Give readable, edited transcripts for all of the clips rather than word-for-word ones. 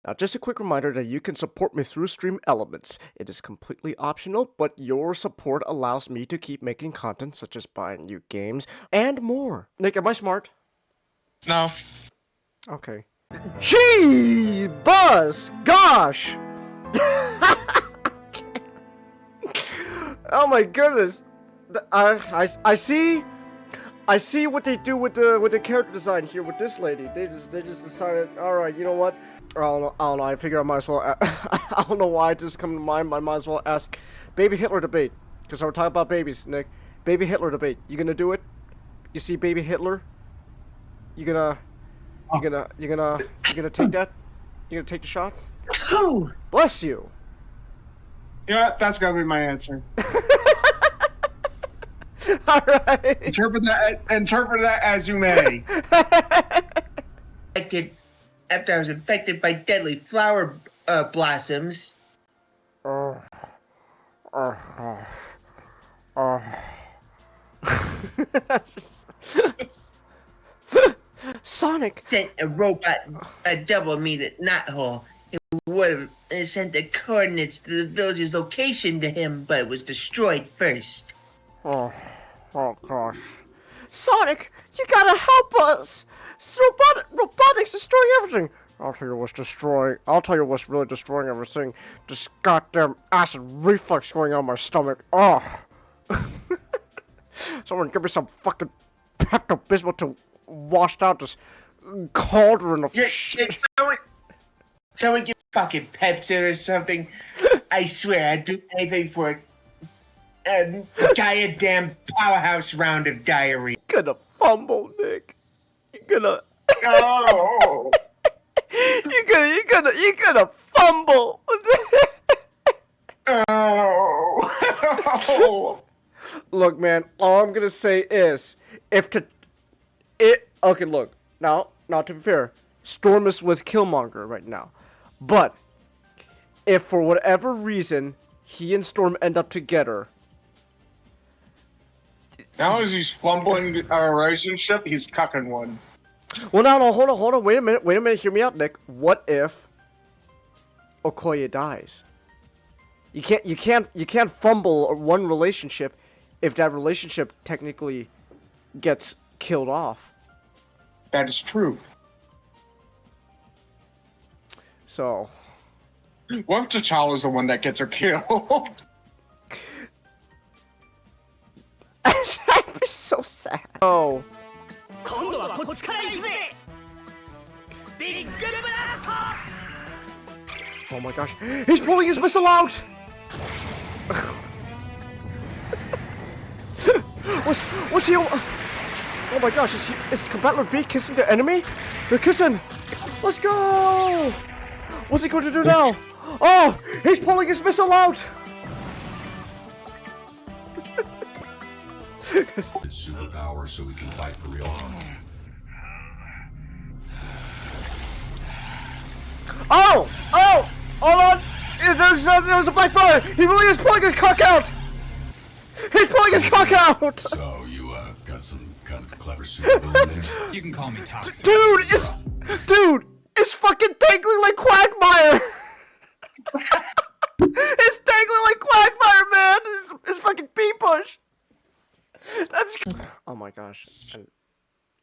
Now, just a quick reminder that you can support me through Stream Elements. It is completely optional, but your support allows me to keep making content such as buying new games and more. Nick, am I smart? No. Okay. Gee, Buzz! Gosh! Oh my goodness! I see what they do with the character design here with this lady. They just decided, all right, you know what? I don't know. I figure I might as well. I don't know why it just come to mind. I might as well ask Baby Hitler debate, because we're talking about babies, Nick. Baby Hitler debate. You gonna do it? You see Baby Hitler? You gonna take that? You gonna take the shot? Bless you. You know what? That's gonna be my answer. All right. Interpret that as you may. After I was infected by deadly flower blossoms. Sonic Sent a robot a double-metered knothole. It would have sent the coordinates to the village's location to him, but it was destroyed first. Oh gosh. Sonic, you gotta help us! Robotics destroying everything! I'll tell you what's really destroying everything. This goddamn acid reflux going on my stomach. Oh! Someone give me some fucking Pepto-Bismol to wash out this cauldron of shit. Someone give fucking Pepsi or something. I swear, I'd do anything for a goddamn powerhouse round of diarrhea. You're gonna fumble, Nick. You're gonna... Oh. You're gonna fumble. Oh. Look, man, all I'm gonna say is, okay, look, now, to be fair, Storm is with Killmonger right now, but if for whatever reason he and Storm end up together, Now as he's fumbling a relationship, he's cucking one. well, no, hold on, wait a minute, hear me out, Nick. What if Okoye dies? You can't fumble one relationship if that relationship technically gets killed off. That is true. So, What if T'Challa's the one that gets her killed? that'd be so sad. Oh. Oh my gosh, he's pulling his missile out! What's he? Oh my gosh, is Combattler V kissing the enemy? They're kissing! Let's go! What's he going to do now? Oh, he's pulling his missile out! It's superpower so we can fight for real. Oh! Hold on! There was a black bar! He really is pulling his cock out! He's pulling his cock out! So you got some kind of clever supervillain in there? You can call me toxic. Dude, it's fucking dangling like Quagmire! It's dangling like Quagmire, man! It's fucking pea-push! That's... Oh my gosh.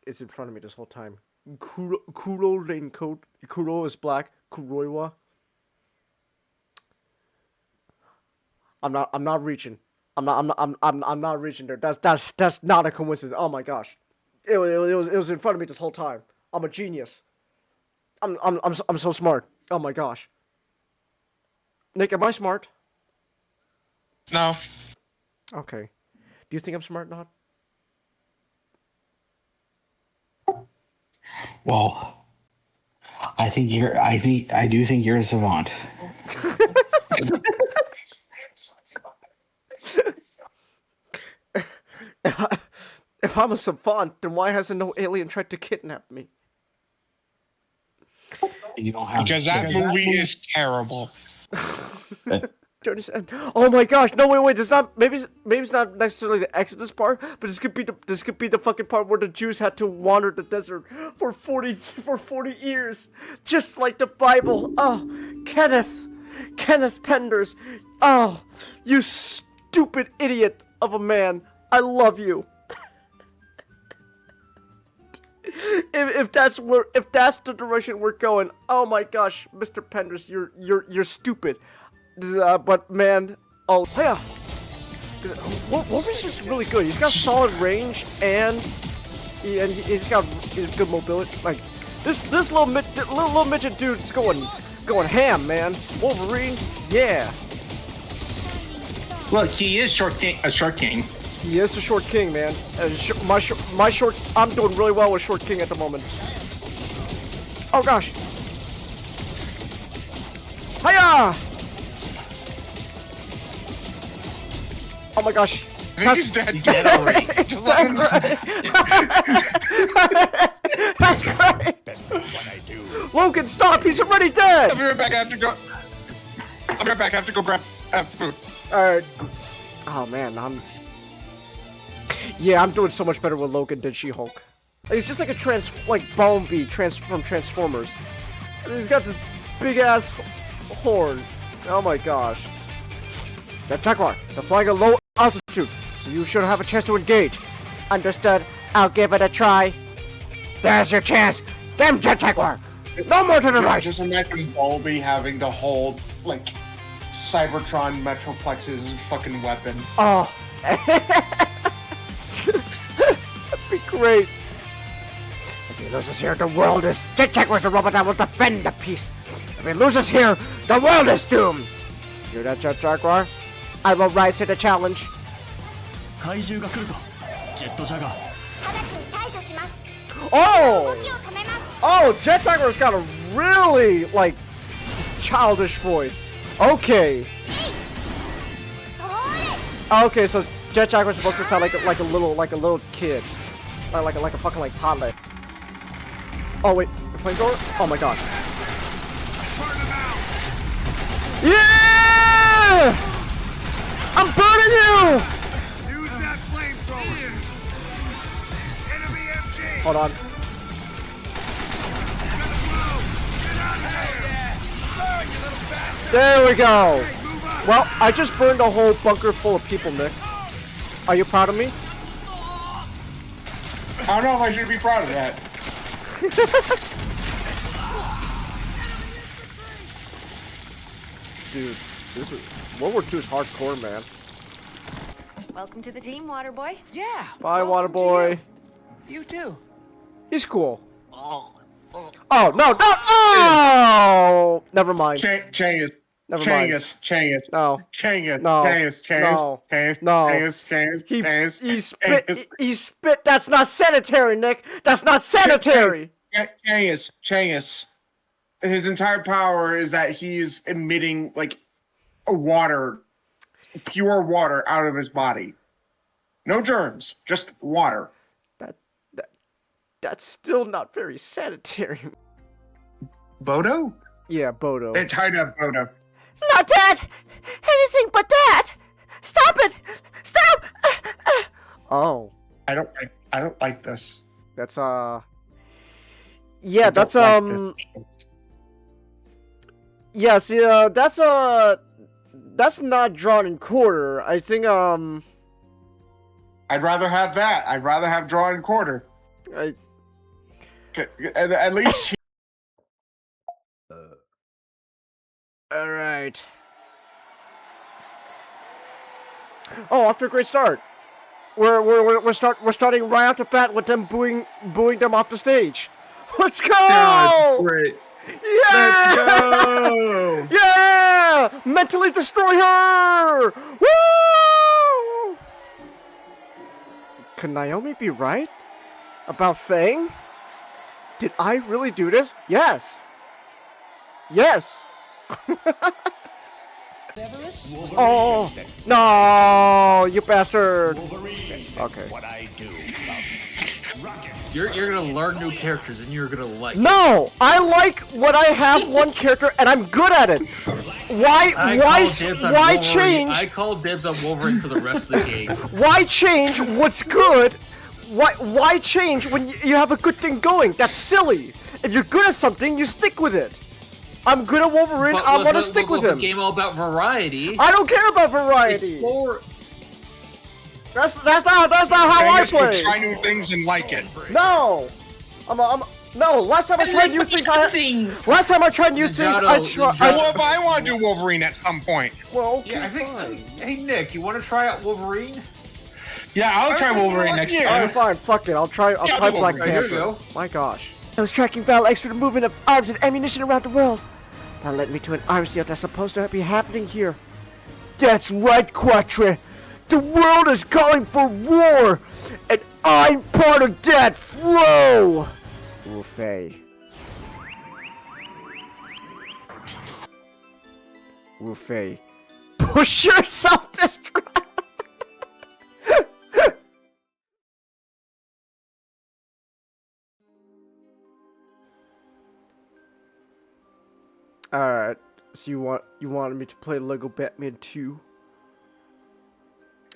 It's in front of me this whole time. Kuro raincoat. Kuro is black. Kuroiwa. I'm not reaching. I'm not reaching there. That's not a coincidence. Oh my gosh. It was in front of me this whole time. I'm a genius. I'm so smart. Oh my gosh. Nick, am I smart? No. Okay. Do you think I'm smart, not? Well, I do think you're a savant. If I'm a savant, then why hasn't no alien tried to kidnap me? You don't have Because that movie is terrible. Oh my gosh! No, wait. It's not. Maybe it's not necessarily the Exodus part, but this could be the fucking part where the Jews had to wander the desert for 40 years, just like the Bible. Oh, Kenneth Penders. Oh, you stupid idiot of a man. I love you. If that's the direction we're going, oh my gosh, Mr. Penders, you're stupid. But man, oh yeah, Wolverine's just really good. He's got solid range and he's got good mobility. Like this little midget dude's going ham, man. Wolverine, yeah. Look, he is a short king. He is the short king, man. I'm doing really well with short king at the moment. Oh gosh. Hiya! Oh my gosh. I think he's dead. He's dead already. That's great. That's not what I do. Logan, stop! He's already dead. I'll be right back. I have to go. I'll be right back. I have to go grab food. All right. Oh man, I'm doing so much better with Logan than She-Hulk. He's just like a Bumblebee from Transformers. And he's got this big ass horn. Oh my gosh. That Jaguar, they're flying at low altitude, so you should have a chance to engage. Understood. I'll give it a try. There's your chance. Damn Jet Jaguar. No more to the right. Just imagine Bumblebee having to hold like Cybertron Metroplexes as a fucking weapon. Oh. That'd be great. If he loses here, the world is... Jet Jaguar's the robot that will defend the peace. If he loses here, the world is doomed. Hear that, Jet Jaguar? I will rise to the challenge. Oh! Oh, Jet Jaguar's got a really, like, childish voice. Okay. Okay, so Jet Jaguar's supposed to sound like a little kid. Like a fucking like toddler. Oh wait, the flamethrower? Oh my god. Yeah! I'm burning you! Use that flamethrower. Enemy MG. Hold on. There we go. Well, I just burned a whole bunker full of people, Nick. Are you proud of me? I don't know if I should be proud of that. Dude, this is World War II is hardcore, man. Welcome to the team, Waterboy. Yeah. Bye, welcome to Waterboy. You too. He's cool. Oh no! Oh! Never mind. Changus. Never mind. Changus. No. Changus. No. Changus. No. Changus. No. Changus. He spit. He spit. That's not sanitary, Nick. That's not sanitary. Changus. His entire power is that he's emitting like pure water out of his body. No germs, just water. That's still not very sanitary. Bodo? Yeah, Bodo. They're tied up, Bodo. Not that! Anything but that! Stop it! Stop! Oh. I don't like this. That's yeah, that's yeah, see, that's not drawn in quarter. I think I'd rather have that. I'd rather have drawn in quarter. At least. All right. Oh, off to a great start. We're starting right off the bat with them booing them off the stage. Let's go! That's great. Yeah! Let's go! Yeah! Mentally destroy her! Woo! Could Naomi be right about Fang? Did I really do this? Yes. Yes. Oh no, you bastard! Okay. What I do. You're gonna learn new characters and you're gonna like. No, I like when I have one character and I'm good at it. why change? I call dibs on Wolverine for the rest of the game. Why change what's good? Why change when you have a good thing going? That's silly. If you're good at something, you stick with it. I'm good at Wolverine. I want to stick with him. A game all about variety. I don't care about variety. Explore. That's not how I play. Try new things and like it. No, no. Last time I tried new things, last time I tried new things, What if I want to do Wolverine at some point? Well, okay, Yeah, I think. fine. Hey Nick, you want to try out Wolverine? Yeah, I'll try Wolverine next Okay, time. fine. Fuck it. I'll try I'll Black do Wolverine. Panther. Here you go. My gosh. I was tracking Val extra the movement of arms and ammunition around the world. That led me to an arms deal that's supposed to be happening here. That's right, Quatre. The world is calling for war, and I'm part of that flow. Wolfie. Wolfie. Push yourself to Alright, so you wanted me to play Lego Batman 2?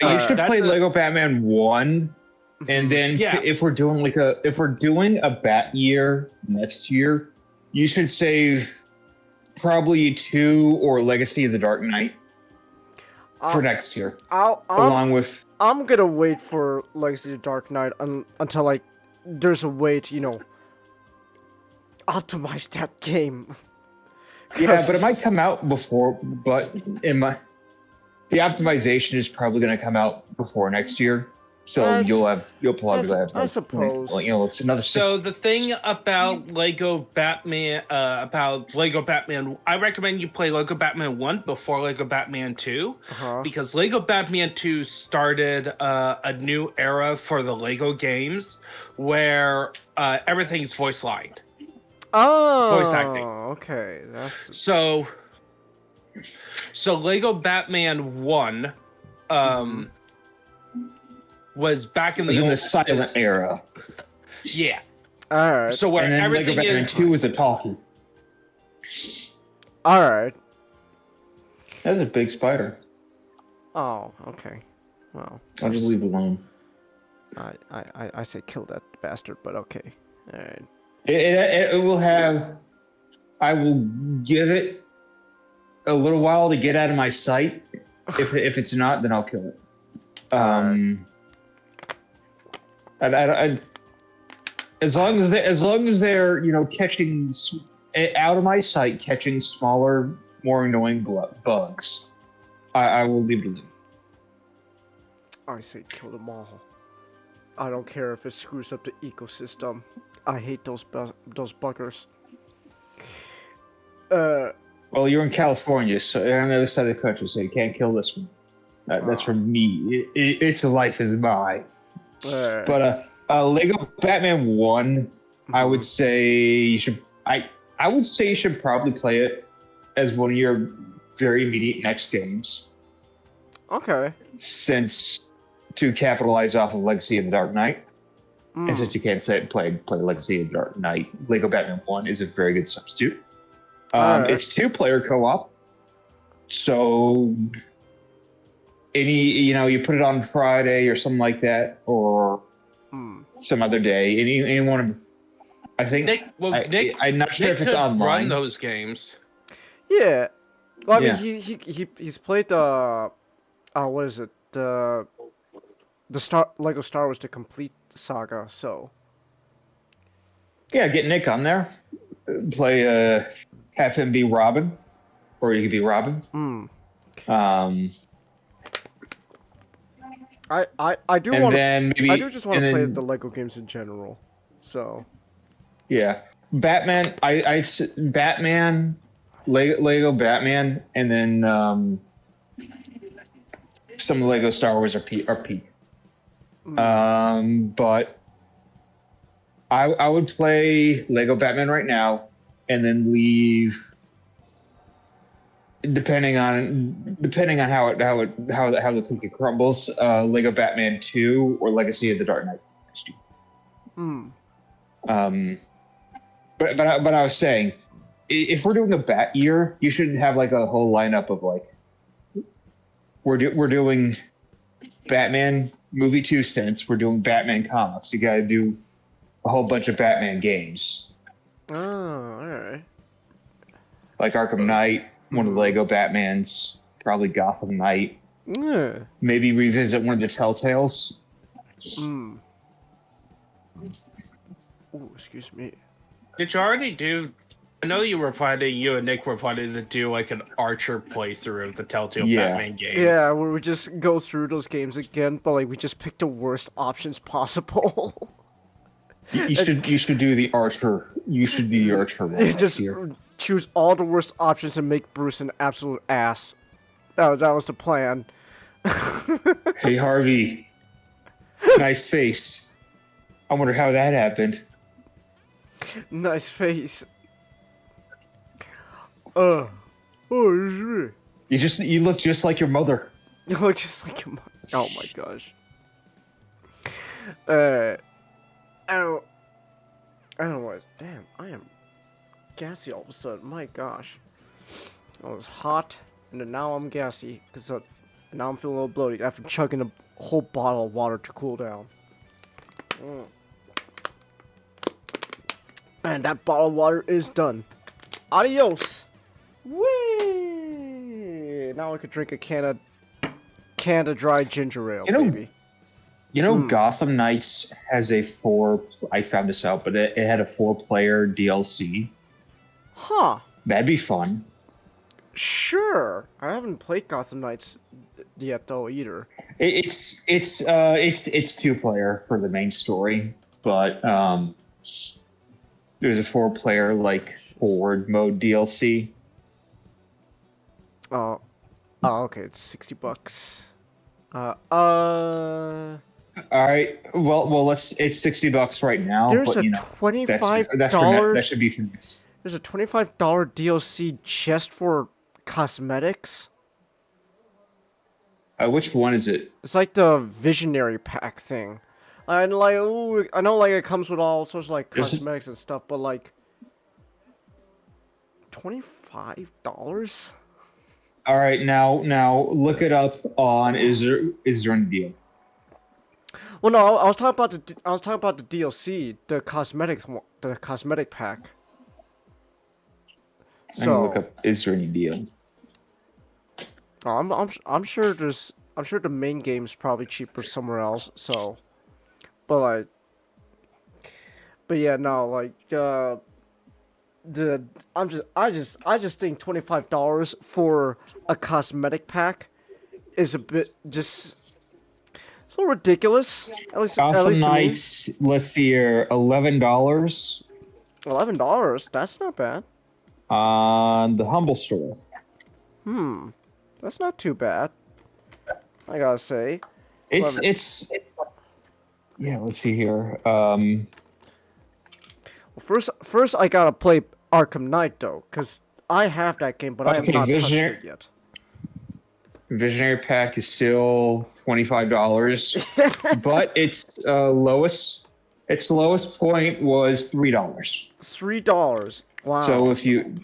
You should that's play a- Lego Batman 1, and then Yeah. if we're doing a Bat year next year, you should save probably 2 or Legacy of the Dark Knight for next year, along with. I'm gonna wait for Legacy of the Dark Knight until like there's a way to optimize that game. Yeah, but it might come out before. But the optimization is probably going to come out before next year, so you'll probably have. I suppose. It's another. So the thing about Lego Batman, I recommend you play Lego Batman 1 before Lego Batman 2, because Lego Batman 2 started a new era for the Lego games where everything's voice lined. Oh, Voice acting. Okay, So Lego Batman 1 was back in the in the old silent era. Yeah. all right. So where And then Lego everything Batman is 2 is a talkie. All right. That's a big spider. Oh, okay. Well, I'll just leave it alone. I say kill that bastard, but okay. All right. It will have. I will give it a little while to get out of my sight. If it's not, then I'll kill it. As long as they're catching out of my sight, catching smaller, more annoying bugs, I will leave it alone. I say kill them all. I don't care if it screws up the ecosystem. I hate those buggers. Well, you're in California, so you're on the other side of the country, so you can't kill this one. That's from me. Its life is mine. But Lego Batman 1, I would say you should. I would say you should probably play it as one of your very immediate next games. Okay. Since to capitalize off of Legacy of the Dark Knight. And since you can't play Legacy of the Dark Knight, Lego Batman 1 is a very good substitute. Right. It's 2-player co-op. So you put it on Friday or something like that, or some other day. Anyone, I think. I'm not sure if it's online. Run those games. Yeah. Well, I mean, Yeah. he's played what is it? The Lego Star Wars The Complete Saga. So. Yeah, get Nick on there. Play have him be Robin, or you could be Robin. I do and want. then maybe, I do just want to play then- the Lego games in general. So. Yeah, Batman. Batman, Lego Batman, and then some Lego Star Wars are peak. But I would play Lego Batman right now, and then leave. Depending on how the cookie crumbles, Lego Batman 2 or Legacy of the Dark Knight. But I was saying, if we're doing a bat year, you shouldn't have like a whole lineup of like we're doing Batman movie 2 stints. We're doing Batman comics. You got to do a whole bunch of Batman games. Oh, all right. Like Arkham Knight, one of the Lego Batmans, probably Gotham Knight. Yeah. Maybe revisit one of the Telltales. Hmm. Oh, excuse me. Did you already do? I know you and Nick were planning to do like an Archer playthrough of the Telltale Batman games. Yeah, where we just go through those games again, but like we just pick the worst options possible. You should do the Archer. You should do the Archer one next Just year. choose all the worst options and make Bruce an absolute ass. That was the plan. Hey Harvey, nice face. I wonder how that happened. Nice face. Oh, shit. You look just like your mother. You look just like your mom. Oh my gosh. I don't know what. Damn, I am gassy all of a sudden. My gosh. I was hot, and then now I'm gassy because now I'm feeling a little bloated after chugging a whole bottle of water to cool down. And that bottle of water is done. Adios. Whee! Now I could drink a can of dry ginger ale, baby. Gotham Knights has a 4. I found this out, but it had a 4-player DLC. Huh. That'd be fun. Sure. I haven't played Gotham Knights yet, though, either. It's 2-player for the main story, but there's a 4-player like forward mode DLC. Oh, okay. It's $60. All right. Well, it's $60 right now. There's but, a $25. That should be for next. There's a $25 DLC just for cosmetics. Which one is it? It's like the Visionary Pack thing. And like, ooh, I know like it comes with all sorts of like cosmetics and stuff, but like $25? All right, now look it up on is there any deal? Well, no, I was talking about the DLC, the cosmetic pack. So look up is there any deal? I'm sure the main game's probably cheaper somewhere else. So, but yeah, no, like I just think $25 for a cosmetic pack is a bit just. It's a little ridiculous. At least Knights. Let's see here, $11 $11. That's not bad. on the Humble Store. That's not too bad. I gotta say. It's yeah. Let's see here. Well, first I gotta play Arkham Knight though, cause I have that game, but I have not touched it yet. Visionary Pack is still $25, but its lowest point was $3. $3. Wow. So if you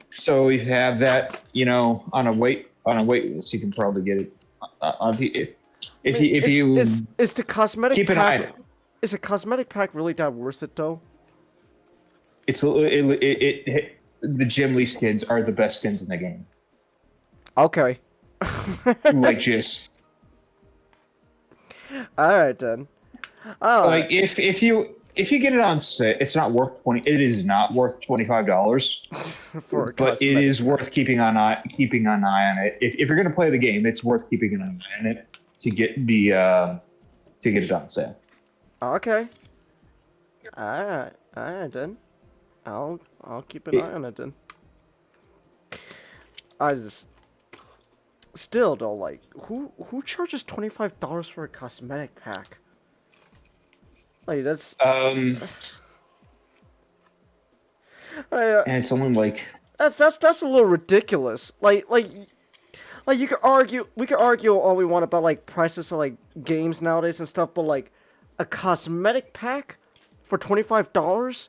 have that, on a wait list, you can probably get it. Is the cosmetic keep an eye on pack? it. Is a cosmetic pack really that worth it though? The Jim Lee skins are the best skins in the game. Okay. Like just. All right then. Like if you get it on sale, it's not worth $20. It is not worth $25. For a but it is worth keeping an eye on it. If you're gonna play the game, it's worth keeping an eye on it to get it on sale. Okay. All right then. I'll keep an eye on it then. I just still though, like who charges $25 for a cosmetic pack? Like that's and it's only like that's a little ridiculous. Like we could argue all we want about like prices of like games nowadays and stuff, but like a cosmetic pack for $25?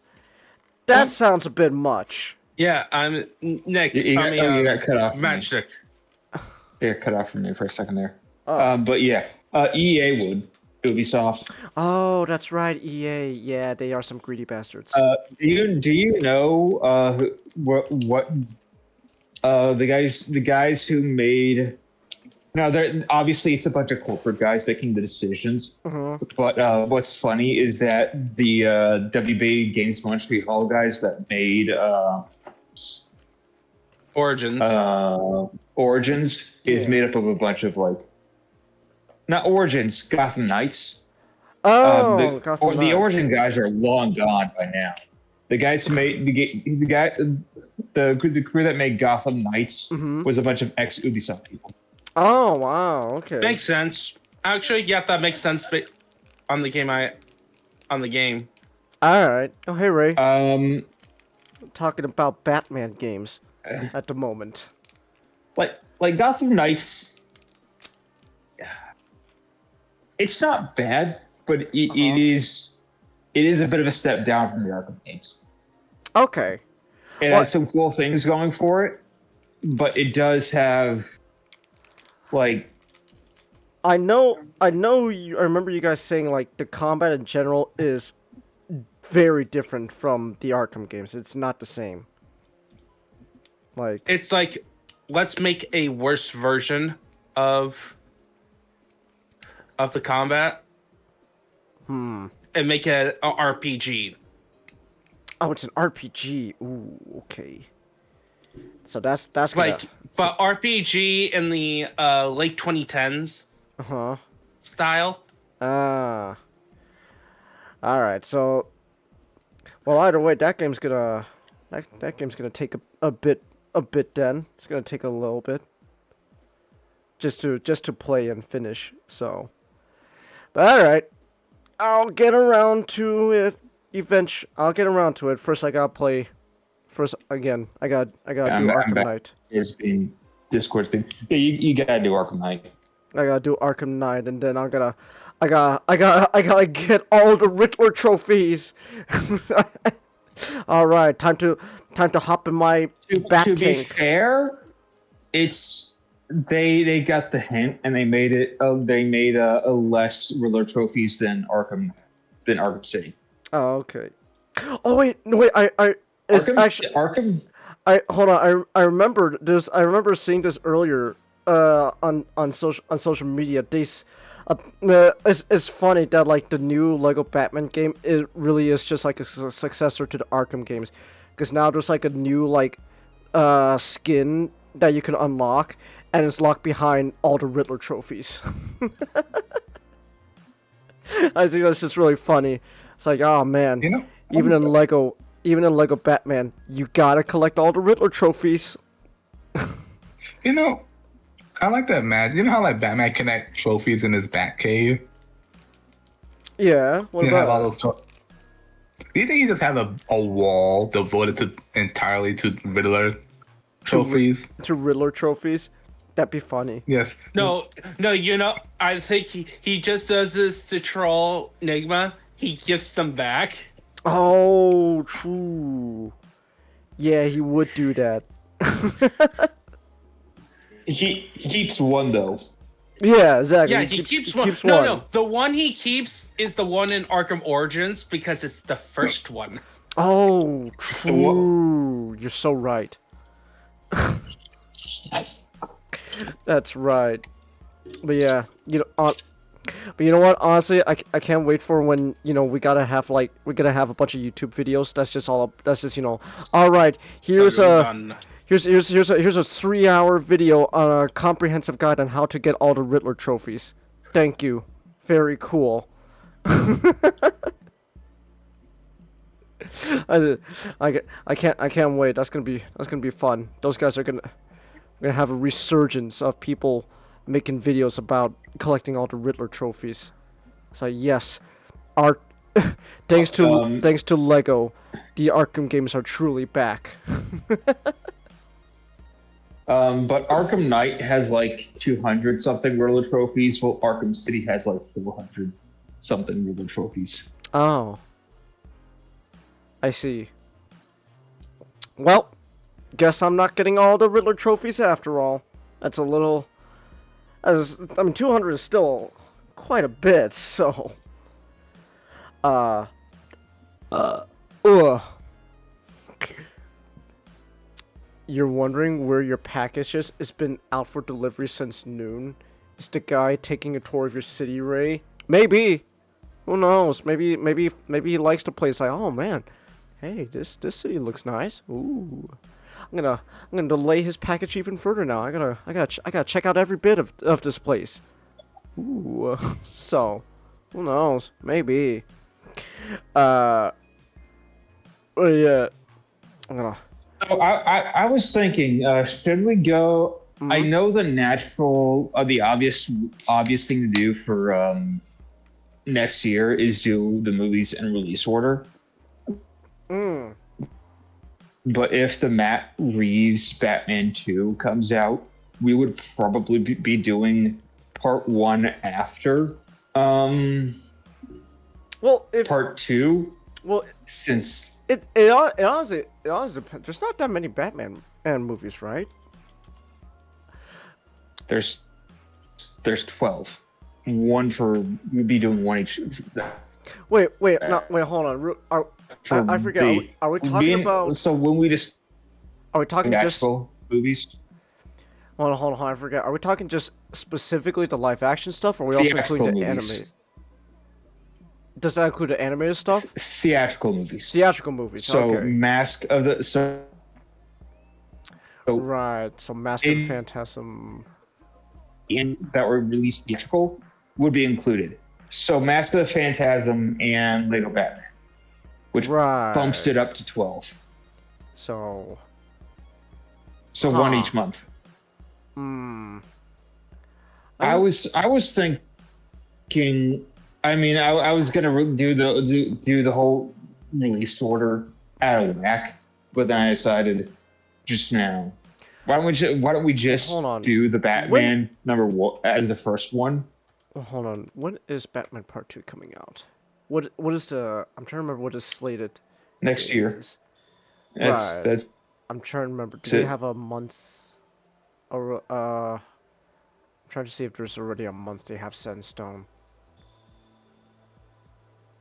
That sounds a bit much. Yeah, I'm Nick. You got cut off. Matchstick. Yeah, cut off from me for a second there. Oh. But yeah, EA would. Ubisoft. Oh, that's right, EA. Yeah, they are some greedy bastards. Do you know what the guys who made? Now, obviously it's a bunch of corporate guys making the decisions. But what's funny is that the WB Games Montreal Hall guys that made Origins is made up of a bunch of not Origins, Gotham Knights. Oh, the Origin guys are long gone by now. The guys who made the crew that made Gotham Knights was a bunch of ex Ubisoft people. Oh wow, okay. Makes sense. Actually, yeah, that makes sense. But on the game, All right. Oh hey Ray. Talking about Batman games at the moment. Like Gotham Knights. It's not bad, but it is a bit of a step down from the Arkham games. Okay. It has some cool things going for it, but it does have I know I remember you guys saying the combat in general is very different from the Arkham games. It's not the same. It's let's make a worse version of the combat. And make it an RPG. Oh, it's an RPG. Ooh, okay. So that's gonna, but RPG in the late 2010s style. All right. So, well, either way, that game's gonna take a bit. Then it's gonna take a little bit just to play and finish. So, but all right, I'll get around to it. I'll get around to it. First, I gotta play. First, again, I gotta do Arkham Knight. Discord's been. Yeah, you gotta do Arkham Knight. I gotta do Arkham Knight, and then I gotta get all the Riddler trophies. All right, time to hop in my bat tank. To be fair, they got the hint and they made it. They made a less Riddler trophies than Arkham City. Oh, okay. Oh wait, no wait. Arkham. Hold on. I remember this. I remember seeing this earlier. On social media. It's funny that the new Lego Batman game, it really is just a successor to the Arkham games, because now there's a new skin that you can unlock, and it's locked behind all the Riddler trophies. I think that's just really funny. It's oh man, even in Lego Batman, you gotta collect all the Riddler trophies. I like that, man. You know how Batman connect trophies in his Batcave? Yeah. What about all those do you think he just has a wall devoted entirely to Riddler trophies? To Riddler trophies? That'd be funny. Yes. No. I think he just does this to troll Nigma. He gives them back. Oh, true. Yeah, he would do that. He keeps one though. Yeah, exactly. Yeah, he keeps one. Keeps No, the one he keeps is the one in Arkham Origins because it's the first one. Oh, true. You're so right. That's right. But yeah, but you know what? Honestly, I can't wait for when we gotta have a bunch of YouTube videos. That's just all right. Here's Here's a 3-hour video on a comprehensive guide on how to get all the Riddler trophies. Thank you. Very cool. I can't wait. That's gonna be fun. Those guys are gonna have a resurgence of people making videos about collecting all the Riddler trophies. So yes, thanks to Lego, the Arkham games are truly back. But Arkham Knight has 200 something Riddler trophies, while Arkham City has 400 something Riddler trophies. Oh, I see. Well, guess I'm not getting all the Riddler trophies after all. That's a little. I mean, 200 is still quite a bit. So. You're wondering where your package is? It's been out for delivery since noon. Is the guy taking a tour of your city, Ray? Maybe. Who knows? Maybe he likes the place. Like, oh man, hey, this city looks nice. Ooh, I'm gonna delay his package even further now. I gotta check out every bit of this place. Ooh, so, who knows? Maybe. Yeah, I'm gonna. So I was thinking, should we go? I know the obvious thing to do for next year is do the movies in release order. But if the Matt Reeves Batman 2 comes out, we would probably be doing part 1 after part 2. Well, since it honestly depends. There's not that many Batman movies, right? There's 12. One for we'd be doing one each. Wait, hold on. I forget. Are we talking about? So when we just are we talking just movies? Hold on. I forget. Are we talking just specifically the live action stuff, or are we also including the anime? Does that include the animated stuff? Theatrical movies. Theatrical movies. So okay. Mask of the right. So Mask of the Phantasm. That were released theatrical would be included. So Mask of the Phantasm and Lego Batman, which bumps it up to 12. So one each month. I was thinking. I mean, I was gonna do the whole release order out of whack, but then I decided just now. Why don't we just do the Batman number 1 as the first one? Well, hold on. When is Batman Part 2 coming out? What is the? I'm trying to remember what is slated. Next year. That's. I'm trying to remember. Do we have a month? Or I'm trying to see if there's already a month they have set in stone.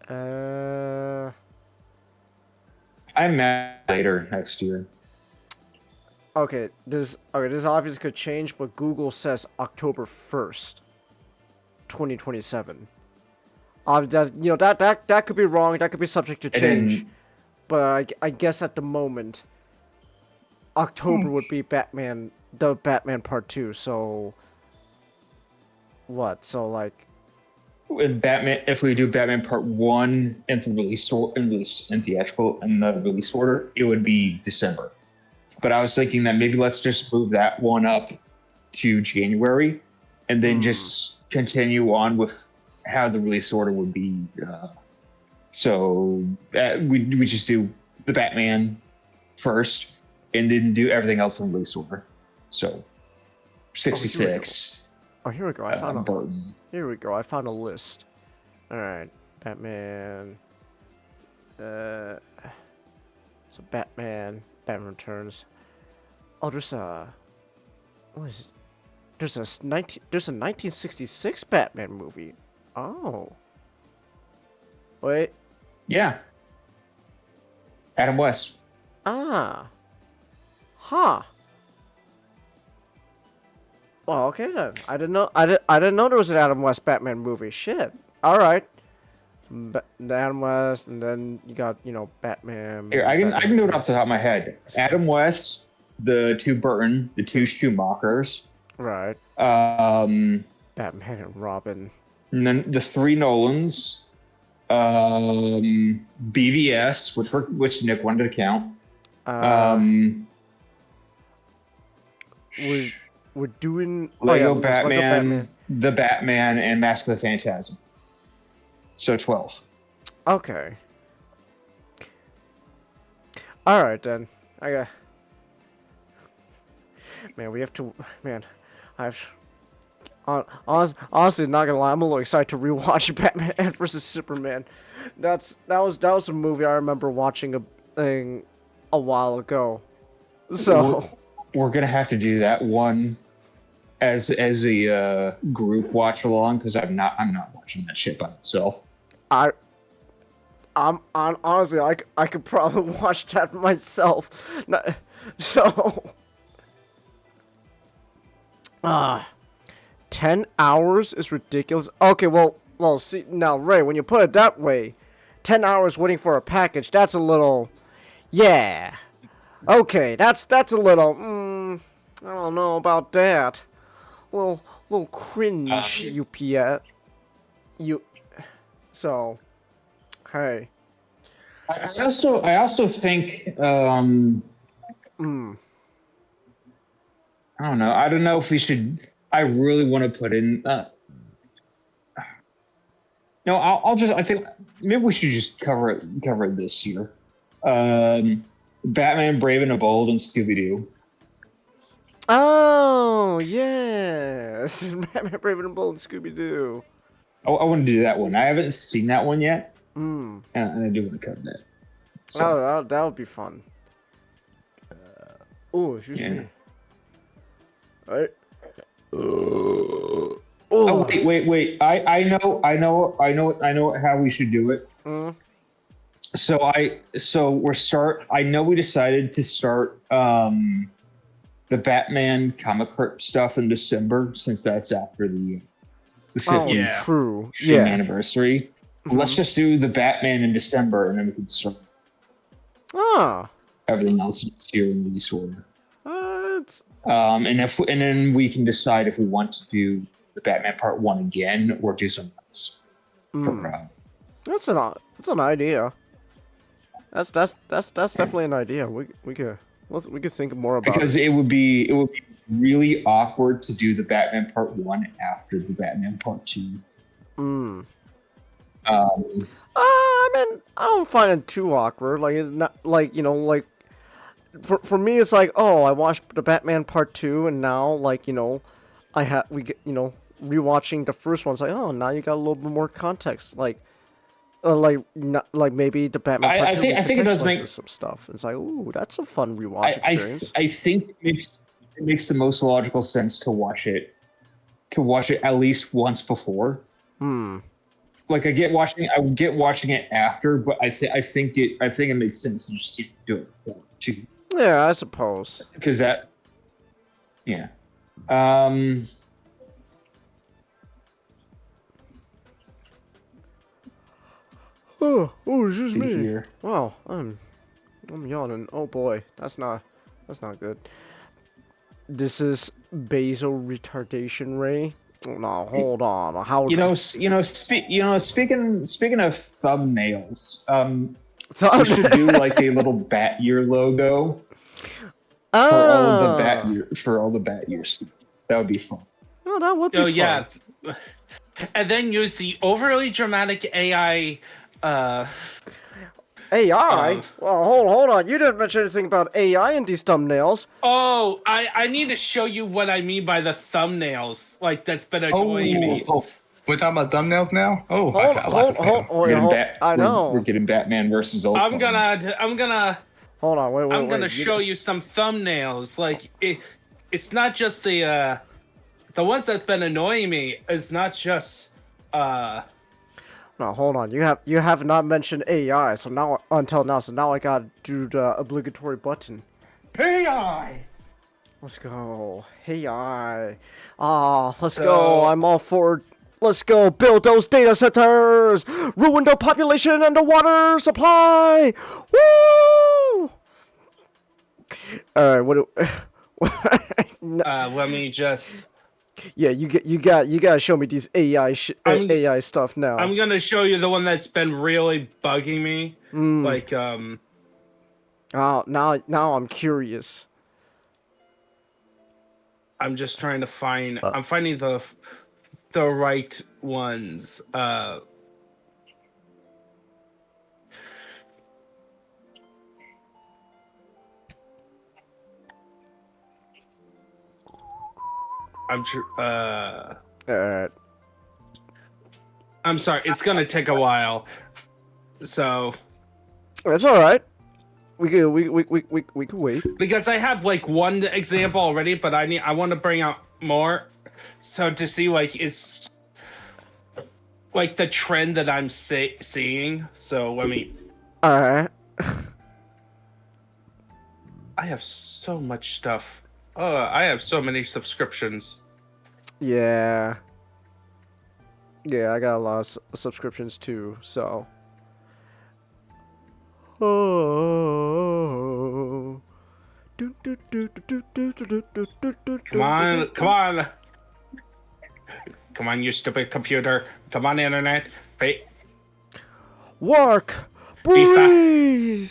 I'm later next year. Okay, this obviously could change, but Google says October 1st, 2027. That could be wrong. That could be subject to change. But I guess at the moment, October would be the Batman Part 2. So what? So like. With Batman, if we do Batman Part 1 and the release and theatrical and the release order, it would be December. But I was thinking that maybe let's just move that one up to January, and then just continue on with how the release order would be. So we just do the Batman first, and then do everything else in release order. So 66. Oh, here we go. I found Burton. Here we go. I found a list. All right, Batman. So Batman Returns. Oh, there's a. What is it? There's a 1966 Batman movie. Oh. Wait. Yeah. Adam West. Ah. Huh. Well, okay then. I didn't know there was an Adam West Batman movie. Shit. All right. The Adam West, and then you got Batman. Here, I can do it off the top of my head. Adam West, the two Burton, the two Schumachers. Right. Batman and Robin. And then the three Nolans. BVS, which Nick wanted to count. We're doing Lego Batman, the Batman, and Mask of the Phantasm. So 12. Okay. All right then. Man, we have to. Man, honestly, not gonna lie, I'm a little excited to rewatch Batman vs Superman. That was a movie I remember watching a while ago. So we're gonna have to do that one as a group watch along because I'm not watching that shit by myself. I'm honestly, I could probably watch that myself. So, 10 hours is ridiculous. Okay, well, see now, Ray, when you put it that way, 10 hours waiting for a package, that's a little, yeah. Okay, that's a little, I don't know about that. Little cringe, UPS. So. Hey. I also think I don't know. I don't know if we should. I really want to put in. No, I think maybe we should just cover it this year. Batman, Brave and the Bold, and Scooby Doo. Oh yes, Batman, Brave and the Bold, and Scooby Doo. I want to do that one. I haven't seen that one yet. And I do want to cover that. So. Oh, that would be fun. Oh, excuse me. Alright. Oh, wait. I know how we should do it. I know we decided to start the Batman comic book stuff in December since that's after the 50th true. anniversary. Let's just do the Batman in December, and then we can start everything else here in release order. And then we can decide if we want to do the Batman Part 1 again or do something else. That's an idea. That's definitely an idea. We could think more about because it would be really awkward to do the Batman Part 1 after the Batman Part 2. I mean, I don't find it too awkward. Like, it's not like, you know, like for me, it's like, oh, I watched the Batman Part 2, and now, like, you know, rewatching the first one. It's like, oh, now you got a little bit more context. Like maybe the Batman Part 2 I think it does make some stuff. It's like, ooh, that's a fun rewatch experience. I think it makes the most logical sense to watch it at least once before. Like I would get watching it after, but I think it makes sense to just do it. Yeah, I suppose. Because that, yeah. Oh, excuse me. Here. Wow, I'm yawning. Oh boy, that's not good. This is basal retardation, Ray. No, hold on. How speaking of thumbnails, we should do like a little Bat Year logo for all the Bat Year stuff. That would be fun. Oh, that would be fun. Yeah. And then use the overly dramatic AI. AI? Well, hold on. You didn't mention anything about AI in these thumbnails. Oh, I need to show you what I mean by the thumbnails. Like, that's been annoying me. We're talking about thumbnails now? Oh, I know. We're getting Batman versus Ultron. I'm gonna. Hold on, wait. I'm gonna show you some thumbnails. Like, it's not just the ones that's been annoying me. It's not just No, hold on. You have not mentioned AI, so now I gotta do the obligatory button. AI. Let's go. AI. Let's go. I'm all for. Let's go build those data centers. Ruin the population and the water supply. Woo! All right. let me just. Yeah, you gotta show me these AI stuff now. I'm gonna show you the one that's been really bugging me. Like Oh, now I'm curious. I'm just trying to find. I'm finding the right ones. I'm sorry, it's gonna take a while. So that's all right. We could wait. Because I have like one example already, but I want to bring out more, so to see like it's like the trend that I'm seeing. So let me. All right. I have so much stuff. Oh, I have so many subscriptions. Yeah. Yeah, I got a lot of subscriptions too. So. Oh. Come on, come on. Come on, you stupid computer. Come on, internet. Wait. Work! Breathe!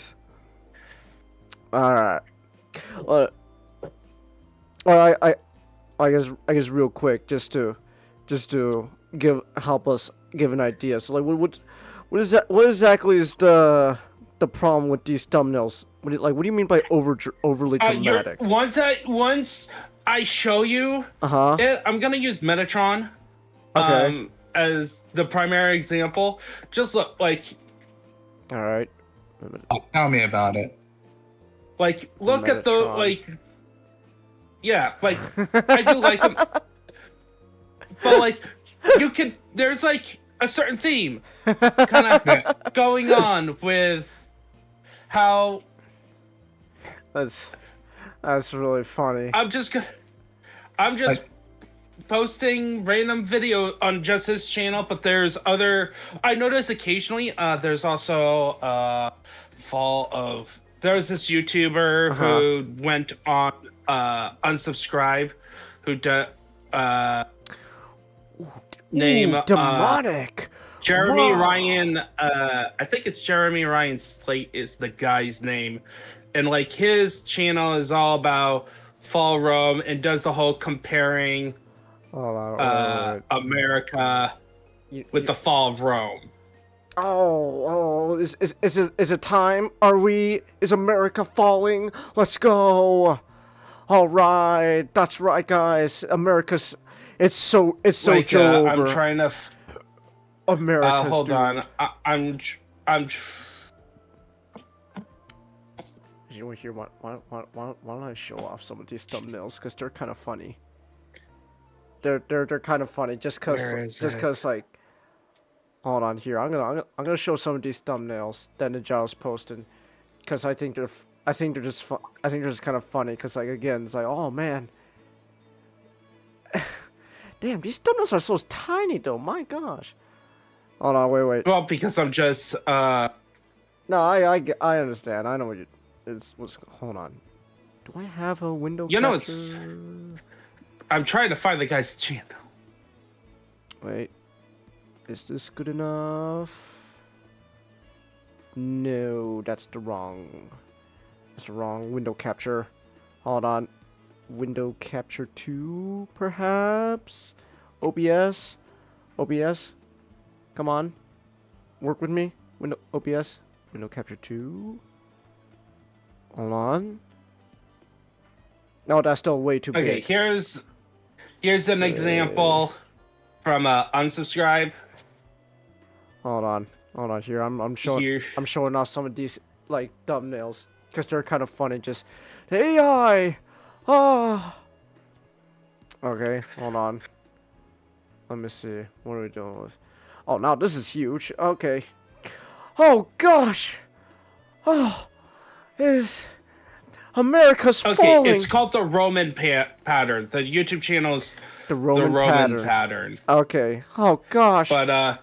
Alright. Well, I guess real quick, just to help us give an idea. So like what exactly is the problem with these thumbnails? What do you mean by overly dramatic? Once I show you it, I'm gonna use Metatron as the primary example. Just look like. All right. Tell me about it. Like, look at the like. Yeah, like I do like them, but like you can. There's like a certain theme kind of going on with how. That's really funny. I'm just posting random video on just his channel, but there's other. I notice occasionally there's also there's this YouTuber who went on unsubscribe, who name demonic. Jeremy Ryan. I think it's Jeremy Ryan Slate is the guy's name. And like his channel is all about Fall Rome and does the whole comparing America with the fall of Rome. Is it time? Is America falling? Let's go. All right, that's right, guys. It's so like, over. I'm trying to. America's. Hold on. I'm. You want to hear why don't I show off some of these thumbnails because they're kind of funny. They're kind of funny just cause like. Hold on here. I'm gonna show some of these thumbnails that Ninja's posted, because I think they're just kind of funny. Cause like again, it's like, oh man. Damn, these thumbnails are so tiny though. My gosh. Hold on, wait. Well, because I'm just No, I understand. I know what you. Hold on. Do I have a window capture? I'm trying to find the guy's channel. Wait. Is this good enough? No, that's the wrong window capture. Hold on. Window capture 2, perhaps? OBS? Come on. Work with me. OBS. Window capture 2. Hold on. No, that's still way too big. Okay, here's an example from unsubscribe. Hold on here. I'm showing off some of these like thumbnails because they're kind of funny. Just AI. Okay, hold on. Let me see. What are we doing with? Oh, now this is huge. Okay. Oh gosh. Oh, is America's falling? It's called the Roman pattern. The YouTube channel is the Roman pattern. Okay. Oh gosh. But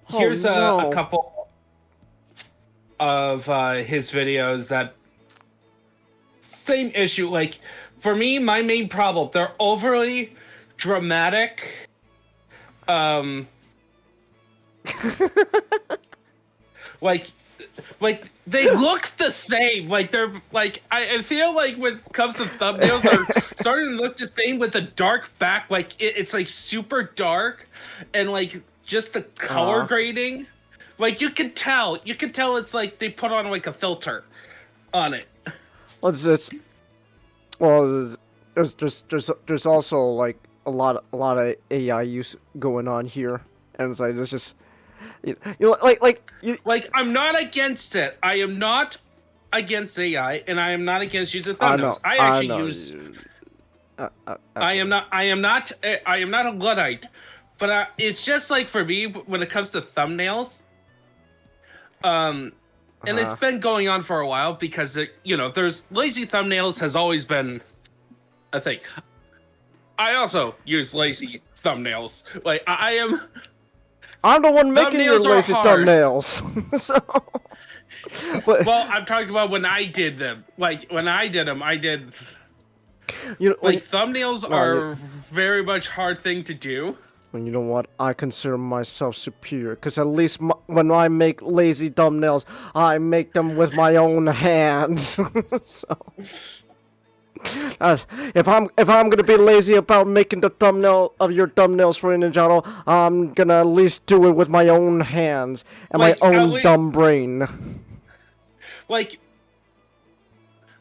here's a couple of his videos that same issue. Like for me, my main problem, they're overly dramatic. Like they look the same. Like they're like I feel like when it comes to thumbnails, they're starting to look the same with a dark back. Like it's like super dark, and like just the color grading. Like you can tell it's like they put on like a filter on it. There's also like a lot of AI use going on here, and it's like it's just. Like I'm not against it. I am not against AI, and I am not against using I know. thumbnails. I actually know. use. I am not a Luddite, but it's just like for me when it comes to thumbnails. And it's been going on for a while because there's lazy thumbnails has always been a thing. I also use lazy thumbnails. Like I'm the one making your lazy thumbnails. So. Well, I'm talking about when I did them. Like when I did them, I did. Thumbnails are very much hard thing to do. And you know what? I consider myself superior because at least when I make lazy thumbnails, I make them with my own hands. So, if I'm gonna be lazy about making the thumbnail of your thumbnails for Ninjago, I'm gonna at least do it with my own hands and my own dumb brain. Like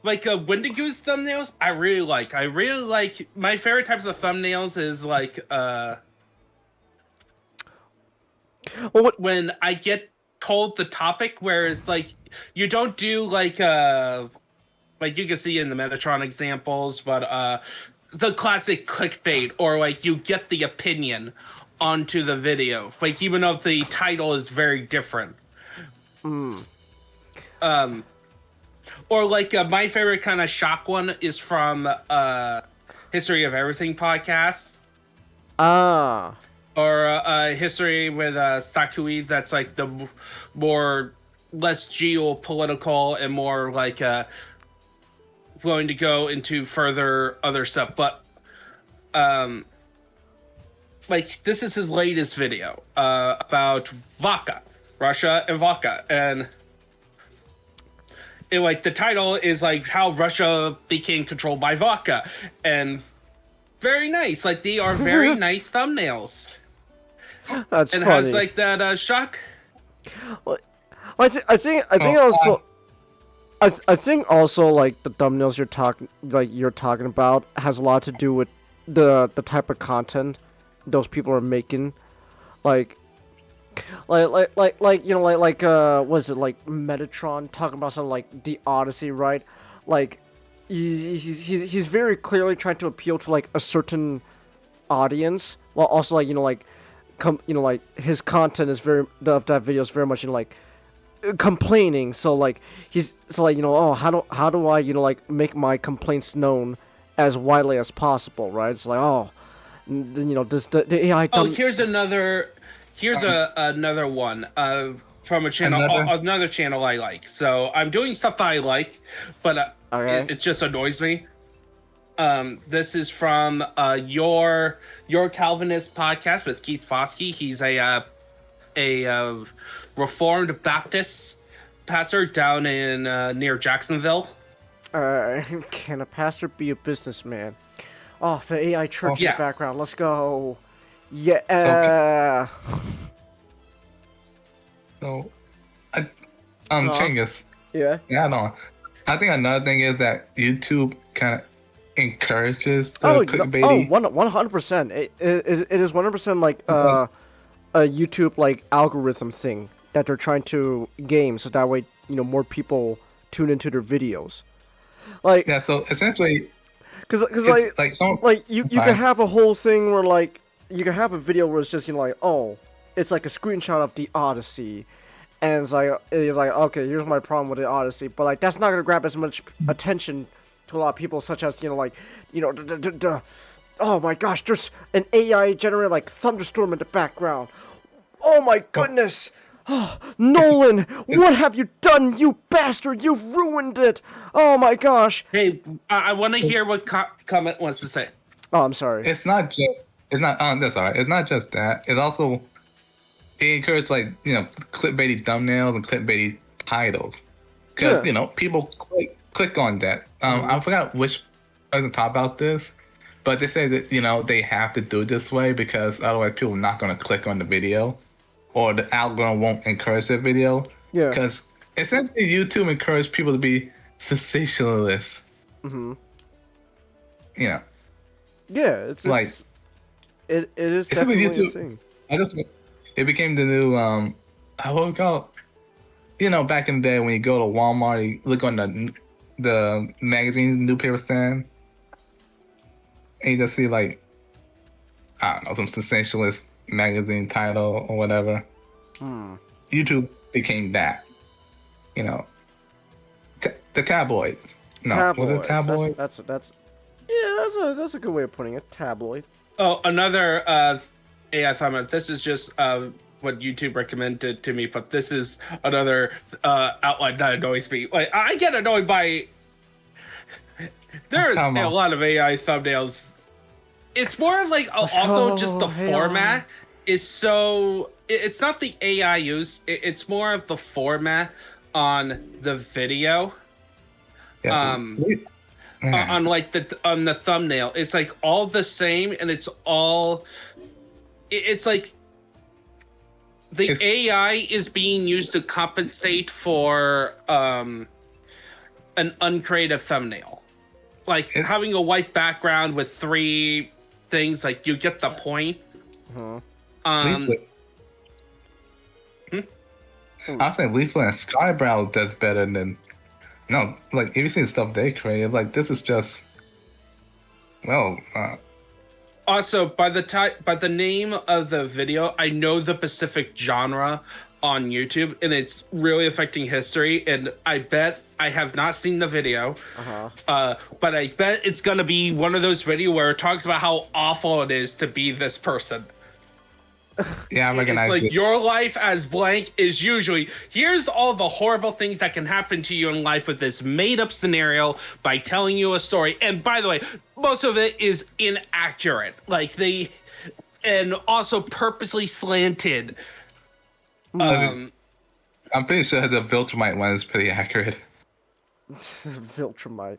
Wendigo's thumbnails, I really like. My favorite types of thumbnails is like when I get told the topic, where it's like you don't do like you can see in the Metatron examples, but the classic clickbait, or like you get the opinion onto the video, like even though the title is very different. Or like my favorite kind of shock one is from History of Everything podcast. Or History with Stakui, that's like the less geopolitical and more like willing to go into further other stuff. But like this is his latest video about vodka, Russia and vodka, and like the title is like how Russia became controlled by vodka, and very nice. Like they are very nice thumbnails. That's and funny. Has like that shock. Well, I think also. I think also like the thumbnails you're talking about has a lot to do with the type of content those people are making, like was it like Metatron talking about something like the Odyssey, right? Like he's very clearly trying to appeal to like a certain audience, while also like his content is that video is very much like complaining. So like how do I like make my complaints known as widely as possible, right? It's like the AI. Here's another one from a channel, another channel I like. So I'm doing stuff that I like, but it just annoys me. This is from your Calvinist podcast with Keith Foskey. He's a Reformed Baptist pastor down in near Jacksonville. Can a pastor be a businessman? Oh, the AI church in the background. Let's go. Yeah. So, Chingus. Yeah. Yeah, no. I think another thing is that YouTube kind of encourages the clickbaity. 100%. It is 100% like a YouTube like algorithm thing that they're trying to game, so that way more people tune into their videos. Like so essentially, because you can have a whole thing where like you can have a video where it's just it's like a screenshot of the Odyssey, and it's like okay, here's my problem with the Odyssey, but like that's not gonna grab as much attention to a lot of people, such as oh my gosh, there's an AI generated like thunderstorm in the background. Oh my goodness. Oh, Nolan, what have you done, you bastard? You've ruined it. Oh my gosh. Hey, I want to hear what Comment wants to say. Oh, I'm sorry. That's all right. It's not just that. It's also it encourages clickbaity thumbnails and clickbaity titles, because people click on that. I forgot which person talked about this, but they say that they have to do it this way because otherwise people are not going to click on the video, or the algorithm won't encourage the video. Yeah. Because essentially YouTube encourages people to be sensationalists. Mm-hmm. Yeah, it's like it is definitely YouTube, a thing. It became the new what we call back in the day when you go to Walmart, you look on the magazine newspaper stand, and you just see like, I don't know, some sensationalist magazine title or whatever. YouTube became that. The tabloids. No, was it tabloid? That's a good way of putting it. Tabloid. Oh, another AI thumbnail. This is just what YouTube recommended to me, but this is another outline that annoys me. Like, I get annoyed by. There's a lot of AI thumbnails. It's more of like also just the format is so. It's not the AI use. It's more of the format on the video. On like on the thumbnail, it's like all the same, and it's all. It's like the AI is being used to compensate for an uncreative thumbnail, like having a white background with 3 things. Like, you get the point. I was saying Leaflet and Skybrow does better than. No, like, if you see the stuff they created, like, this is just. Well. Also, by the name of the video, I know the specific genre on YouTube, and it's really affecting history. And I bet I have not seen the video, but I bet it's gonna be one of those videos where it talks about how awful it is to be this person. Yeah, I recognize it's like your life as blank is usually here's all the horrible things that can happen to you in life with this made-up scenario by telling you a story. And by the way, most of it is inaccurate. Like, and also purposely slanted. I'm pretty sure the Viltrumite one is pretty accurate. Viltrumite.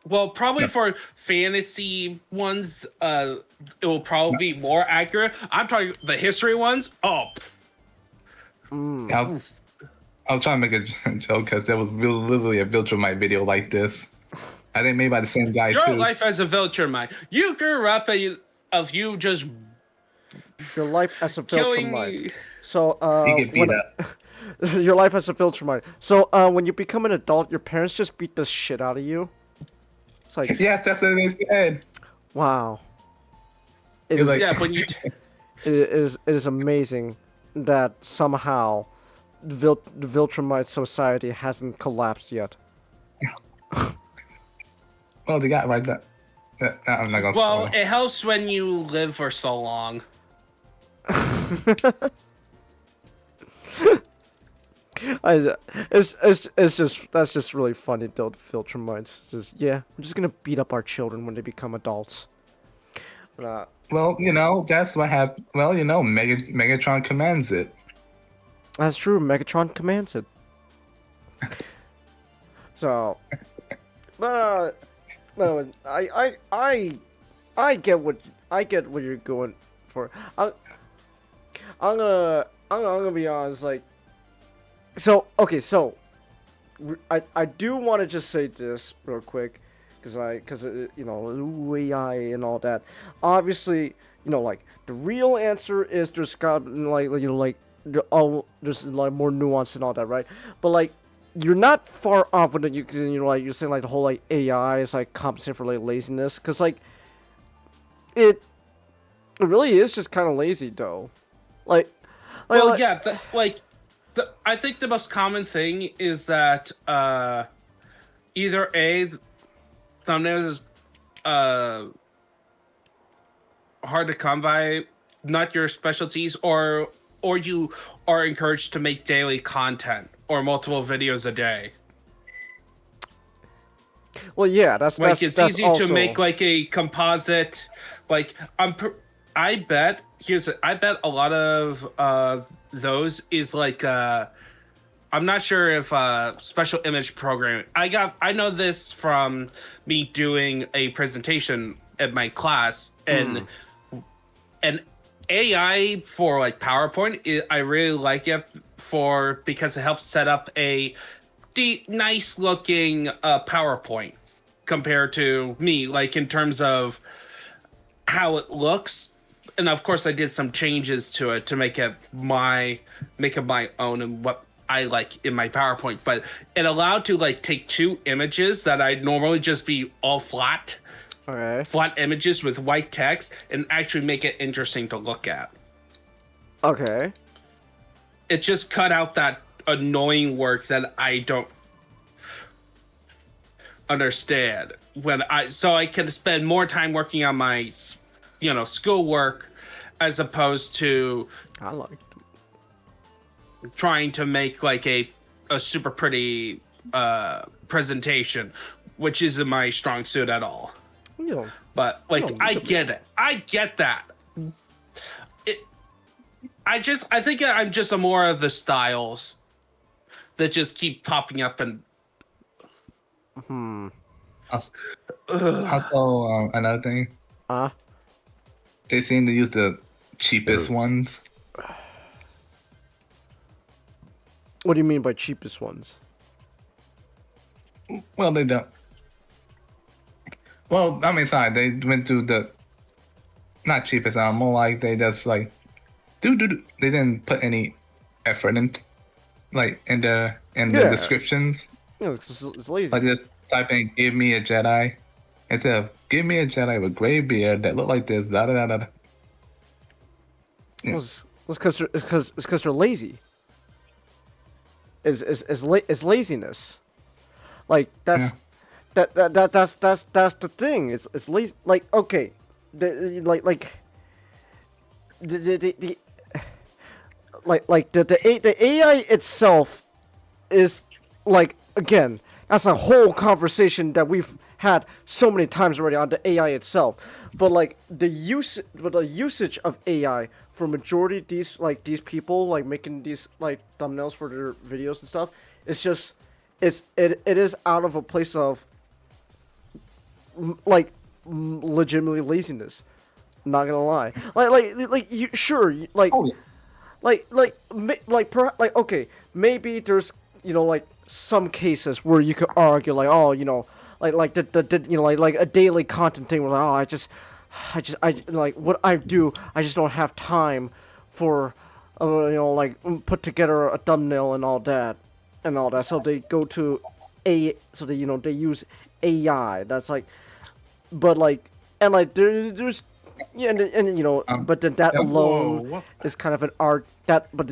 Well, probably for fantasy ones, it will probably be more accurate. I'm talking the history ones. Oh. I was trying to make a joke because there was literally a Viltrumite video like this. I think made by the same guy Your too. life as a Viltrumite. You grew up of you just. Your life as a Viltrumite. So, you get beat up. Your life as a Viltrumite. So, when you become an adult, your parents just beat the shit out of you. It's like, yes, that's what they said. Wow. It is amazing that somehow the Viltrumite society hasn't collapsed yet. Well, they got right that. I'm not gonna. Well, it helps when you live for so long. It's just that's just really funny though. The Viltrumites, just we're just gonna beat up our children when they become adults. Well, that's what happened. Well, Megatron commands it. That's true. Megatron commands it. So, but I get what you're going for. I'm gonna be honest. Like, so I do want to just say this real quick, because WEIR and all that. Obviously, like the real answer is there's got there's like more nuance and all that, right? But like, you're not far off when you're saying like the whole like AI is like compensating for like laziness, because like it really is just kind of lazy though. I think the most common thing is that either A, thumbnails is hard to come by, not your specialties, or you are encouraged to make daily content or multiple videos a day. Well, yeah, that's it's easy also... to make like a composite. Like I bet a lot of those is like I'm not sure if special image programming. I know this from me doing a presentation at my class, and AI for like PowerPoint, I really like it because it helps set up a nice looking PowerPoint compared to me, like in terms of how it looks. And of course I did some changes to it to make it my own and I like in my PowerPoint, but it allowed to like take 2 images that I'd normally just be all flat images with white text and actually make it interesting to look at. Okay. It just cut out that annoying work that I don't understand so I can spend more time working on my schoolwork as opposed to trying to make like a super pretty presentation, which isn't my strong suit at all. But like I get it. I get that. I think I'm just a more of the styles that just keep popping up and Also, another thing. They seem to use the cheapest ones. What do you mean by cheapest ones? Well, they don't. Well, I mean, sorry, they went to the not cheapest. More like they just like do. They didn't put any effort in, like in the descriptions. Yeah, it's lazy. Like just type in "Give me a Jedi" instead of "Give me a Jedi with gray beard that look like this." Da da da da. Yeah. It's because they're lazy. Is laziness. Like that's the thing. It's lazy. Like okay, the AI itself is like again. That's a whole conversation that we've had so many times already on the AI itself. But like the usage of AI for majority of these people like making these like thumbnails for their videos and stuff, it's just it is out of a place of like legitimately laziness. Not gonna lie, like you sure like okay, maybe there's like some cases where you could argue like like a daily content thing where like I like what I do, I just don't have time for like put together a thumbnail and all that so they go to they use AI. That's like, but like and like there's yeah and but then that alone is kind of an art that but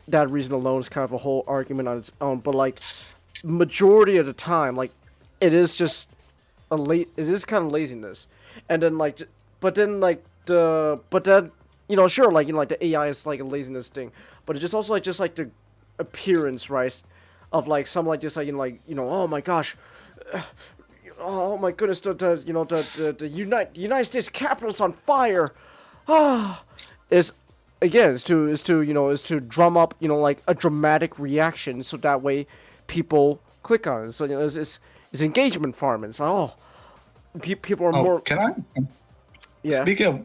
that reason alone is kind of a whole argument on its own. But like majority of the time, like it is just it is kind of laziness. And then like but then sure like like the AI is like a laziness thing, but it's just also like the appearance, right, of like some like just like oh my gosh, oh my goodness, the United States Capitol's on fire, is again is to drum up like a dramatic reaction so that way people click on it. So it's engagement farming. So people are more. Can I? Yeah. Speaking of,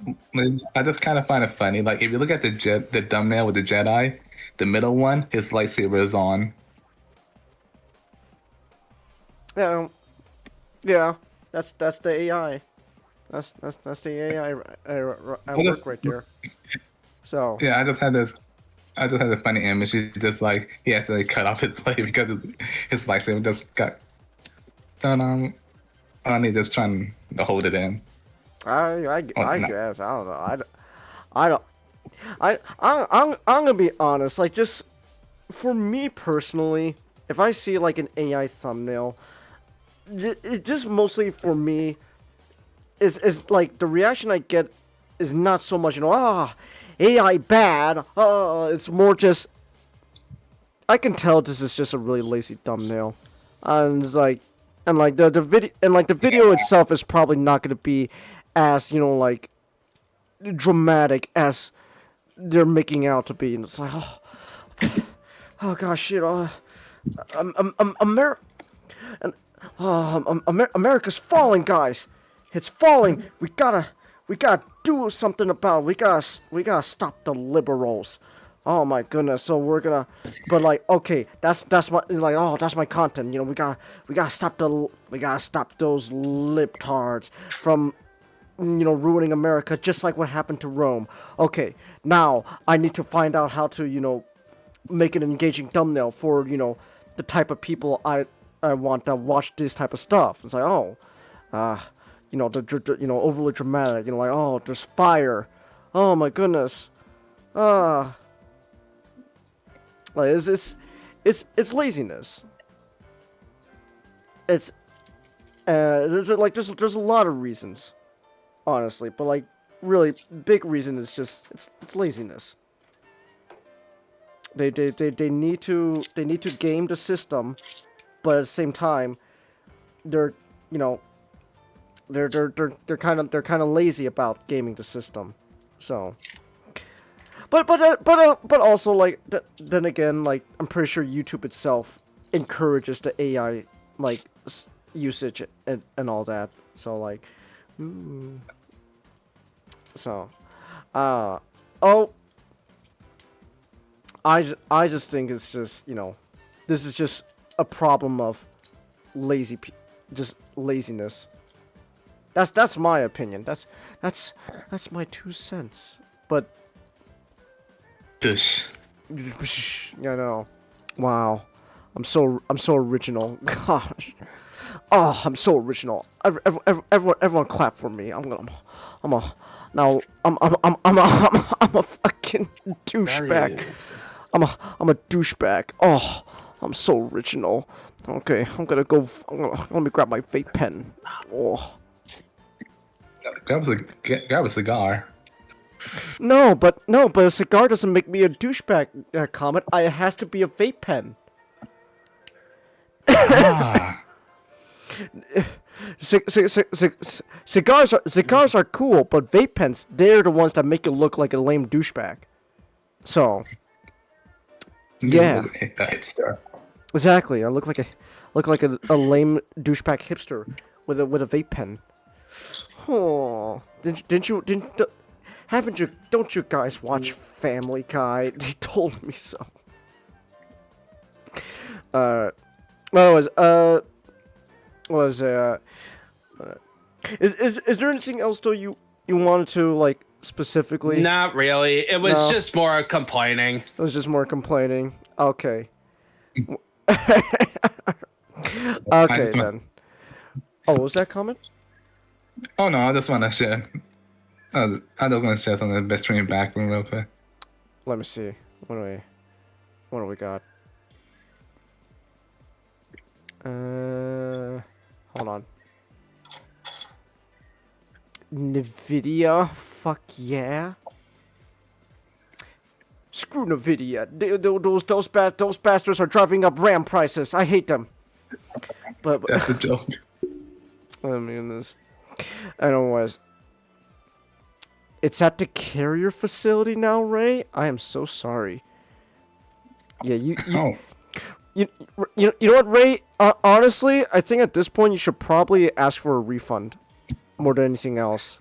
I just kind of find it funny. Like if you look at the thumbnail with the Jedi, the middle one, his lightsaber is on. Yeah, that's the AI. That's the AI at work right there. So yeah, I just had this funny image. He's just like he had to like cut off his leg because his lightsaber just got turned on. And he's just trying to hold it in. I guess I don't know. I'm gonna be honest. Like just for me personally, if I see like an AI thumbnail, it just mostly for me is like the reaction I get is not so much AI bad. It's more just I can tell this is just a really lazy thumbnail, and it's like the video itself is probably not gonna be as like dramatic as they're making out to be, and it's like oh gosh shit America's falling, guys. It's falling. We gotta do something about it. We gotta stop the liberals. Oh my goodness. So we're gonna, but like, okay, that's my that's my content. We gotta stop those libtards from ruining America, just like what happened to Rome. Okay, now I need to find out how to make an engaging thumbnail for, you know, the type of people I want to watch this type of stuff. It's like, oh, you know, you know, overly dramatic. You know, like, oh, there's fire. Oh my goodness. Like it's laziness. It's there's a lot of reasons, honestly, but like really big reason is just it's laziness. They need to game the system, but at the same time, they're you know they're kind of lazy about gaming the system, so. But also like then again, like I'm pretty sure YouTube itself encourages the AI like usage and all that, so like so oh, I just think it's just, you know, this is just a problem of just laziness. That's my opinion. That's my 2 cents. But Dush. you know, wow, I'm so original. Gosh, oh, I'm so original. Everyone clap for me. I'm a fucking douchebag. I'm a douchebag. Oh, I'm so original. Okay, let me grab my vape pen. Oh. Grab a cigar. No, but a cigar doesn't make me a douchebag, Comet. It has to be a vape pen. Ah. Cigars are cool, but vape pens, they're the ones that make you look like a lame douchebag. So, yeah, Hipster. Exactly. I look like a lame douchebag hipster with a vape pen. Oh, don't you guys watch Family Guy? They told me so. Is there anything else though you wanted to like specifically? Not really. It was just more complaining. It was just more complaining. Okay. Okay then. Oh, was that comment? Oh no, I just want to share. I just want to share some of the best stream back room real quick. Let me see. What do we got? Hold on. Nvidia, fuck yeah. Screw Nvidia. Those bastards are driving up RAM prices. I hate them. But That's a joke. I mean this. Anyways, it's at the carrier facility now, Ray. I am so sorry. Yeah, you know what, Ray? Honestly, I think at this point you should probably ask for a refund more than anything else.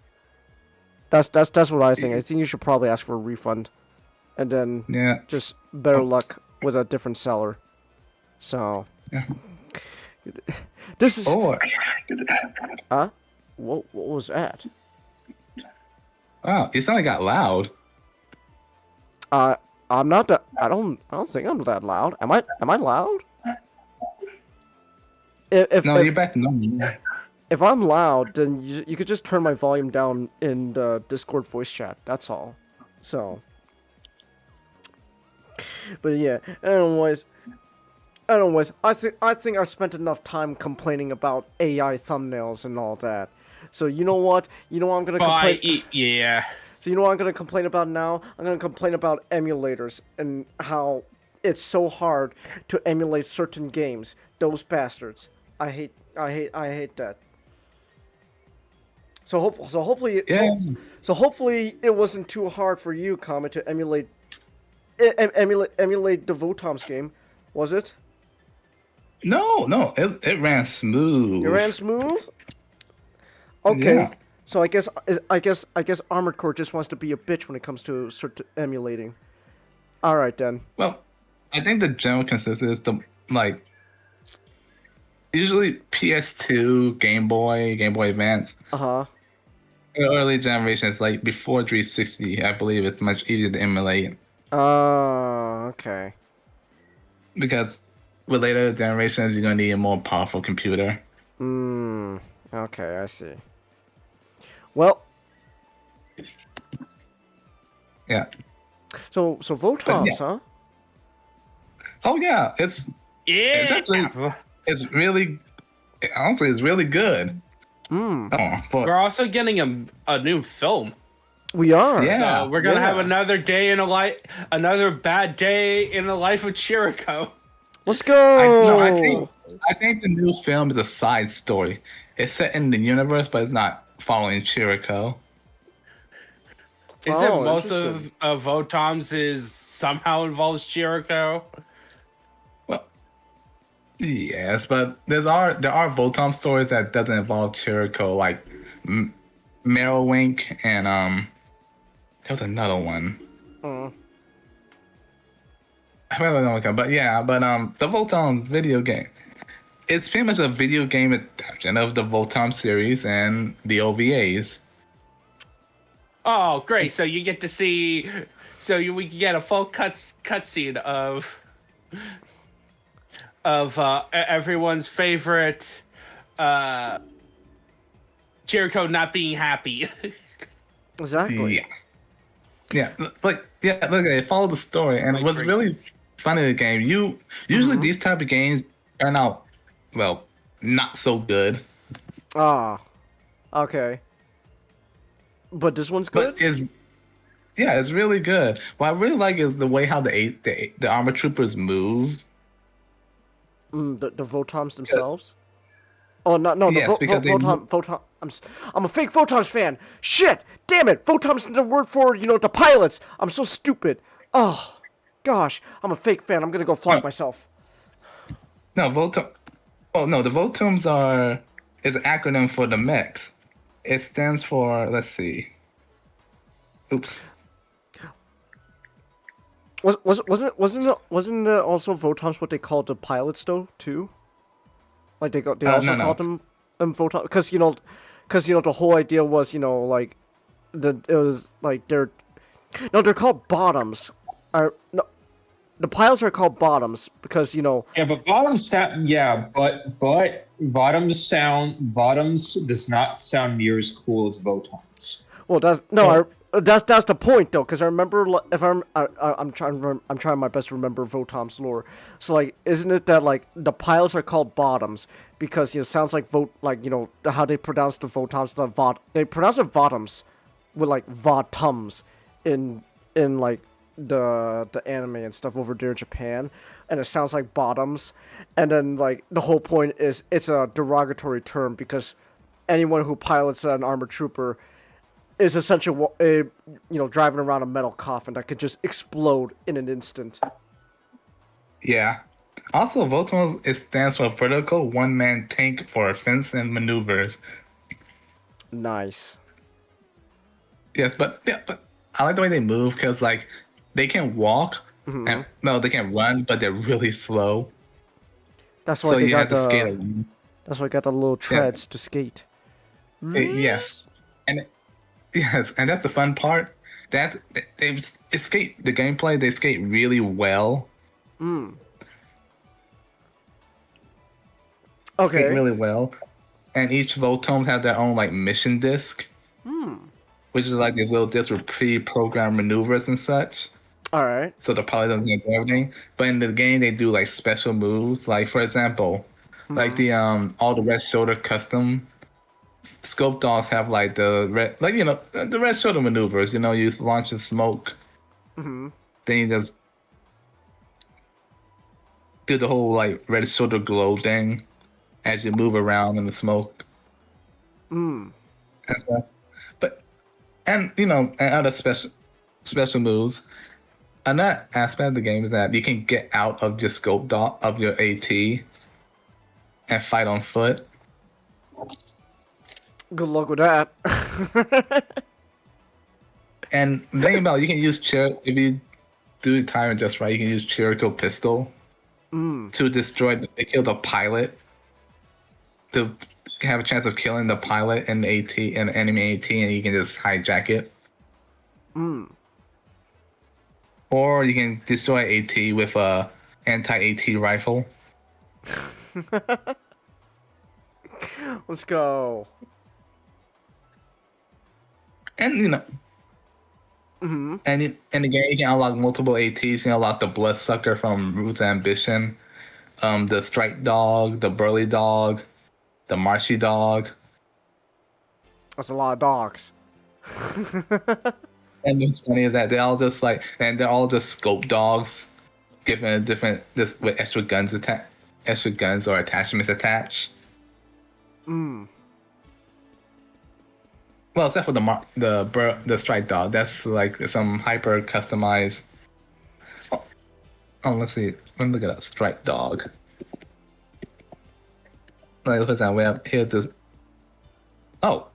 That's what I think. I think you should probably ask for a refund, and then just better luck with a different seller. So, this is. Huh? What was that? Wow, it suddenly got loud. I'm not that. I don't think I'm that loud. Am I loud? You're back normal. If I'm loud, then you could just turn my volume down in the Discord voice chat. That's all. So. But yeah, anyways, I think I spent enough time complaining about AI thumbnails and all that. So you know what? You know what I'm gonna complain. Yeah. So you know what I'm gonna complain about now? I'm gonna complain about emulators and how it's so hard to emulate certain games. Those bastards. I hate that. So hopefully it wasn't too hard for you, Comet, to emulate the Votoms game, was it? No, it ran smooth. It ran smooth? Okay. Yeah. So I guess Armored Core just wants to be a bitch when it comes to emulating. All right then. Well, I think the general consensus is usually PS2, Game Boy Advance. The early generations, before 360, I believe it's much easier to emulate. Oh, okay. because with later generations, you're gonna need a more powerful computer. Okay, I see. Well. Yeah. So Votoms, huh? Oh yeah, it's really, honestly, it's really good. We're also getting a new film. We are. Yeah. So we're gonna have another bad day in the life of Chirico. Let's go. I think the new film is a side story. It's set in the universe, but it's not following Chirico. Is it most of Votoms is somehow involves Chirico? Well, yes, but there are Votom stories that doesn't involve Chirico, like Marrowwink and there was another one. I don't know, but the Votom video game. It's pretty much a video game adaptation of the Votom series and the OVAs. Oh, great! So you get to see, we can get a full cutscene of everyone's favorite Jericho not being happy. Exactly. Yeah. Look at it. Follow the story, and what's really fun in the game, usually these type of games turn out, well, not so good. Okay. But this one's good? It's really good. What I really like is the way how the armor troopers move. The Votoms themselves? Oh, no, yes, Votom. I'm a fake Votoms fan. Shit! Damn it! Votoms is the word for, the pilots. I'm so stupid. Oh, gosh. I'm a fake fan. I'm gonna go fly myself. No, Votom. Oh, no, the Votoms is an acronym for the mechs. It stands for, let's see. Oops. Wasn't the also Votoms what they called the pilots though too? Like they also called them Votoms because the whole idea was they're called bottoms. The pilots are called bottoms because Yeah, but bottoms does not sound near as cool as Votoms. Well, that's the point though, because I remember I'm trying my best to remember Votom's lore. So isn't it that the pilots are called bottoms because it sounds like how they pronounce the Votoms, they pronounce it Votoms with Votoms in the anime and stuff over there in Japan, and it sounds like bottoms, and then the whole point is it's a derogatory term because anyone who pilots an armored trooper is essentially driving around a metal coffin that could just explode in an instant. Yeah. Also, Votoms, it stands for vertical one-man tank for offense and maneuvers. Nice. Yes, but I like the way they move because they can walk. And, no, they can run, but they're really slow. That's why they got to skate along. That's why I got the little treads to skate. Yes, and that's the fun part. That they skate the gameplay. They skate really well. Okay. Skate really well, and each Votoms have their own mission disc. Which is these little discs with pre-programmed maneuvers and such. All right. So the pilot doesn't do everything, but in the game they do special moves. For example, the all the red shoulder custom scope dolls have the red the red shoulder maneuvers. You launch the smoke. Then you just do the whole red shoulder glow thing as you move around in the smoke. And stuff. And other special moves. Another aspect of the game is that you can get out of your scope dot of your AT and fight on foot. Good luck with that. And the thing about it, you can use if you do the timing just right, you can use Chirico pistol to kill the pilot. To have a chance of killing the pilot and the AT and the enemy AT, and you can just hijack it. Or you can destroy AT with anti-AT rifle. Let's go. And and in the game you can unlock multiple ATs. You can unlock the Bloodsucker from Roots Ambition, the Strike Dog, the Burly Dog, the Marshy Dog. That's a lot of dogs. And what's funny is that they're all just scope dogs, given a different with extra guns or attachments attached. Well, except for the Strike Dog, that's like some hyper customized. Oh, let's see. Let me look at a Strike Dog. Like, for example, we have here this. Oh.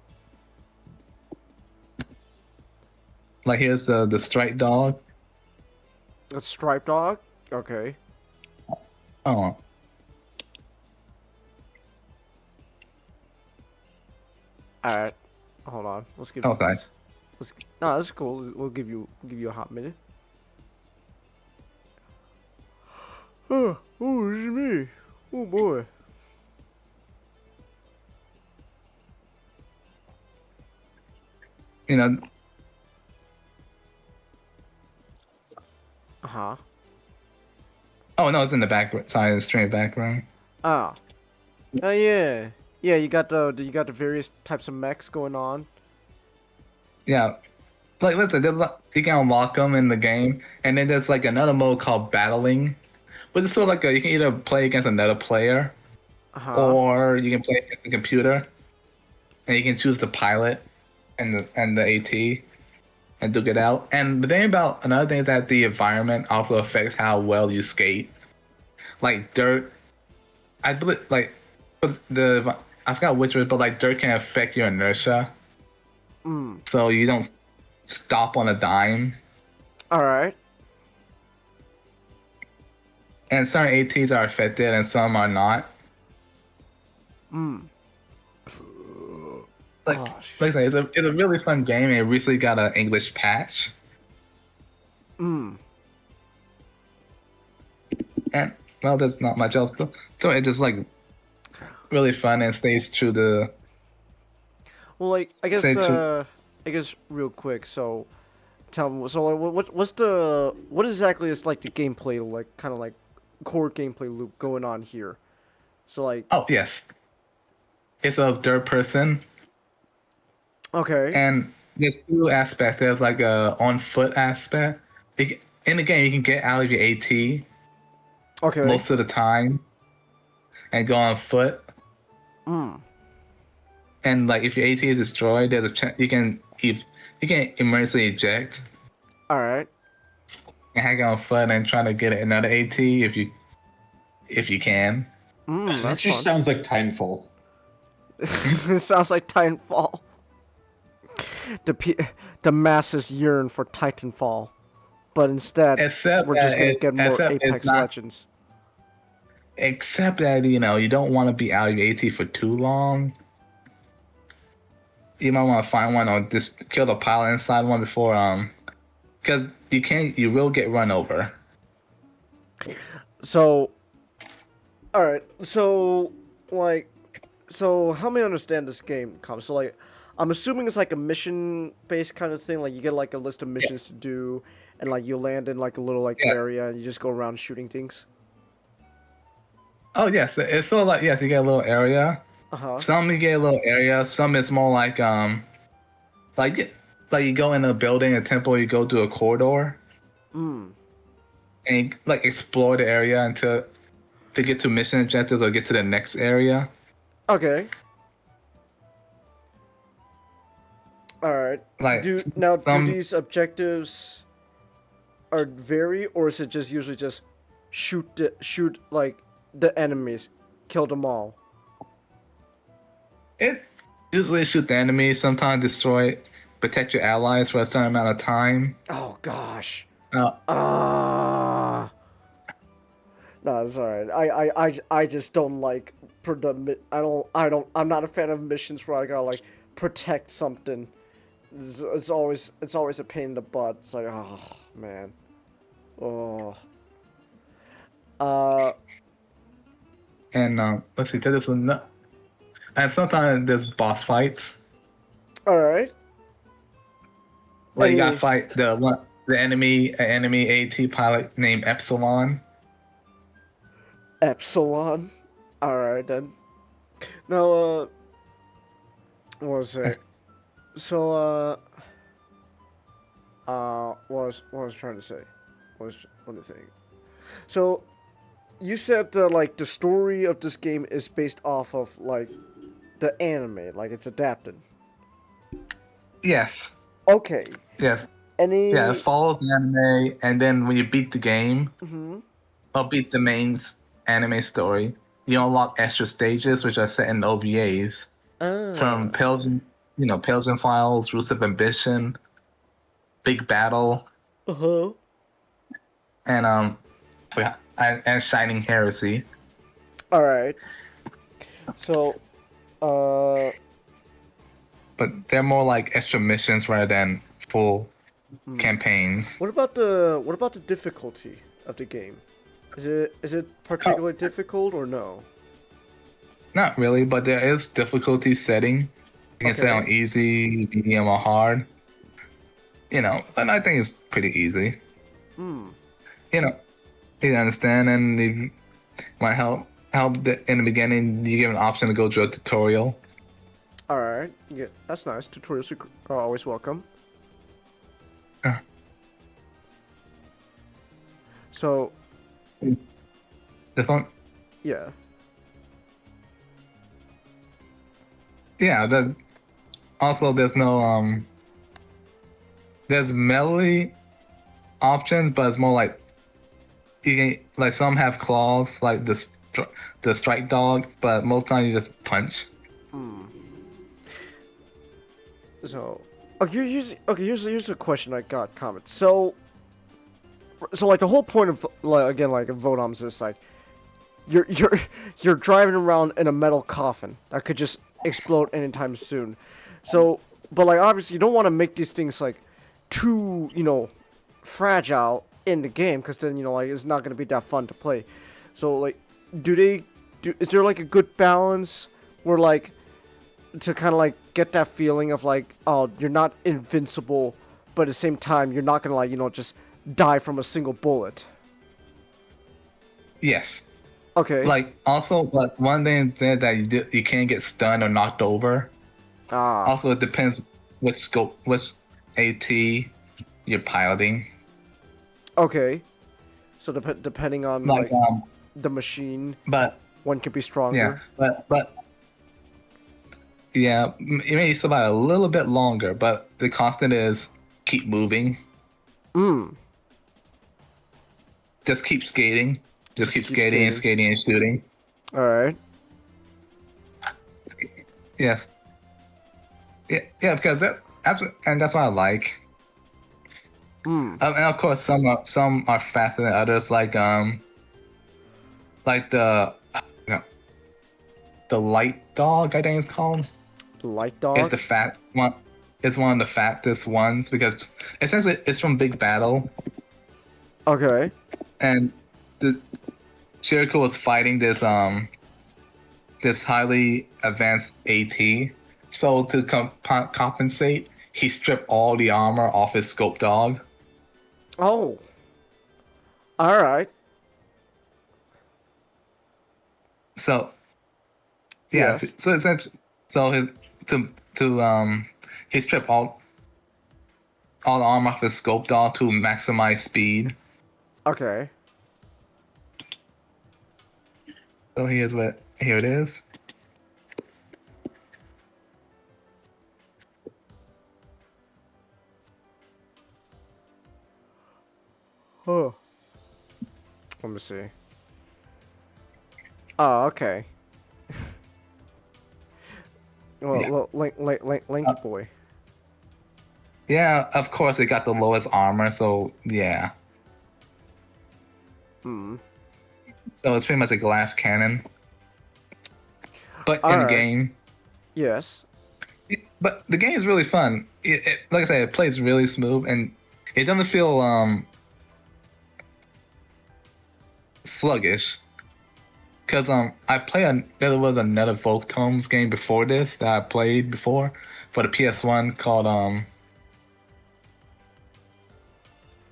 Like, here's the Strike Dog. A Striped Dog? Okay. Oh. Alright. Hold on. Let's give Okay. No, that's cool. We'll give you a hot minute. Oh, it's me. Oh boy. Uh-huh. Oh no, it's in the background. Sorry, the stream background. Oh. Oh yeah. Yeah, you got the various types of mechs going on. Yeah. Like, listen, you can unlock them in the game, and then there's like another mode called battling, but it's sort of like you can either play against another player, or you can play against the computer, and you can choose the pilot and the AT and duke it out. And the thing about another thing is that the environment also affects how well you skate. Like dirt, I believe I forgot which was, but like dirt can affect your inertia. So you don't stop on a dime. Alright. And certain ATs are affected and some are not. Like I say, it's a really fun game, and it recently got an English patch. And well, there's not much else. So it's just like really fun and stays true to. Well, like I guess real quick. So, tell me. So, like, what exactly is like the gameplay, like kind of like core gameplay loop going on here? So like. Oh yes. It's a third person. Okay. And there's two aspects. There's like a on foot aspect. In the game, you can get out of your AT. Okay. Most of the time, and go on foot. And like if your AT is destroyed, there's a chance you can emergency eject. All right. And hang on foot and try to get another AT if you can. That just sounds like Titanfall. It sounds like Titanfall. The masses yearn for Titanfall, but instead we're just gonna get more Apex Legends. Except that you don't want to be out of your AT for too long. You might want to find one or just kill the pilot inside one before because you will get run over. So, all right. So help me understand this game, So like, I'm assuming it's like a mission-based kind of thing. Like you get like a list of missions to do, and like you land in like a little area, and you just go around shooting things. Oh yes, it's sort of like you get a little area. Some you get a little area. Some it's more like you go in a building, a temple, you go to a corridor. And you, like explore the area to get to mission objectives or get to the next area. Okay. All right. Like do these objectives are vary, or is it just usually just shoot like the enemies, kill them all? It usually shoot the enemies, sometimes destroy, protect your allies for a certain amount of time. Oh gosh. No, it's alright. I just don't like I'm not a fan of missions where I gotta like protect something. It's always a pain in the butt. It's like, oh man. Oh. And let's see, there's and sometimes there's boss fights All right. where you gotta fight the enemy AT pilot named Epsilon. Epsilon. All right then. Now, what was it? So, what was I trying to say? What the thing? So, you said that like the story of this game is based off of like the anime, like it's adapted. Yes. Okay. Yes. Yeah, it follows the anime, and then when you beat the game, Mm-hmm. or beat the main anime story, you unlock extra stages which are set in OVAs from Pelsian Files, Roots of Ambition, Big Battle, and and Shining Heresy. All right. So, but they're more like extra missions rather than full campaigns. What about the difficulty of the game? Is it particularly difficult or no? Not really, but there is difficulty setting. You can set on easy, medium, or hard. And I think it's pretty easy. You understand, and if you might help in the beginning, you give an option to go to a tutorial. All right. Yeah, that's nice. Tutorials are always welcome. So. The fun. Yeah. Yeah. Also, there's no there's melee options, but it's more like you can like some have claws, like the strike dog, but most times you just punch. So, here's a question I got comments. So like the whole point of like Votoms is like you're driving around in a metal coffin that could just explode anytime soon. So, but like obviously you don't want to make these things like too fragile in the game, because then like it's not gonna be that fun to play. So like, is there like a good balance where like to kind of like get that feeling of like, oh, you're not invincible, but at the same time you're not gonna like just die from a single bullet? Yes. Okay. Like also, but one thing there that you can't get stunned or knocked over. Also, it depends which AT you're piloting. Okay. So depending on like the machine, but one could be stronger. Yeah, but yeah, it may survive a little bit longer, but the constant is keep moving. Just keep skating. Just keep skating and skating and shooting. All right. Yes. Yeah, because that's what I like. And of course, some are faster than others. Like the light dog, I think it's called. The light dog. It's the fat one. It's one of the fastest ones because essentially it's from Big Battle. Okay. And the Shiriko was fighting this highly advanced AT. So to compensate, he stripped all the armor off his scope dog. Oh. All right. So. Yeah. Yes. So essentially, he stripped all the armor off his scope dog to maximize speed. Okay. So here it is. Oh. Let me see. Oh, okay. Well, Lanky boy. Yeah, of course it got the lowest armor, so yeah. So it's pretty much a glass cannon. But in the game. Yes. But the game is really fun. Like I said, it plays really smooth, and it doesn't feel sluggish. Cause there was another Votoms game before this that I played before for the PS1 called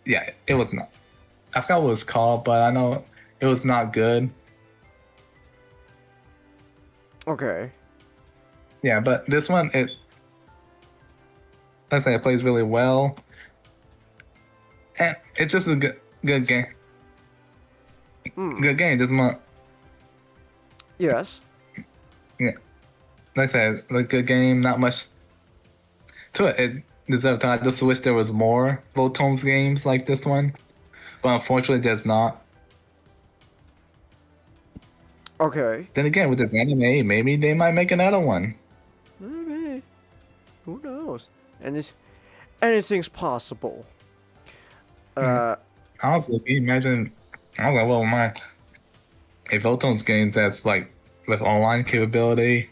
yeah, it was not. I forgot what it was called, but I know it was not good. Okay. Yeah, but this one, like I say, it plays really well, and it's just a good game. Good game this month. Yes. Yeah, like I said, a good game. Not much to it. It deserved time. I just wish there was more Votoms games like this one, but unfortunately, there's not. Okay. Then again, with this anime, maybe they might make another one. Maybe. Who knows? Anything's possible. Honestly, can you imagine? I was like, well, a Votoms game that's like with online capability.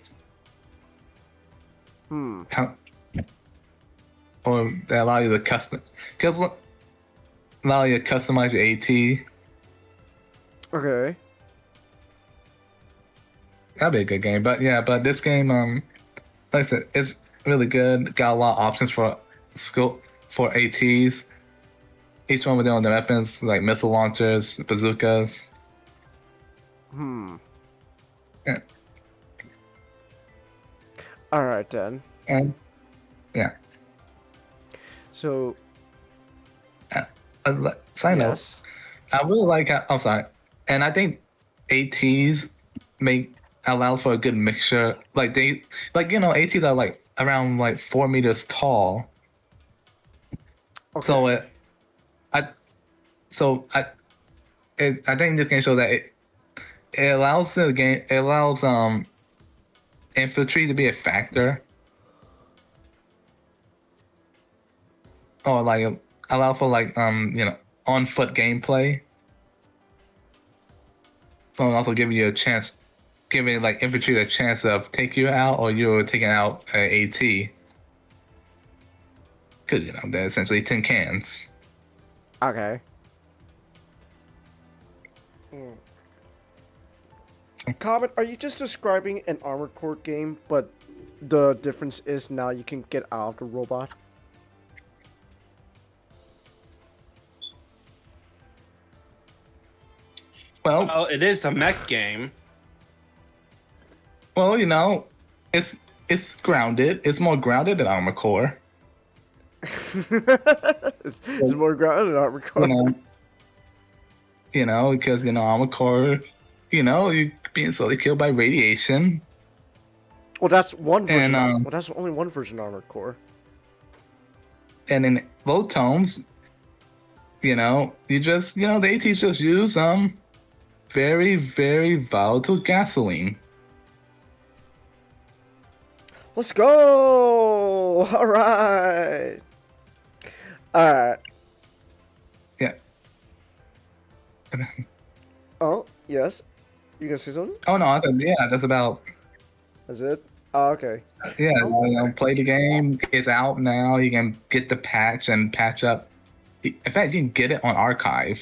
Or that allow you to allow you to customize your AT. Okay. That'd be a good game. But yeah, this game, like I said, it's really good. Got a lot of options for ATs. Each one with their own weapons, like missile launchers, bazookas. Yeah. All right then. And yeah. So. Side note, I really like. I'm sorry, and I think ATs allow for a good mixture. Like ATs are like around like 4 meters tall. Okay. I think this game shows that it allows infantry to be a factor, or like allow for like on foot gameplay. So also giving you a chance, giving like infantry the chance of take you out, or you're taking out an AT. Because they're essentially tin cans. Okay. Comet, are you just describing an Armored Core game, but the difference is now you can get out of the robot? Well, it is a mech game. Well, it's grounded. It's more grounded than Armored Core. it's more grounded than Armored Core. Because Armored Core, you're being slowly killed by radiation. Well, that's one version. Well, that's only one version of Armored Core. And in Votoms, you just, the ATs just use very, very volatile gasoline. Let's go! All right. Yeah. Oh, yes. You gonna say something? Oh, no, I said, yeah, that's about... That's it? Oh, okay. Yeah, play the game. It's out now. You can get the patch and patch up. In fact, you can get it on archive.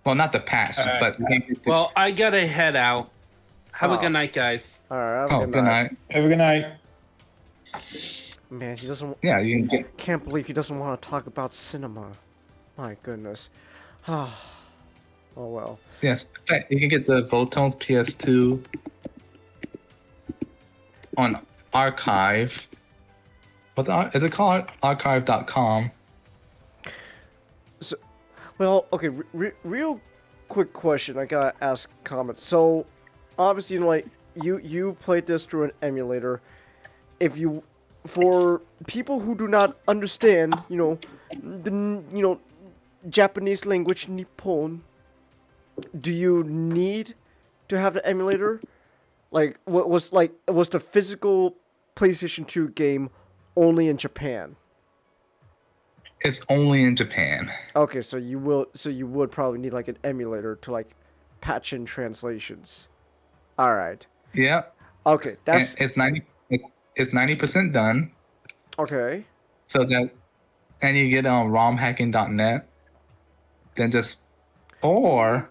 Well, not the patch, but... You can get the... Well, I gotta head out. Have a good night, guys. All right, have a good night. Have a good night. Man, he doesn't... Yeah, you can get... Can't believe he doesn't want to talk about cinema. My goodness. Oh, well. Yes, in fact, you can get the Votoms PS2 on archive. Is it called archive.com? So, well, okay, real quick question I gotta ask Comet. So, obviously, you played this through an emulator. For people who do not understand, the Japanese language Nippon, do you need to have the emulator? Like, was the physical PlayStation 2 game only in Japan? It's only in Japan. Okay, so you would probably need like an emulator to like patch in translations. All right. Yeah. Okay, that's it's 90% done. Okay. So that, and you get on romhacking.net. Then or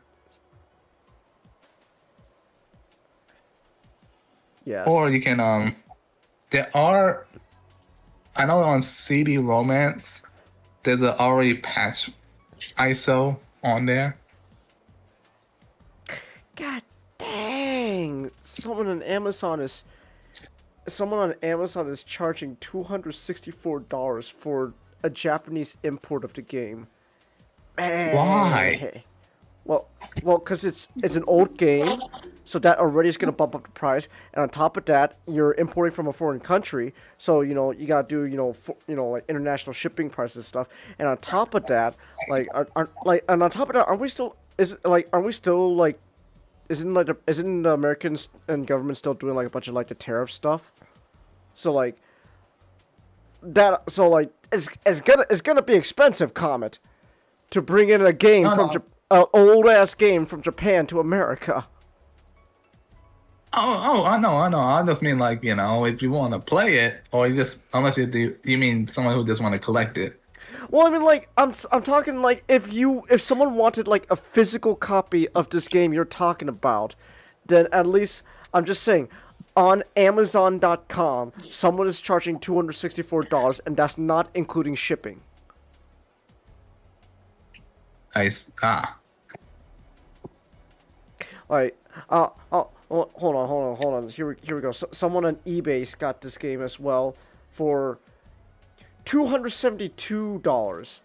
Yes. Or you can there are, I know on CD Romance there's a already patched ISO on there. God dang! Someone on Amazon is charging $264 for a Japanese import of the game. Why? Well, because it's an old game, so that already is gonna bump up the price. And on top of that, you're importing from a foreign country, so you gotta do like international shipping prices and stuff. And on top of that, aren't we still isn't the Americans and government still doing like a bunch of like the tariff stuff? So like it's gonna be expensive, Comet, to bring in a game from an old ass game from Japan to America. I know. I just mean like, if you want to play it, or unless you mean someone who just want to collect it. Well, I mean, like, I'm talking like if someone wanted like a physical copy of this game you're talking about, then at least I'm just saying, on Amazon.com, someone is charging $264, and that's not including shipping. Alright, hold on. Here we go. Someone on eBay got this game as well for $272.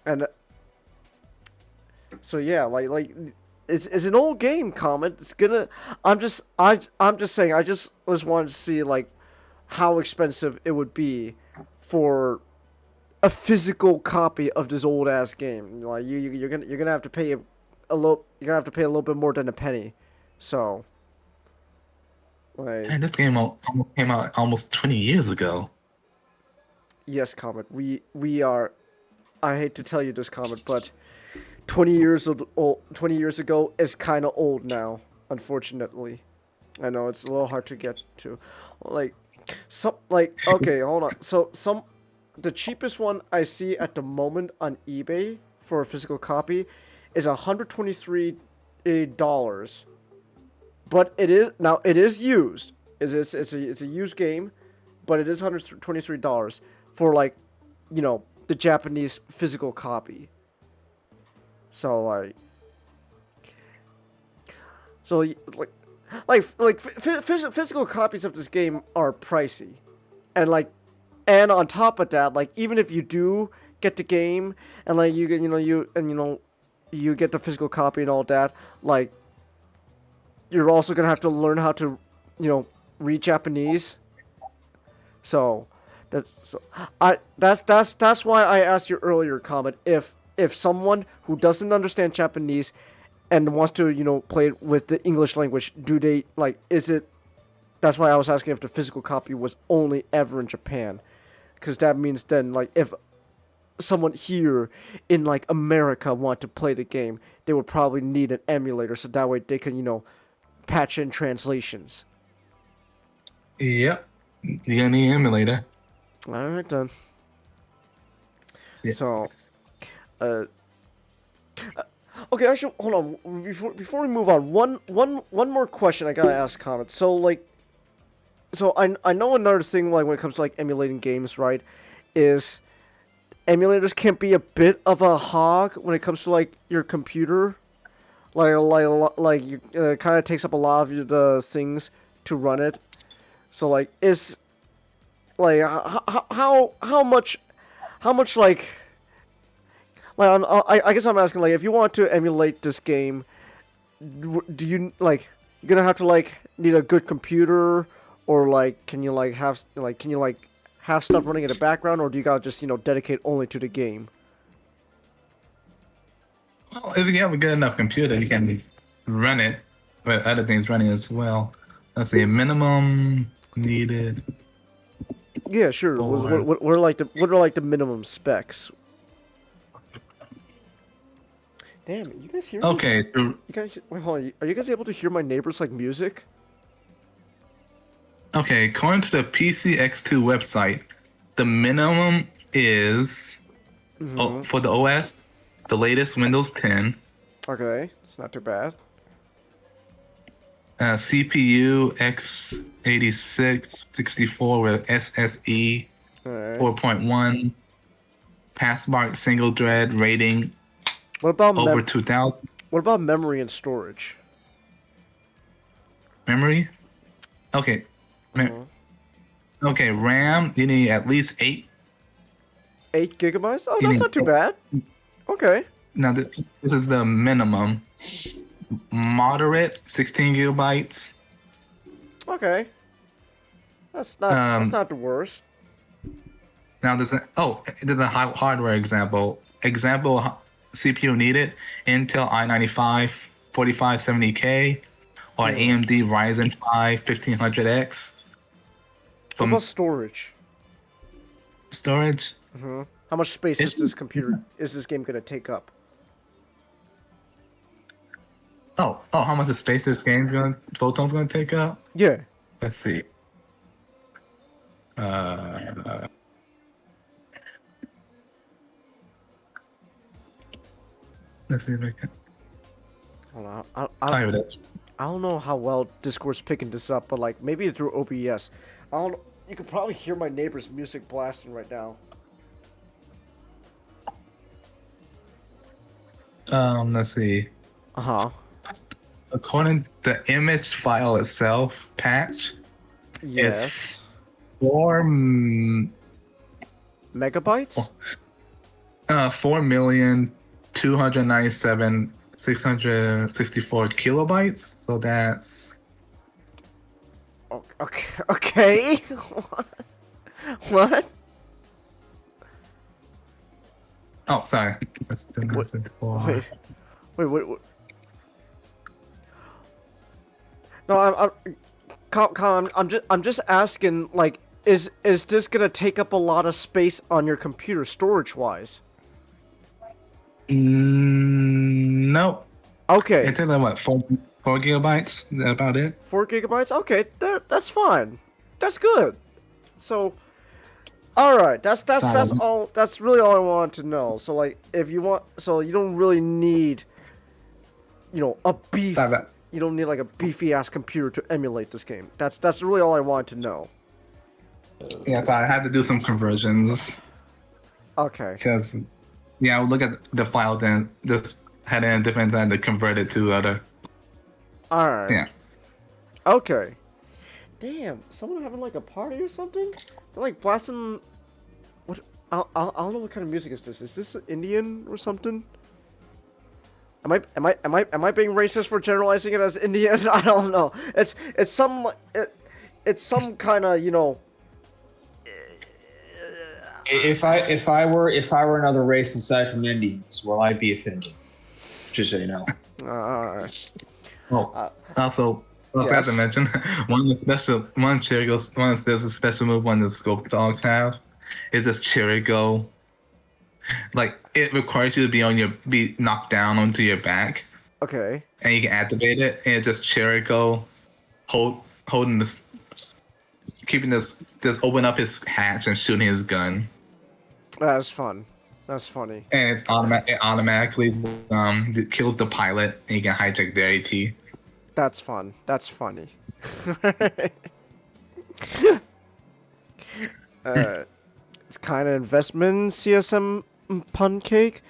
And so yeah, like it's an old game, Comet. It's gonna. I'm just saying. I just wanted to see like how expensive it would be for a physical copy of this old ass game. Like you're gonna have to pay a little bit more than a penny. So. Like, Man, this game came out almost 20 years ago. Yes, Comet. We are. I hate to tell you this, Comet, but 20 years ago is kind of old now. Unfortunately, I know it's a little hard to get to. Okay, hold on. So the cheapest one I see at the moment on eBay for a physical copy is $123. But it is used. It's a used game, but it is $123 for like, the Japanese physical copy. So physical copies of this game are pricey, and on top of that, like even if you do get the game and like you get the physical copy and all that, like you're also gonna have to learn how to, read Japanese. So that's why I asked you earlier, Comet, if someone who doesn't understand Japanese and wants to, play it with the English language, do they that's why I was asking if the physical copy was only ever in Japan. Because that means then, like, if someone here in, like, America want to play the game, they would probably need an emulator, so that way they can, patch in translations. Yep. You're gonna need an emulator. Alright then. Yeah. So, okay, actually, hold on. Before we move on, one more question I gotta ask, Comet. So I know another thing, like when it comes to like emulating games, right, is emulators can be a bit of a hog when it comes to like your computer, like you kind of takes up a lot of the things to run it. So like how much like I guess I'm asking, like, if you want to emulate this game, do you like you're gonna have to like need a good computer, or like can you have stuff running in the background, or do you gotta just dedicate only to the game? Well, if you have a good enough computer, you can run it with other things running as well. Let's see, minimum needed. Yeah, sure. What are like the minimum specs? Damn, you guys hear me? Okay. You guys, wait, hold on. Are you guys able to hear my neighbors like music? Okay, according to the PCX2 website, the minimum is for the OS, the latest Windows 10. Okay, it's not too bad. CPU x86 64 with SSE 4.1. Passmark single thread rating. What about over 2,000? What about memory and storage? Memory? Okay. Okay, RAM, you need at least 8. 8 gigabytes? Oh, that's not too bad. Okay. Now, this is the minimum. Moderate, 16 gigabytes. Okay. That's not the worst. Now, there's a hardware example. CPU needed, Intel i95 4570K or AMD Ryzen 5 1500X. What about storage? Storage? How much space is this game gonna take up? How much space this game's Votom's gonna take up? Yeah. Let's see. Let's see if I can. Hold on. I don't know how well Discord's picking this up, but like maybe through OBS. I don't. You could probably hear my neighbor's music blasting right now. Let's see. According to the image file itself, patch. Yes. Is 4 megabytes. 4,297,664 kilobytes. So that's. Okay. What? Oh, sorry. Wait. No, I'm just asking. Like, is this gonna take up a lot of space on your computer, storage-wise? No. Okay. It's like what, 4 gigabytes? Is that about it? 4 gigabytes? Okay, that's fine. That's good. So, all right. That's all. That's really all I wanted to know. So like, if you want, so you don't really need, a beef. You don't need like a beefy ass computer to emulate this game. That's really all I wanted to know. Yeah, so I had to do some conversions. Okay. Because, I would look at the file, then just had in a different time to convert it to other. All right. Yeah. Okay. Damn, someone having like a party or something? They're like blasting. What? I don't know what kind of music is this. Is this Indian or something? Am I being racist for generalizing it as Indian? I don't know. It's some kind of If I were another race aside from Indians, well, I'd be offended. Just so you know. Alright. Also, I forgot to mention there's a special move one of the scope dogs have is this Chirigo. Like it requires you to be knocked down onto your back. Okay. And you can activate it, and it's just Chirigo holding this, keeping this, just open up his hatch and shooting his gun. That's fun. That's funny. And it automatically kills the pilot, and you can hijack their AT. That's fun. That's funny. It's kind of investment CSM pun cake.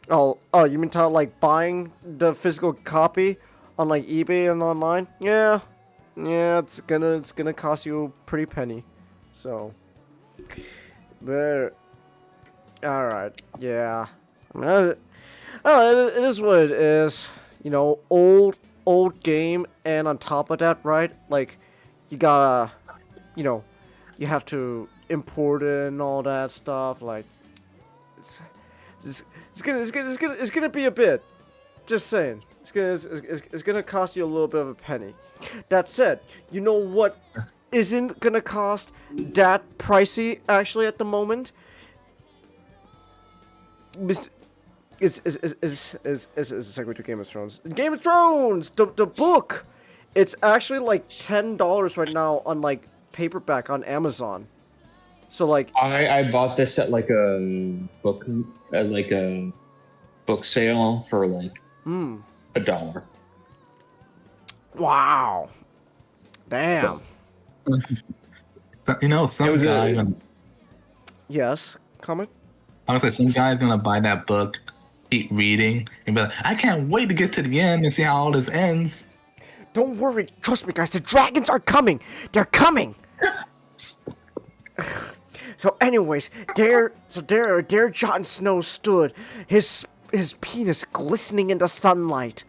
Oh, you mean like buying the physical copy on like eBay and online? Yeah, it's gonna cost you a pretty penny. So, but all right, yeah. It is what it is. Old game, and on top of that, right? Like, you gotta, you have to import it and all that stuff. Like, it's gonna be a bit. Just saying, it's gonna cost you a little bit of a penny. That said, you know what isn't gonna cost that pricey actually at the moment? Is a segue to Game of Thrones. Game of Thrones, the book. It's actually like $10 right now on like paperback on Amazon. So like I bought this at like a book sale for like $1. Wow. Damn. You know, some guy gonna, Yes. Comment. honestly, some guy's gonna buy that book, keep reading, and be like, I can't wait to get to the end and see how all this ends. Don't worry. Trust me, guys. The dragons are coming. They're coming. So, anyways, there Jon Snow stood, his penis glistening in the sunlight.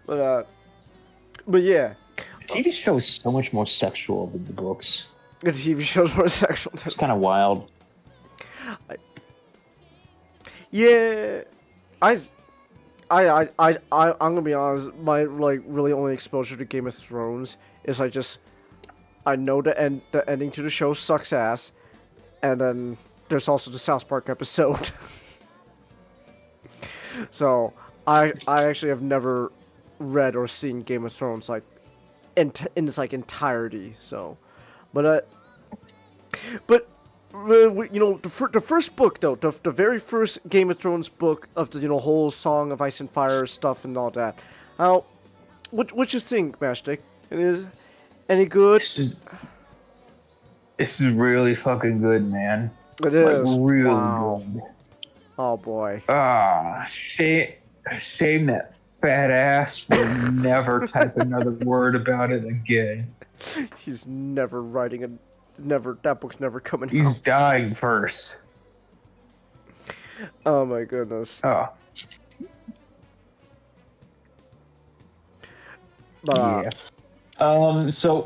But yeah. The TV show is so much more sexual than the books. The TV show's more sexual. It's kind of wild. I'm gonna be honest. My really only exposure to Game of Thrones is I know the ending to the show sucks ass, and then there's also the South Park episode. So I actually have never read or seen Game of Thrones in its entirety. So, but you know, the first book though, the very first Game of Thrones book of the whole Song of Ice and Fire stuff and all that. Now, what you think, Mashtik? Is any good? This is really fucking good, man. It is really wow. good. Oh boy. Shame that fat ass will never type another word about it again. He's never writing that book's never coming out. He's dying first. Oh my goodness. Oh. Yeah. So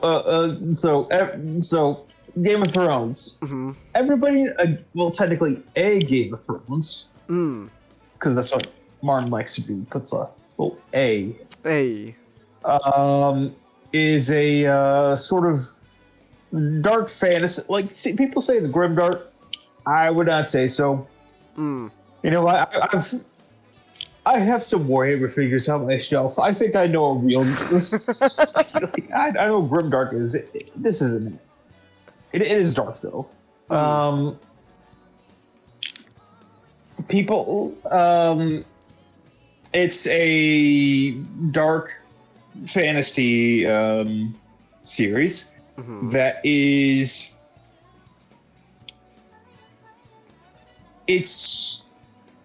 Game of Thrones. Mm-hmm. Everybody, well, technically a Game of Thrones. Because that's what Martin likes to do. Puts a little A. A. Is a sort of dark fantasy. Like people say it's grimdark. I would not say so. You know, I have some Warhammer figures on my shelf. I think I know a real. I know what grimdark is. This isn't it. It is dark though. It's a dark fantasy series that is. It's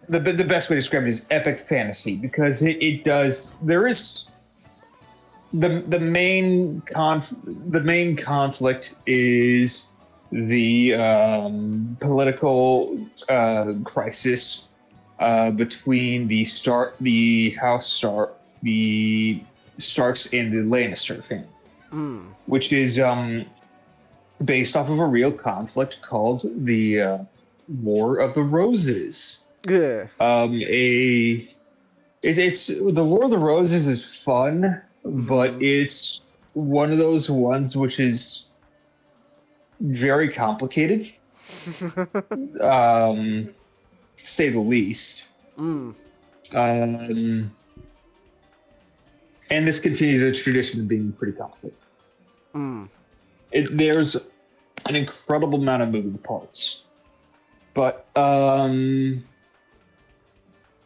the best way to describe it is epic fantasy because it does. There is the main conflict is the political crisis between the Starks and the Lannister family, which is based off of a real conflict called the War of the Roses. Yeah. It's the War of the Roses is fun, but it's one of those ones which is very complicated, to say the least. And this continues a tradition of being pretty complicated. There's an incredible amount of moving parts, but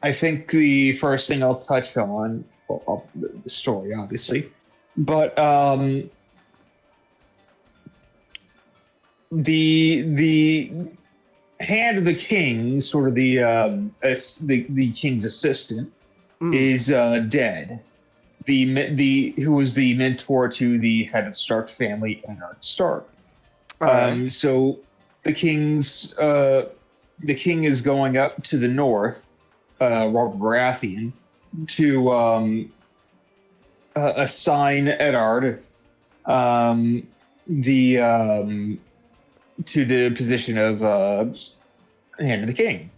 I think the first thing I'll touch on, well, the story, obviously, but the hand of the king, sort of the king's assistant, is dead. Who was the mentor to the head of Stark family, Eddard Stark. So the king is going up to the north, Robert Baratheon, to assign Eddard to the position of hand of the king.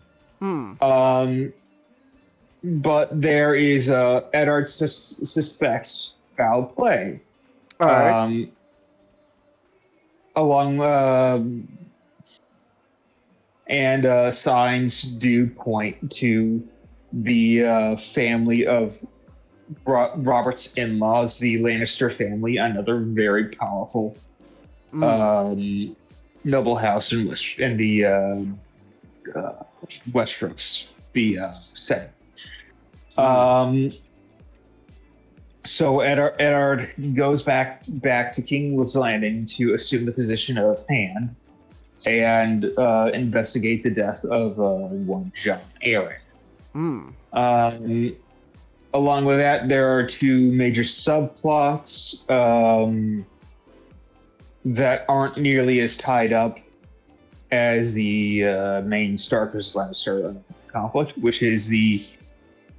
But there is Eddard suspects foul play. And signs do point to the family of Robert's in-laws, the Lannister family, another very powerful noble house in the Westeros, the setting. So Eddard goes back to King's Landing to assume the position of Han and investigate the death of one John Aaron. Along with that, there are two major subplots that aren't nearly as tied up as the main Starkers-Lannister conflict, which is the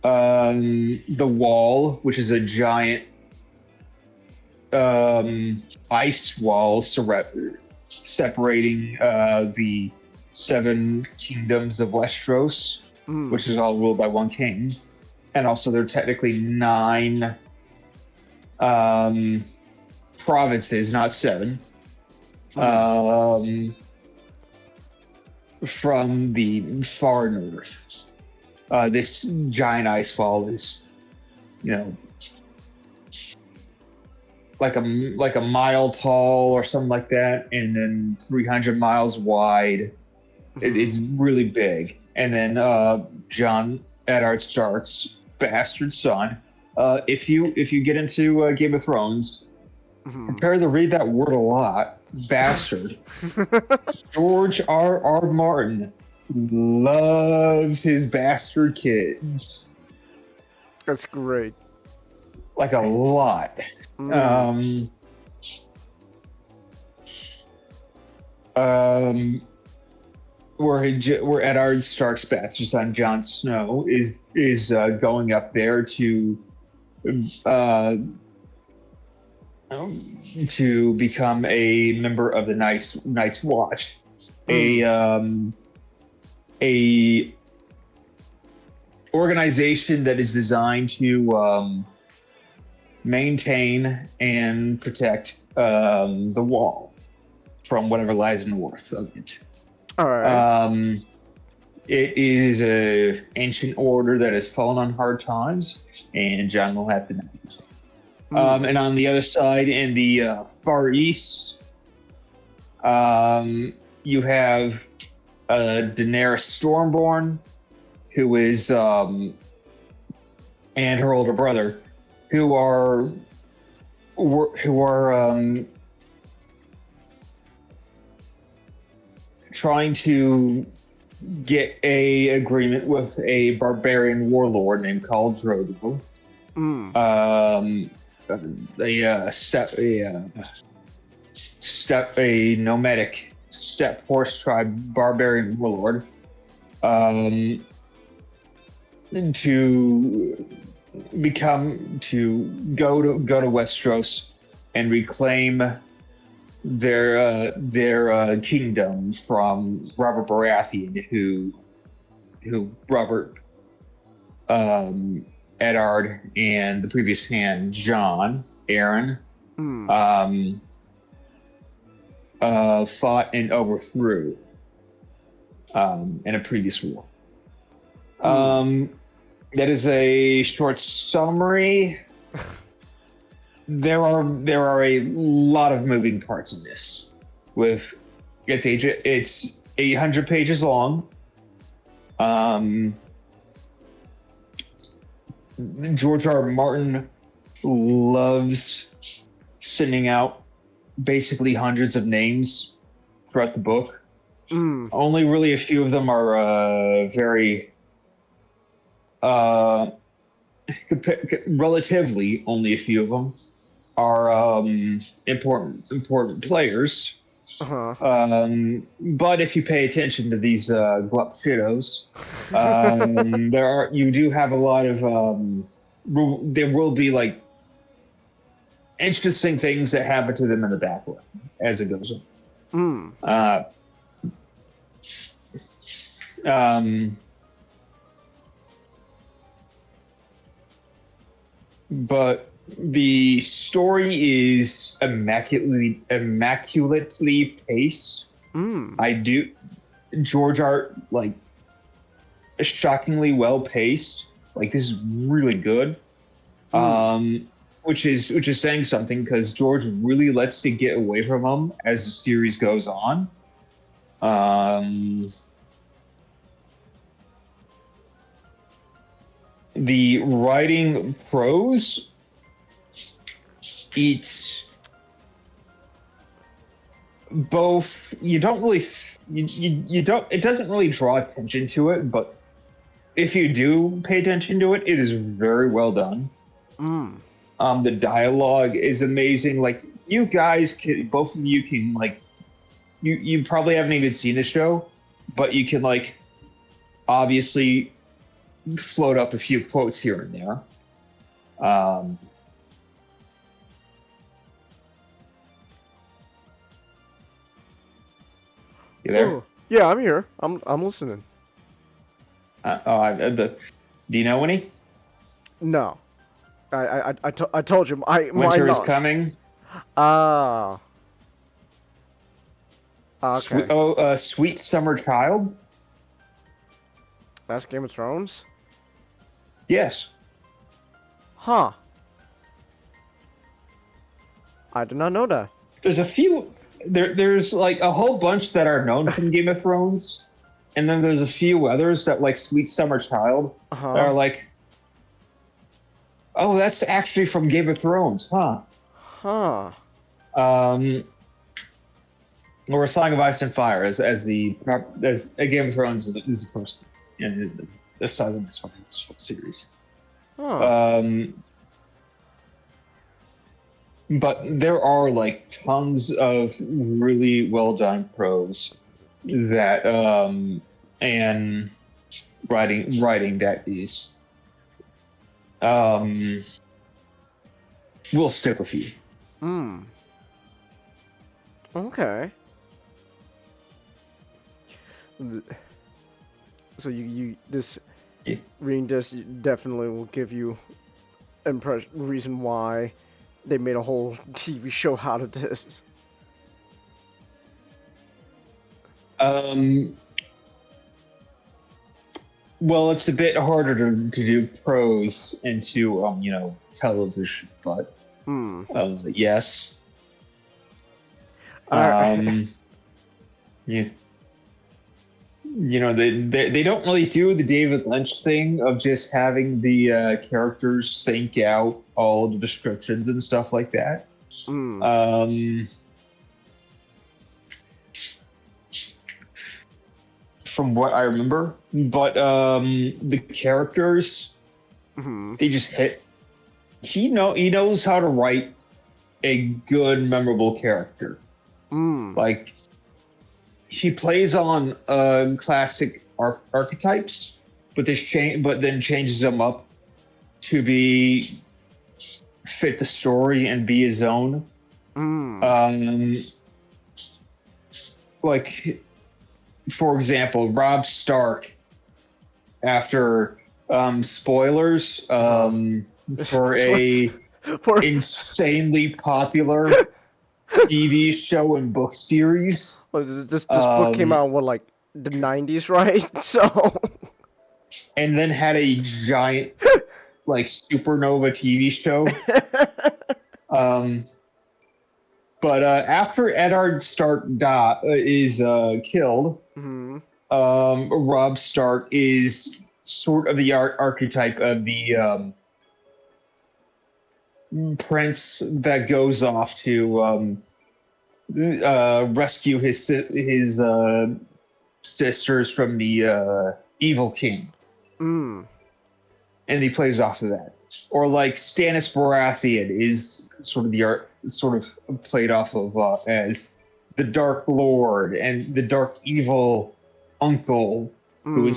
wall, which is a giant ice wall separating the 7 kingdoms of Westeros, which is all ruled by one king. And also there are technically 9 provinces, not 7, from the far north. This giant ice wall is, like a mile tall or something like that, and then 300 miles wide. It's really big. And then John Eddard Stark's bastard son. If you get into Game of Thrones, prepare to read that word a lot. Bastard. George R. Martin loves his bastard kids. That's great. Like a lot. Where Eddard Stark's bastard son Jon Snow is going up there to become a member of the Night's Watch, a organization that is designed to maintain and protect the wall from whatever lies north of it. All right. It is a ancient order that has fallen on hard times, and John will have to navigate. And on the other side, in the Far East, you have Daenerys Stormborn, who is and her older brother, who are trying to get a agreement with a barbarian warlord named Khal Drogo. A nomadic steppe horse tribe barbarian warlord, to go to Westeros and reclaim their kingdom from Robert Baratheon, who Robert Eddard and the previous hand John Aaron fought and overthrew in a previous war. That is a short summary. There are a lot of moving parts in this. It's 800 pages long. George R. Martin loves sending out basically hundreds of names throughout the book. Only really a few of them are very relatively only a few of them are important players. But if you pay attention to these glup shittos, you do have a lot of there will be like interesting things that happen to them in the background as it goes on. But the story is immaculately paced. George R. Shockingly well paced. Like, this is really good. Which is saying something, because George really lets it get away from him as the series goes on. the writing prose, it's both. You don't really, you don't. It doesn't really draw attention to it, but if you do pay attention to it, it is very well done. The dialogue is amazing. Like you guys can, both of you can like, you probably haven't even seen the show, but you can like, obviously, float up a few quotes here and there. You there? Oh, yeah, I'm here. I'm listening. Do you know any? No. I told you. Winter is coming. Ah. Okay. Sweet Summer Child. That's Game of Thrones? Yes. Huh. I did not know that. There's a few. There's like a whole bunch that are known from Game of Thrones, and then there's a few others that like Sweet Summer Child that are like, oh, that's actually from Game of Thrones, huh? Huh. Or Song of Ice and Fire as Game of Thrones is the first in the size of this fucking series. Huh. But there are like tons of really well done prose that and writing that is will stick with you. Okay. So you reading this definitely will give you reason why they made a whole TV show out of this. Well, it's a bit harder to do prose into television, but yes. Yeah. They don't really do the David Lynch thing of just having the characters think out all the descriptions and stuff like that. From what I remember, but the characters, they just hit. He knows how to write a good, memorable character. Like he plays on classic archetypes, but then changes them up to fit the story and be his own. Like, for example, Robb Stark, after spoilers for a insanely popular TV show and book series. Well, this book came out in like the 90s, right? So. And then had a giant like supernova TV show. But after Eddard Stark is killed, Robb Stark is sort of the archetype of the prince that goes off to rescue his sisters from the evil king. And he plays off of that. Or like Stannis Baratheon is sort of played off of as the Dark Lord and the Dark Evil uncle who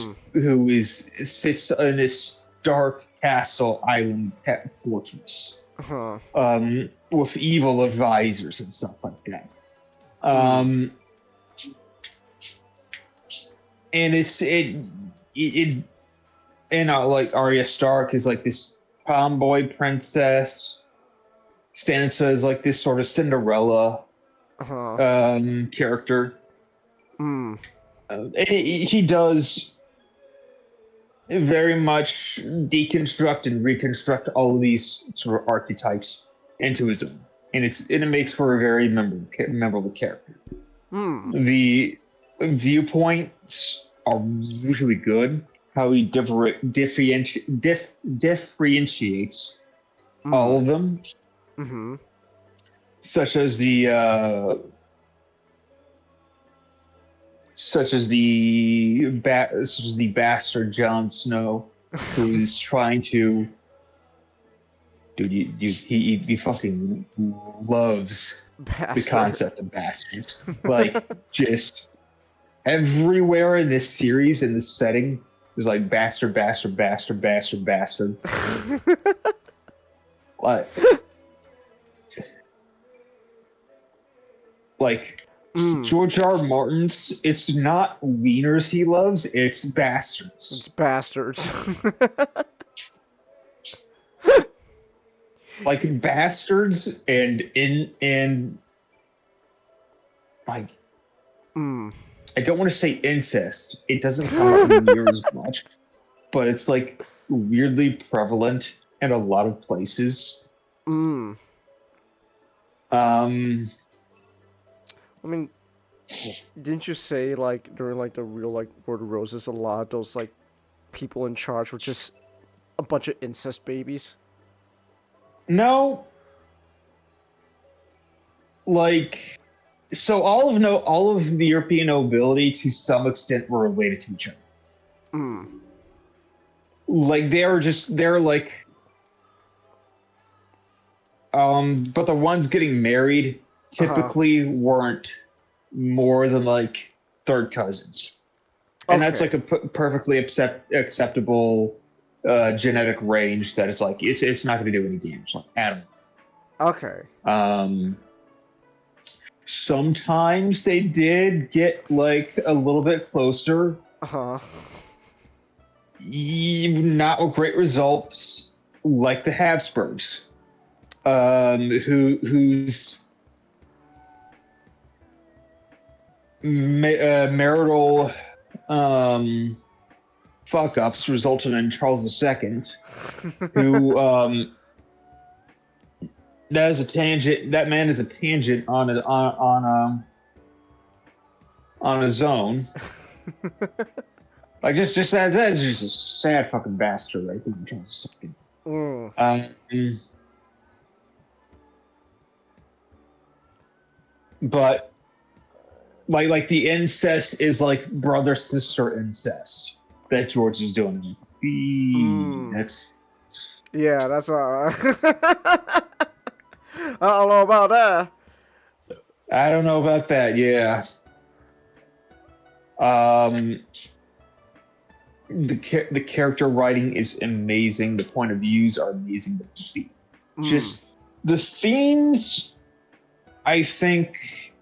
sits in this dark castle island fortress with evil advisors and stuff like that. And like Arya Stark is like this tomboy princess. Sansa is like this sort of Cinderella character. He does very much deconstruct and reconstruct all of these sort of archetypes into his own, and it makes for a very memorable character. The viewpoints are really good. differentiates all of them, such as the bastard Jon Snow, who's trying to. Dude, he fucking loves the concept of bastards. Like, just everywhere in this series, in this setting, there's like bastard. like George R. R. Martin's, it's not wieners he loves, it's bastards. It's bastards. Like bastards and like I don't want to say incest. It doesn't come up near as much, but it's like weirdly prevalent in a lot of places. I mean, didn't you say like during like the real like War of the Roses, a lot of those like people in charge were just a bunch of incest babies? No. Like, so all of the European nobility to some extent were related to each other. Like they're like but the ones getting married typically weren't more than like third cousins. And that's like a perfectly acceptable genetic range that is like it's not going to do any damage, like at all. Okay. Sometimes they did get like a little bit closer. Not with great results, like the Habsburgs, whose marital fuck ups resulted in Charles II, who that man is a tangent on his own. Like just that is just a sad fucking bastard, right? Charles II. But like the incest is like brother sister incest that George is doing. It's that's I don't know about that. I don't know about that. Yeah. The character writing is amazing. The point of views are amazing. Just the themes, I think.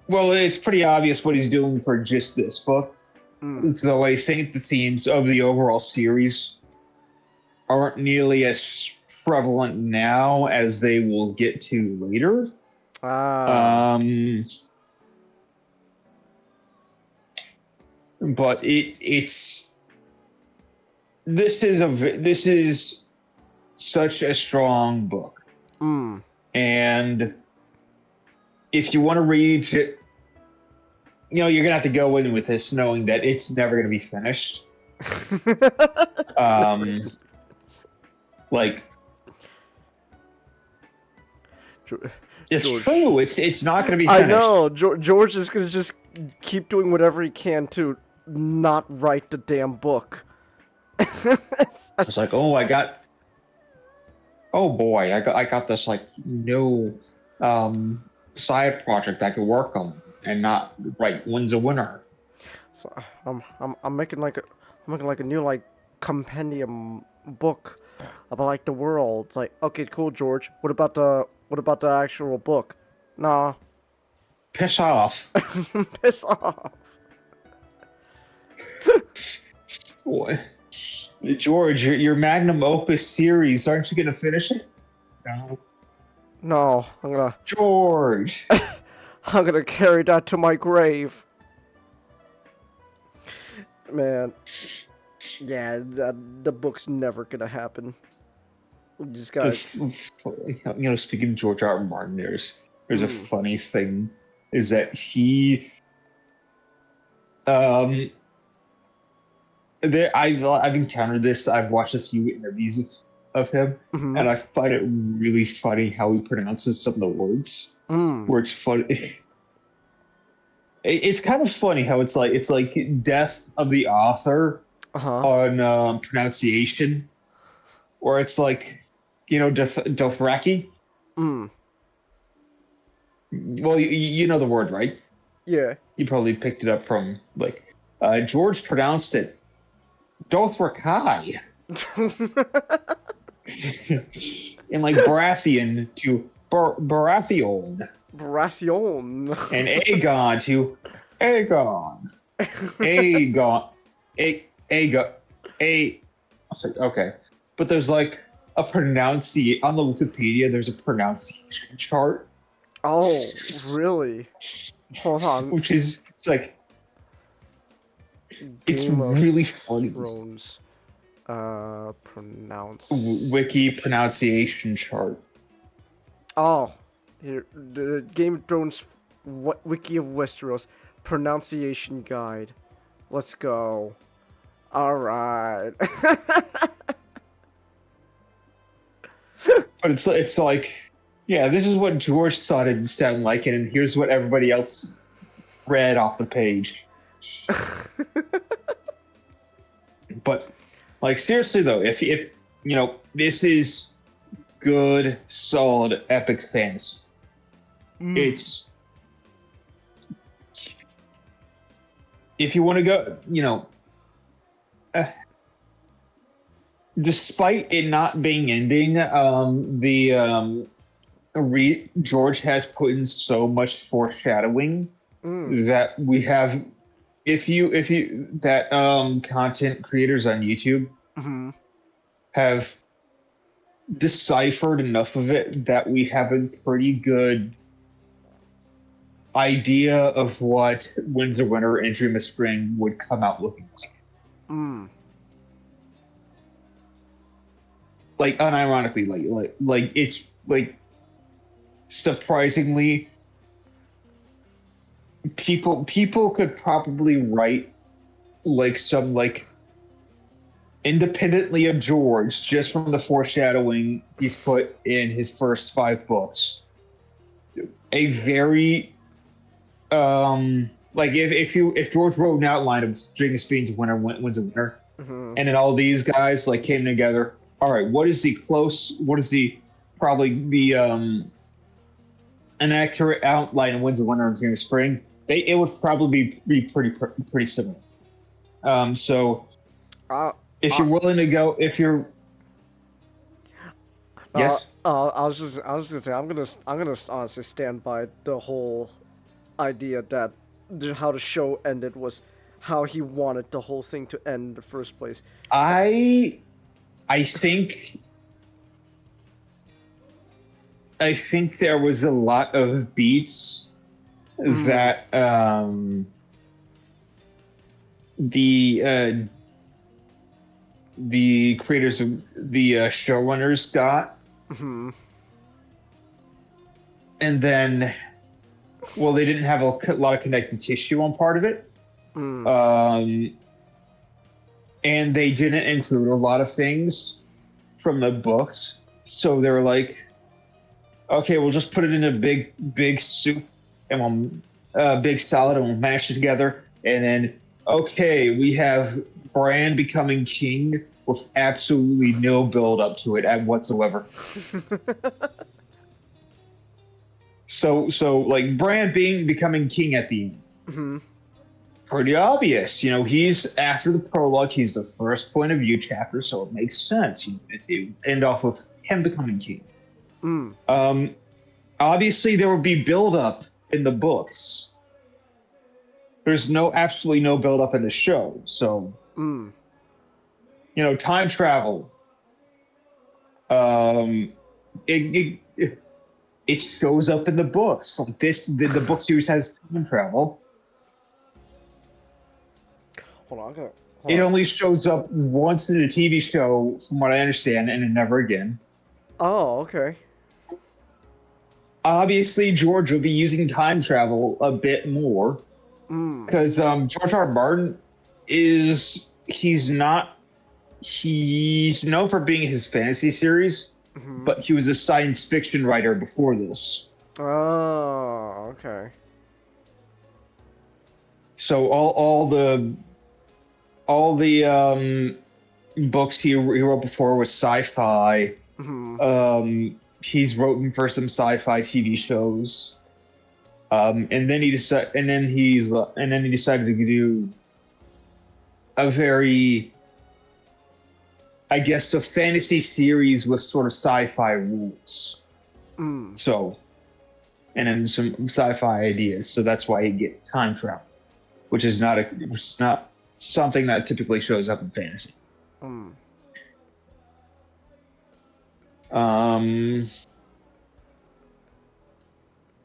Well, it's pretty obvious what he's doing for just this book. So I think the themes of the overall series aren't nearly as prevalent now as they will get to later. But this is such a strong book. And if you want to read it, you're gonna have to go in with this knowing that it's never gonna be finished. Like it's true. It's not gonna be finished. I know. George is gonna just keep doing whatever he can to not write the damn book. It's like, oh boy, I got this like side project I could work on and not write wins a winner. So I'm making like a new like compendium book about like the world. It's like, okay, cool, George. What about the actual book? Nah. Piss off. Piss off. Boy. George, your magnum opus series, aren't you gonna finish it? No, I'm gonna... George! I'm gonna carry that to my grave. Man. Yeah, the book's never gonna happen. You just gotta... Speaking of George R. R. Martin, there's a funny thing, is that he... I've encountered this. I've watched a few interviews of him, Mhm. and I find it really funny how he pronounces some of the words. Where it's funny. It's kind of funny how it's like death of the author on pronunciation, or it's like, Dothraki. Well, you know the word, right? Yeah. You probably picked it up from George pronounced it Dothraki. And like Baratheon to Baratheon. Baratheon. And Aegon to Aegon. Aegon. Aegon. Okay. But there's like a pronunciation on the Wikipedia, there's a pronunciation chart. Oh, really? Hold on. Which is it's Game of really funny. Thrones. Pronounce. Wiki pronunciation chart. Oh, here, the Game of Thrones Wiki of Westeros pronunciation guide. Let's go. All right. But it's like, yeah, this is what George thought it'd sound like, and here's what everybody else read off the page. But like, seriously though, if this is good, solid, epic fantasy. It's, if you want to go, despite it not being ending, George has put in so much foreshadowing that we have. If you content creators on YouTube have deciphered enough of it that we have a pretty good idea of what Winds of Winter and Dream of Spring would come out looking like. Like, unironically, like it's like surprisingly, people could probably write like some independently of George, just from the foreshadowing he's put in his first 5 books, a very if George wrote an outline of Dream of Spring's Winds of Winter, and then all these guys came together. All right, what is an accurate outline of Winds of Winter and Dream of Spring? It would probably be pretty similar. So if you're willing to go, yes. I was just gonna say I'm gonna honestly stand by the whole idea that how the show ended was how he wanted the whole thing to end in the first place. I think there was a lot of beats that the creators of the showrunners got, and then, well, they didn't have a lot of connective tissue on part of it, and they didn't include a lot of things from the books, so they were like, okay, we'll just put it in a big soup, and we'll big salad, and we'll mash it together, and then, okay, we have Bran becoming king with absolutely no build up to it whatsoever. So like Bran becoming king at the end. Pretty obvious, he's after the prologue, he's the first point of view chapter, so it makes sense. You end off with him becoming king. Obviously there would be build up in the books. There's absolutely no build up in the show, so time travel. It shows up in the books. Like the book series has time travel. Hold on. It only shows up once in the TV show, from what I understand, and then never again. Oh, okay. Obviously, George will be using time travel a bit more, because George R. R. Martin is he's not. He's known for being his fantasy series, but he was a science fiction writer before this. Oh, okay. So all the books he wrote before was sci-fi. He's written for some sci-fi TV shows. And then he decided to do a very, I guess, a fantasy series with sort of sci-fi rules. So, and then some sci-fi ideas. So that's why he get time travel, which is not something that typically shows up in fantasy.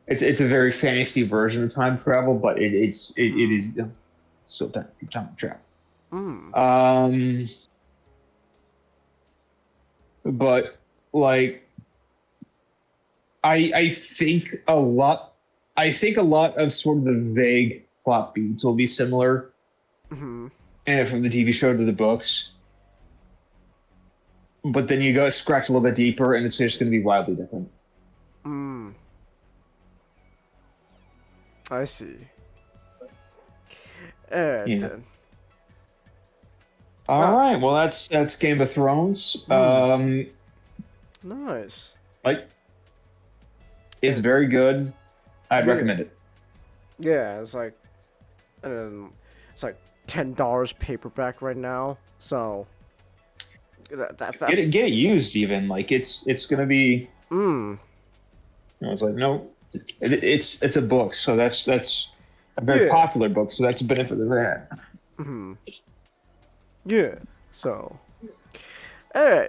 It's a very fantasy version of time travel, but it is still time travel. But like, I think a lot of sort of the vague plot beats will be similar, and from the TV show to the books. But then you go scratch a little bit deeper, and it's just going to be wildly different. I see. Then. All right. Well, that's Game of Thrones. Nice. Like, it's very good. I'd recommend it. Yeah, it's like $10 paperback right now. So that's get it used even. Like it's gonna be. It's like no, it's a book, so that's a very popular book, so that's a benefit of that. Yeah. So. All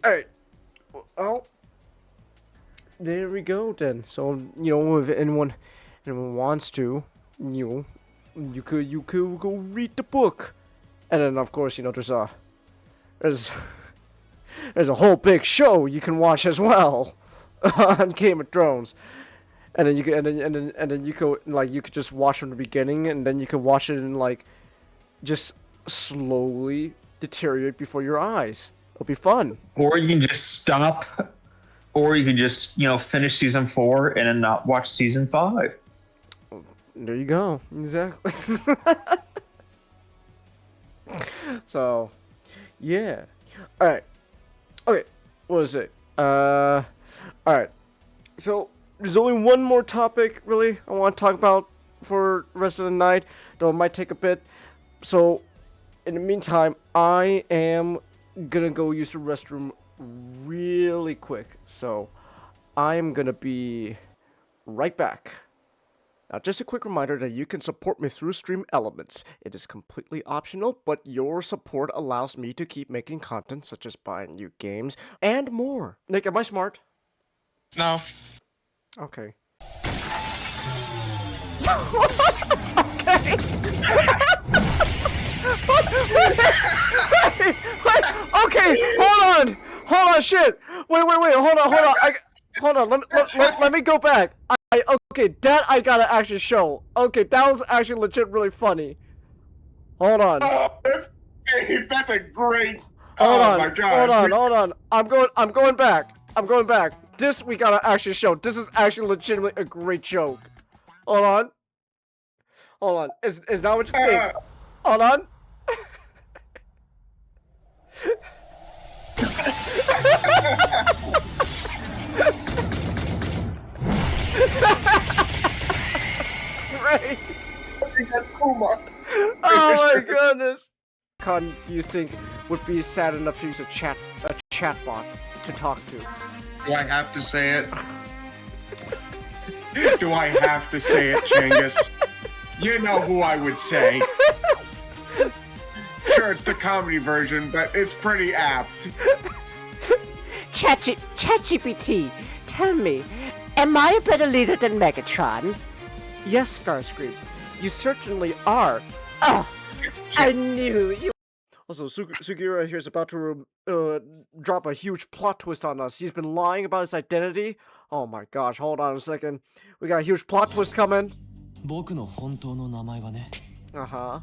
right. Well, there we go then. So if anyone wants to, you could go read the book, and then of course there's a whole big show you can watch as well on Game of Thrones, and then you could you could just watch from the beginning, and then you could watch it and just slowly deteriorate before your eyes. It'll be fun. Or you can just stop, or you can just finish season 4 and then not watch season 5. There you go. Exactly. So, yeah. All right. Okay. What is it? All right. So there's only one more topic really I want to talk about for the rest of the night, though it might take a bit. So, in the meantime, I am gonna go use the restroom really quick. So, I'm gonna be right back. Now, just a quick reminder that you can support me through Stream Elements. It is completely optional, but your support allows me to keep making content such as buying new games and more. Nick, am I smart? No. Okay. Okay, hold on, shit. Wait, hold on. Let me go back. Okay, that I gotta actually show. Okay, that was actually legit really funny. Hold on. Oh, that's a great. My gosh. Hold on. I'm going back. This we gotta actually show. This is actually legitimately a great joke. Hold on. Is that what you think? Hold on. Great. Oh my goodness. Con, do you think would be sad enough to use a chatbot to talk to? Do I have to say it? Do I have to say it, Chingus? You know who I would say. Sure, it's the comedy version, but it's pretty apt. ChatGPT, tell me, am I a better leader than Megatron? Yes, Starscream, you certainly are. Oh, I knew you. Also, Sugiura here is about to drop a huge plot twist on us. He's been lying about his identity. Oh my gosh, hold on a second. We got a huge plot twist coming. Uh-huh.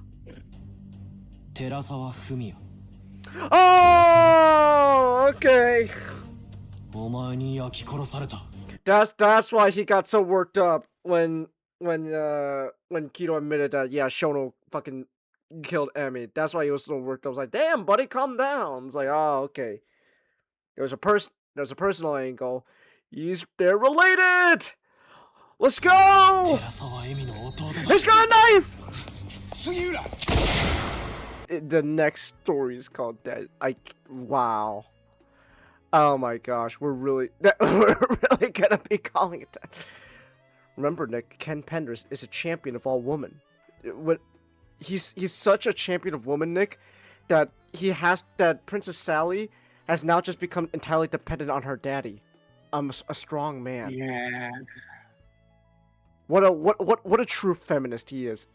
Oh, okay. That's why he got so worked up when Kido admitted that Shono fucking killed Emi. That's why he was so worked up. I was like, damn, buddy, calm down. It's like, oh, okay. There's a personal angle. They're related. Let's go. He's got a knife. The next story is called that. Wow. Oh my gosh, we're really gonna be calling it that. Remember, Nick, Ken Penders is a champion of all women. He's such a champion of women, Nick, that Princess Sally has now just become entirely dependent on her daddy. A strong man. Yeah. What a true feminist he is.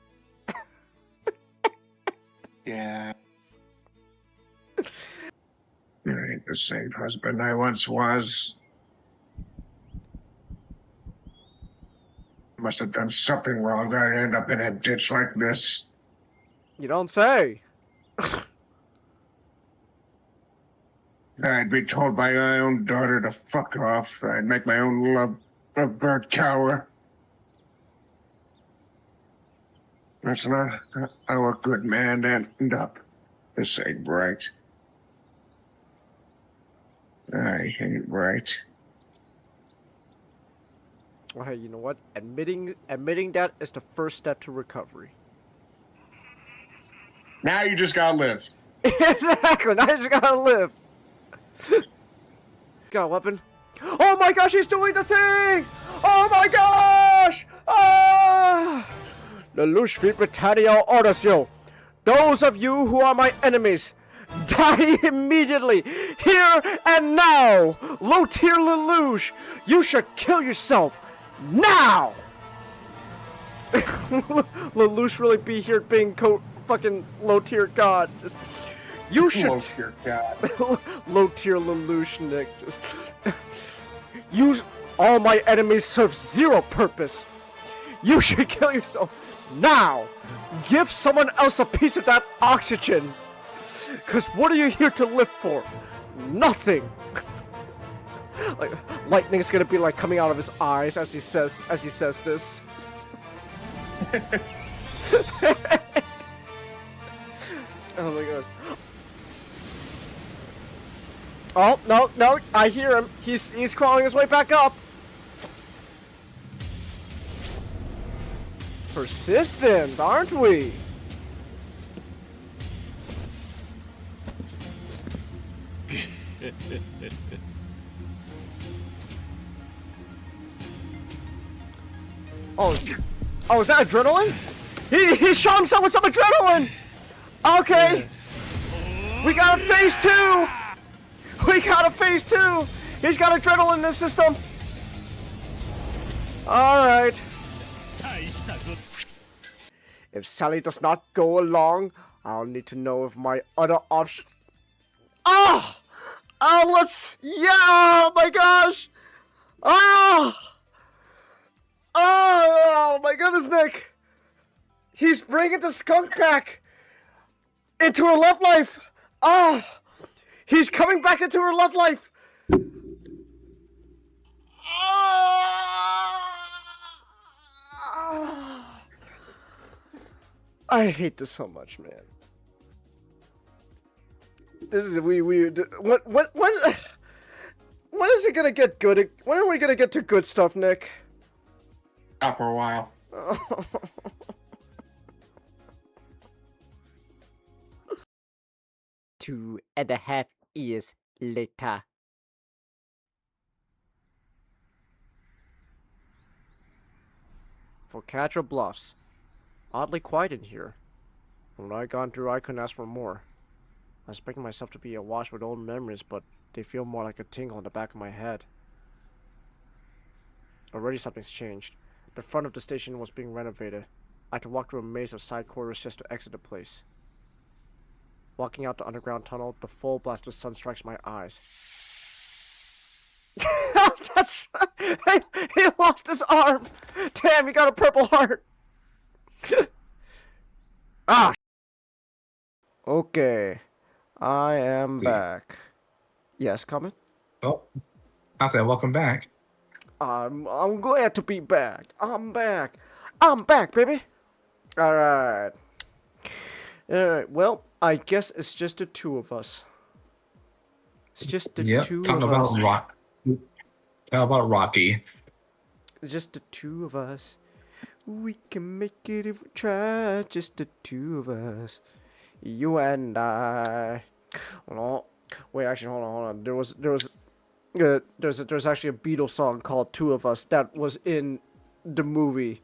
Yeah. I ain't the same husband I once was. Must have done something wrong that I end up in a ditch like this. You don't say. I'd be told by my own daughter to fuck off. I'd make my own lovebird cower. That's not how a good man end up. This ain't right. I ain't right. Well, hey, you know what? Admitting that is the first step to recovery. Now you just gotta live. Exactly. Now you just gotta live. Got a weapon. Oh my gosh, he's doing the thing! Oh my gosh! Ah! Lelouch Street Britannia orders you. Those of you who are my enemies, die immediately, here and now! Low tier Lelouch, you should kill yourself now! Lelouch really be here being fucking low tier god. You should low tier god. Low tier Lelouch, Nick. Just use all my enemies serve zero purpose. You should kill yourself now. Give someone else a piece of that oxygen. Cause what are you here to live for? Nothing. Like lightning's gonna be like coming out of his eyes as he says this. Oh my gosh. Oh, no, I hear him. He's crawling his way back up. Persistent, aren't we? Oh, is that adrenaline? He shot himself with some adrenaline! Okay! We got a phase 2! We got a phase 2! He's got adrenaline in his system! Alright. If Sally does not go along, I'll need to know if my other option... Oh! Oh, let's... Yeah! Oh my gosh! Oh! Oh my goodness, Nick! He's bringing the skunk back into her love life! Oh! He's coming back into her love life! Oh! I hate this so much, man. This is when is it gonna get good? When are we gonna get to good stuff, Nick? Out for a while. 2.5 years later. Focaccia Bluffs. Oddly quiet in here. When I gone through, I couldn't ask for more. I was expecting myself to be awash with old memories, but they feel more like a tingle in the back of my head. Already something's changed. The front of the station was being renovated. I had to walk through a maze of side corridors just to exit the place. Walking out the underground tunnel, the full blast of the sun strikes my eyes. That's... he lost his arm! Damn, he got a purple heart! Ah! Okay, I am back. Yes, comment. Oh, I said welcome back. I'm glad to be back. I'm back. I'm back, baby. All right. All right. Well, I guess it's just the two of us. It's just the Yep. two Talking of about us. How about Rocky? Just the two of us. We can make it if we try. Just the two of us. You and I. Hold on. Wait, actually, hold on. There's actually a Beatles song called Two of Us that was in the movie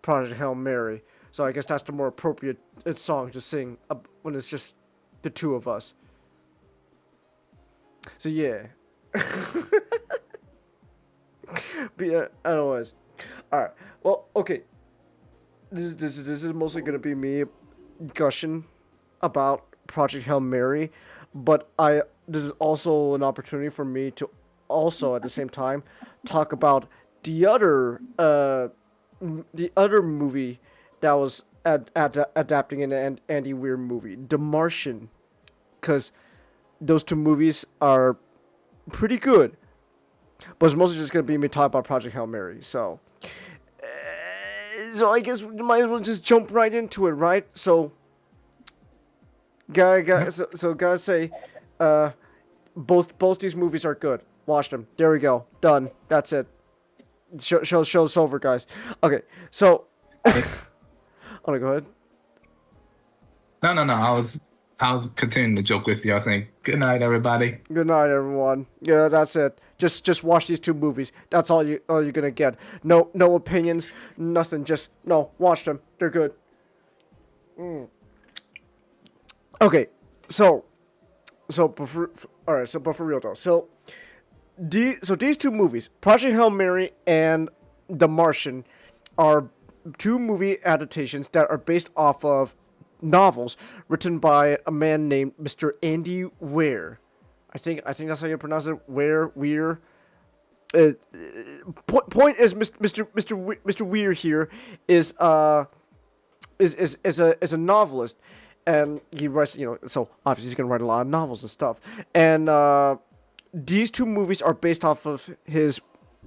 Project Hail Mary. So I guess that's the more appropriate song to sing when it's just the two of us. So yeah. But yeah, anyways. Alright. Well, okay. This is mostly gonna be me gushing about Project Hail Mary, but this is also an opportunity for me to also at the same time talk about the other movie that was adapting an Andy Weir movie, The Martian, because those two movies are pretty good, but it's mostly just gonna be me talking about Project Hail Mary. So I guess we might as well just jump right into it, right? So guys say both these movies are good. Watch them. There we go. Done. That's it. Show's over, guys. Okay, so oh, go ahead. No. I was continuing the joke with you. I was saying good night, everybody. Good night, everyone. Yeah, that's it. Just watch these two movies. That's all you're gonna get. No opinions, nothing. Just watch them. They're good. Okay, but for real though. So these two movies, Project Hail Mary and The Martian, are two movie adaptations that are based off of novels written by a man named Mr. Andy Weir. I think that's how you pronounce it. Weir. Point is, Mr. Weir here is a novelist, and he writes, so obviously he's gonna write a lot of novels and stuff. And these two movies are based off of his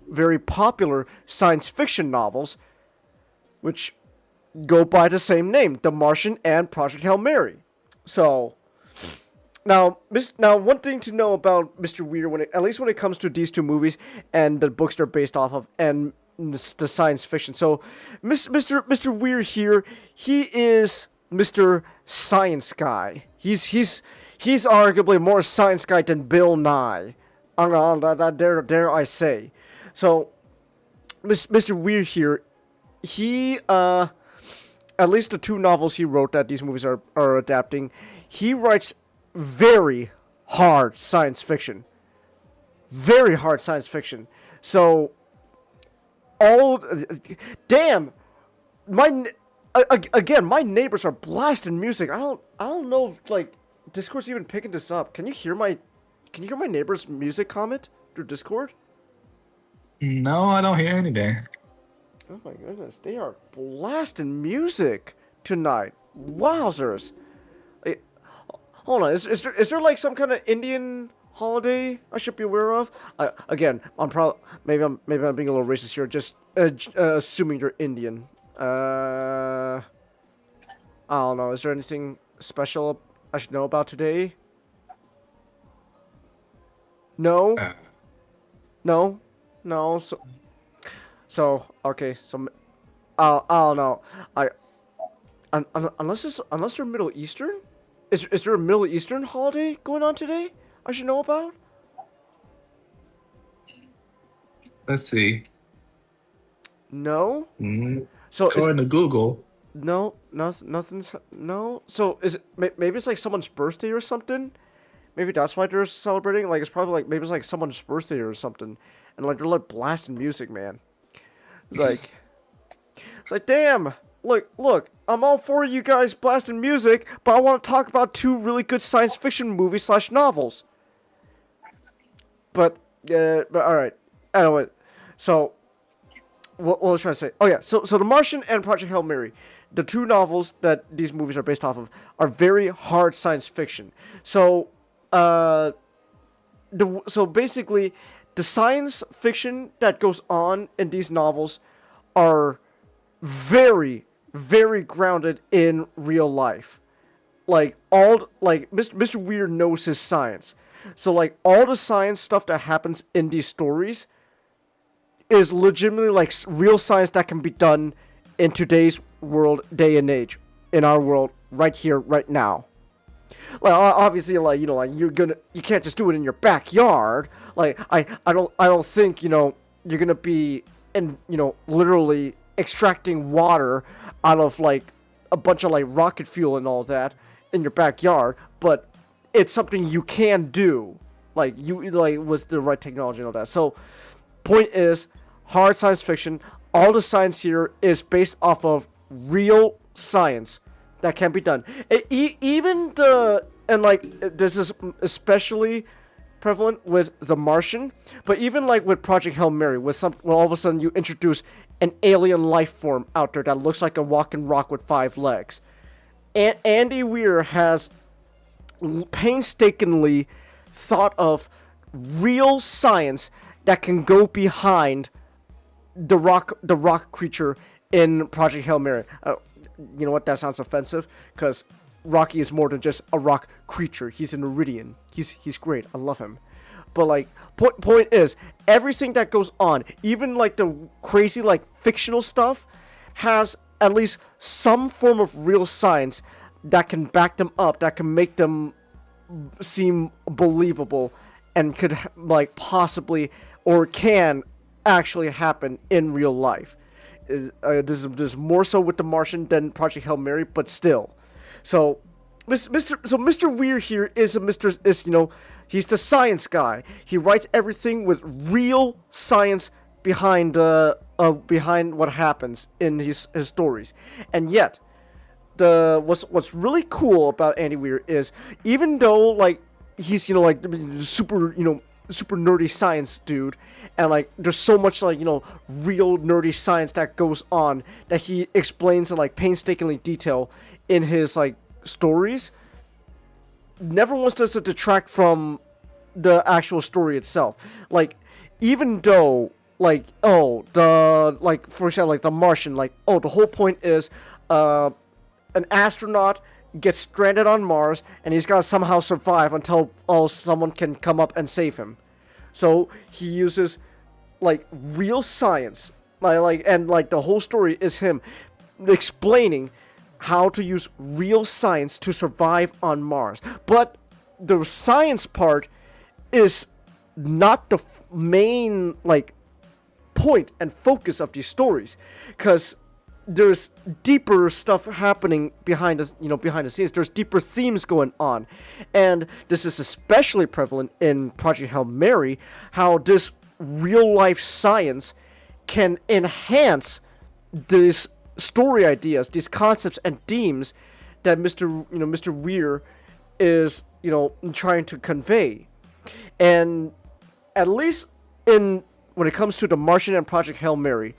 very popular science fiction novels, which go by the same name, The Martian and Project Hail Mary. So now one thing to know about Mr. Weir, at least when it comes to these two movies and the books they're based off of and the science fiction. So Mr. Weir here, he is Mr. Science Guy. He's arguably more science guy than Bill Nye. Dare I say. So Mr. Weir here, he at least the two novels he wrote that these movies are adapting, he writes very hard science fiction. Very hard science fiction. So, damn, my neighbors are blasting music. I don't know if Discord's even picking this up. Can you hear my neighbor's music comment through Discord? No, I don't hear anything. Oh my goodness, they are blasting music tonight. Wowzers. Hold on, is there some kind of Indian holiday I should be aware of? Again, maybe I'm being a little racist here, just assuming you're Indian. I don't know, is there anything special I should know about today? No? No, so okay, so I don't know. Unless they're Middle Eastern, is there a Middle Eastern holiday going on today I should know about? Let's see. No. So according to Google. No, nothing's no. So is it maybe it's someone's birthday or something? Maybe that's why they're celebrating. It's probably maybe it's someone's birthday or something, and they're blasting music, man. It's like, damn, look, I'm all for you guys blasting music, but I want to talk about two really good science fiction movies / novels. But alright. Anyway, so what was I trying to say? Oh yeah, so The Martian and Project Hail Mary, the two novels that these movies are based off of, are very hard science fiction. So so basically, the science fiction that goes on in these novels are very, very grounded in real life. Like Mr. Weir knows his science. So like all the science stuff that happens in these stories is legitimately like real science that can be done in today's world, day and age, in our world, right here, right now. Like obviously, like like you can't just do it in your backyard. Like I don't think you're gonna be literally extracting water out of like a bunch of like rocket fuel and all that in your backyard, but it's something you can do, like with the right technology and all that. So, point is, hard science fiction. All the science here is based off of real science that can be done. This is especially prevalent with The Martian, but even like with Project Hail Mary, when all of a sudden you introduce an alien life form out there that looks like a walking rock with 5 legs. And Andy Weir has painstakingly thought of real science that can go behind the rock creature in Project Hail Mary. You know what? That sounds offensive, because Rocky is more than just a rock creature. He's an Iridian. He's great. I love him. But like, point is, everything that goes on, even like the crazy like fictional stuff, has at least some form of real science that can back them up, that can make them seem believable, and could like possibly or can actually happen in real life. This is more so with The Martian than Project Hail Mary, but still. So Mr. Weir here is he's the science guy. He writes everything with real science behind what happens in his stories. And yet, what's really cool about Andy Weir is, even though like he's super nerdy science dude, and like there's so much like real nerdy science that goes on that he explains in like painstakingly detail in his like stories, never once does it detract from the actual story itself. Like, even though for example, like The Martian, the whole point is an astronaut gets stranded on Mars and he's got to somehow survive until someone can come up and save him. So he uses like real science, and the whole story is him explaining how to use real science to survive on Mars. But the science part is not the main like point and focus of these stories, because there's deeper stuff happening behind the scenes. There's deeper themes going on, and this is especially prevalent in Project Hail Mary, how this real life science can enhance these story ideas, these concepts and themes that Mr. Weir is trying to convey. And at least when it comes to The Martian and Project Hail Mary,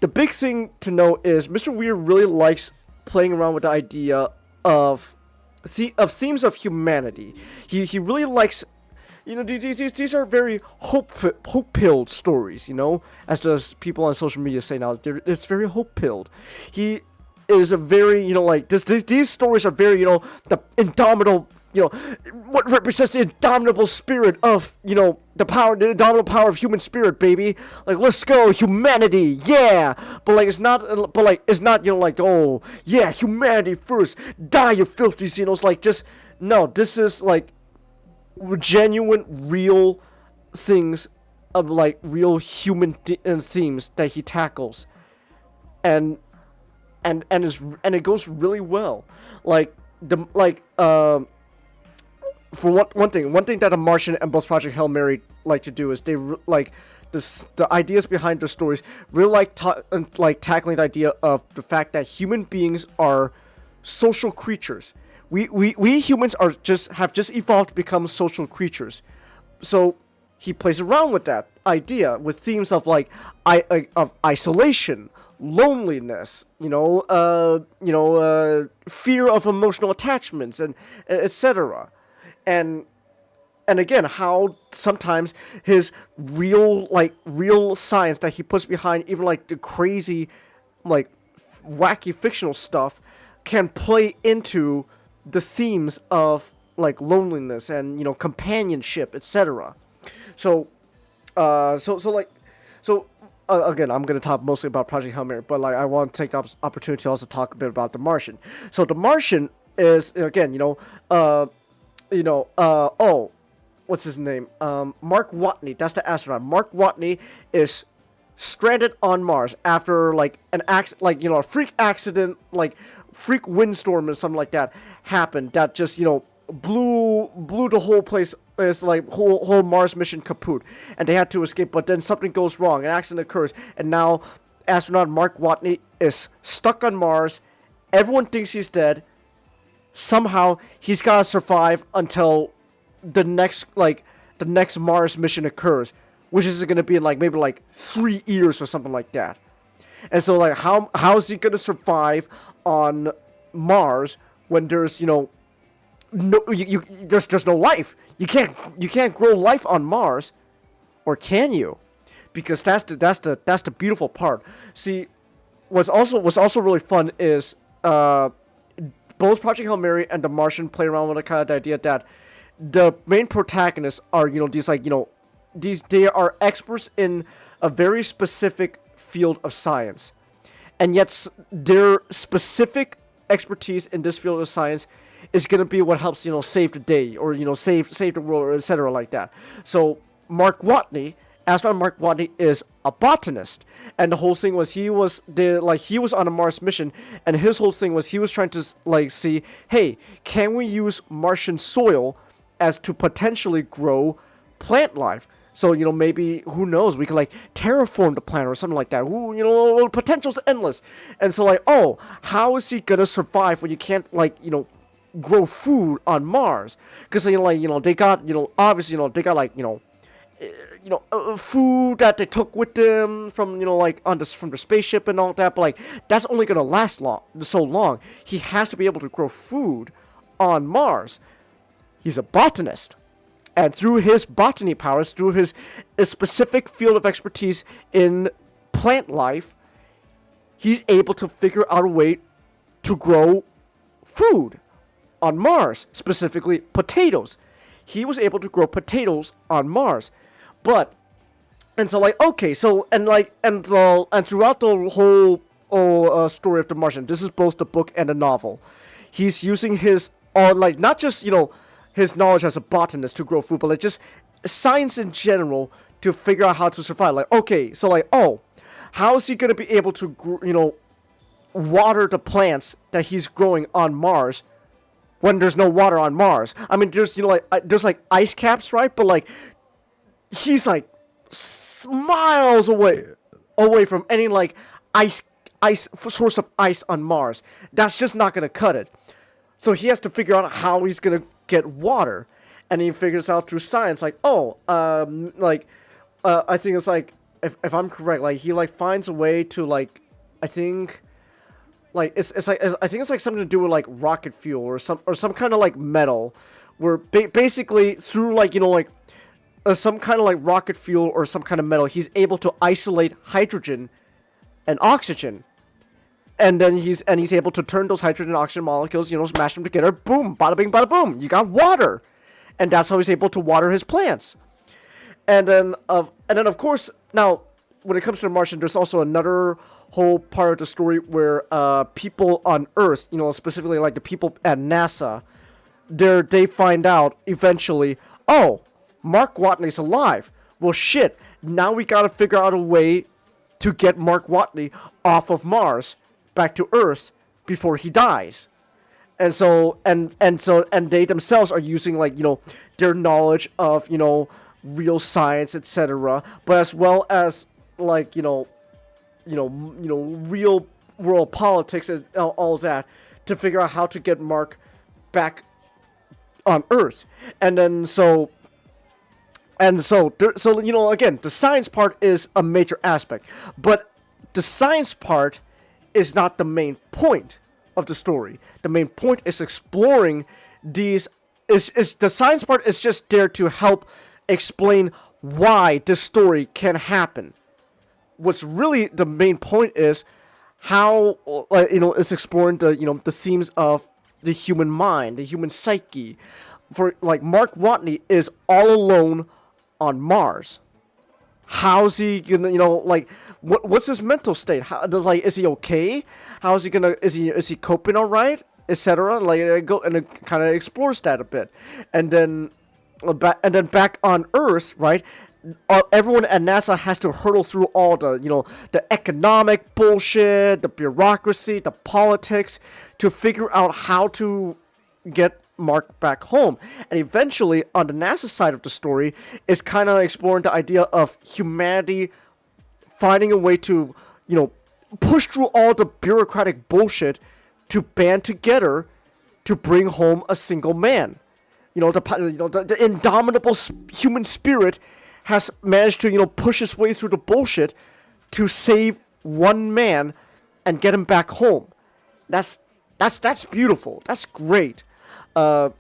the big thing to know is Mr. Weir really likes playing around with the idea of themes of humanity. He really likes, these are very hope-pilled stories, as the people on social media say now. It's very hope-pilled. He is a very, these stories are very, the indomitable, what represents the indomitable spirit of, the indomitable power of human spirit, baby. Like, let's go, humanity, yeah. But it's not, oh, yeah, humanity first, die, you filthy xenos. No, this is, genuine, real things of, real human themes that he tackles. And it goes really well. For one thing that The Martian and both Project Hail Mary like to do is they the ideas behind their stories really like tackling the idea of the fact that human beings are social creatures. We humans have just evolved to become social creatures. So he plays around with that idea with themes of like of isolation, loneliness, fear of emotional attachments, and etc. And again, how sometimes his real science that he puts behind even like the crazy, like wacky fictional stuff can play into the themes of like loneliness and companionship, etc. So again, I'm gonna talk mostly about Project Hail Mary, but like I want to take the opportunity to also talk a bit about The Martian. So The Martian is again, what's his name? Mark Watney. That's the astronaut. Mark Watney is stranded on Mars after like a freak accident, like freak windstorm or something like that happened. That just blew the whole place. It's like whole Mars mission kaput, and they had to escape. But then something goes wrong, an accident occurs, and now astronaut Mark Watney is stuck on Mars. Everyone thinks he's dead. Somehow he's gotta survive until the next Mars mission occurs, which is gonna be in like maybe like 3 years or something like that. And so like how is he gonna survive on Mars when there's there's no life. You can't grow life on Mars, or can you? Because that's the beautiful part. See, what's also really fun is both Project Hail Mary and The Martian play around with the kind of idea that the main protagonists are they are experts in a very specific field of science, and yet their specific expertise in this field of science is gonna be what helps save the day, or save the world, or etc. like that. So astronaut Mark Watney is a botanist, and the whole thing was he was on a Mars mission, and his whole thing was he was trying to see, hey, can we use Martian soil as to potentially grow plant life? So maybe, who knows, we could terraform the planet or something like that. Ooh, potential's endless. And so how is he gonna survive when you can't grow food on Mars? Because they got obviously they got food that they took with them from from the spaceship and all that, but that's only gonna last so long. He has to be able to grow food on Mars. He's a botanist, and through his botany powers, through his specific field of expertise in plant life, he's able to figure out a way to grow food on Mars, specifically potatoes. He was able to grow potatoes on Mars. And throughout the whole story of The Martian, this is both the book and the novel, he's using his not just his knowledge as a botanist to grow food, but just science in general to figure out how to survive. How is he gonna be able to water the plants that he's growing on Mars when there's no water on Mars? I mean, there's there's ice caps, right? But he's miles away from any ice source of ice on Mars. That's just not gonna cut it. So he has to figure out how he's gonna get water, and he figures out through science I think it's if I'm correct, he finds a way to I think it's something to do with rocket fuel or some kind of metal, where basically through some kind of rocket fuel or some kind of metal, he's able to isolate hydrogen and oxygen, and then he's able to turn those hydrogen and oxygen molecules, smash them together, boom, bada bing, bada boom, you got water, and that's how he's able to water his plants. And then of course, now when it comes to The Martian, there's also another whole part of the story where people on Earth, specifically the people at NASA, they find out eventually, oh, Mark Watney's alive. Well, shit. Now we gotta figure out a way to get Mark Watney off of Mars back to Earth before he dies. And so they themselves are using their knowledge of real science, etc., but as well as real world politics and all that to figure out how to get Mark back on Earth. And then And so again, the science part is a major aspect, but the science part is not the main point of the story. The main point is exploring these. Is the science part is just there to help explain why this story can happen. What's really the main point is how it's exploring the themes of the human mind, the human psyche. For like Mark Watney is all alone on Mars. How's he gonna what's his mental state? How does is he okay? How is he gonna is he coping all right, etc. Go and it kind of explores that a bit, and then back on Earth, right? Everyone at NASA has to hurdle through all the economic bullshit, the bureaucracy, the politics, to figure out how to get Mark back home. And eventually, on the NASA side of the story, is kind of exploring the idea of humanity finding a way to, push through all the bureaucratic bullshit to band together to bring home a single man. The indomitable human spirit has managed to, push his way through the bullshit to save one man and get him back home. That's beautiful. That's great. So,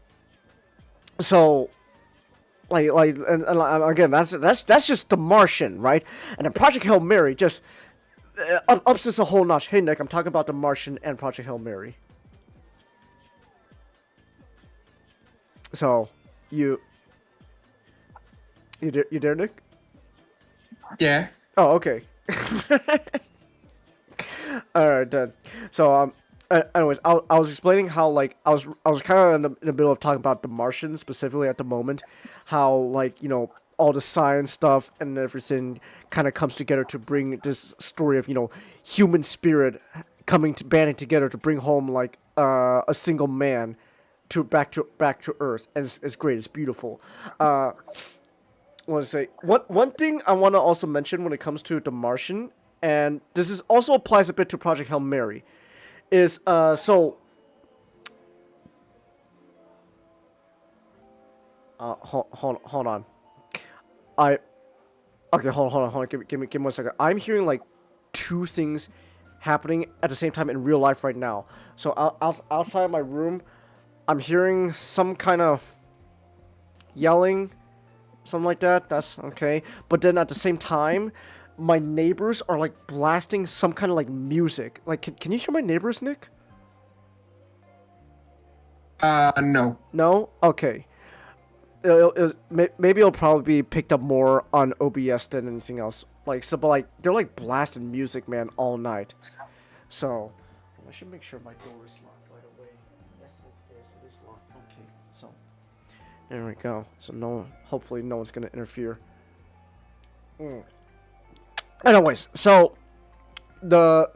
and again, that's just The Martian, right? And then Project Hail Mary just ups this a whole notch. Hey, Nick, I'm talking about The Martian and Project Hail Mary. So, you there, Nick? Yeah. Oh, okay. All right, then. So, anyways, I was explaining how I was kind of in the middle of talking about The Martian specifically at the moment, how all the science stuff and everything kind of comes together to bring this story of human spirit banding together to bring home a single man back to Earth. And it's great. It's beautiful. I want to say one thing I want to also mention when it comes to The Martian, and this is also applies a bit to Project Hail Mary, is hold on. Hold on. Give me 1 second. I'm hearing two things happening at the same time in real life right now. So outside of my room, I'm hearing some kind of yelling, something like that. That's okay. But then at the same time, my neighbors are blasting some kind of music. Can you hear my neighbors, Nick? No. No? Okay. Maybe it'll probably be picked up more on OBS than anything else. But they're blasting music, man, all night. So I should make sure my door is locked right away. Yes, it is locked. Okay. So there we go. So hopefully no one's gonna interfere. Anyways, a lot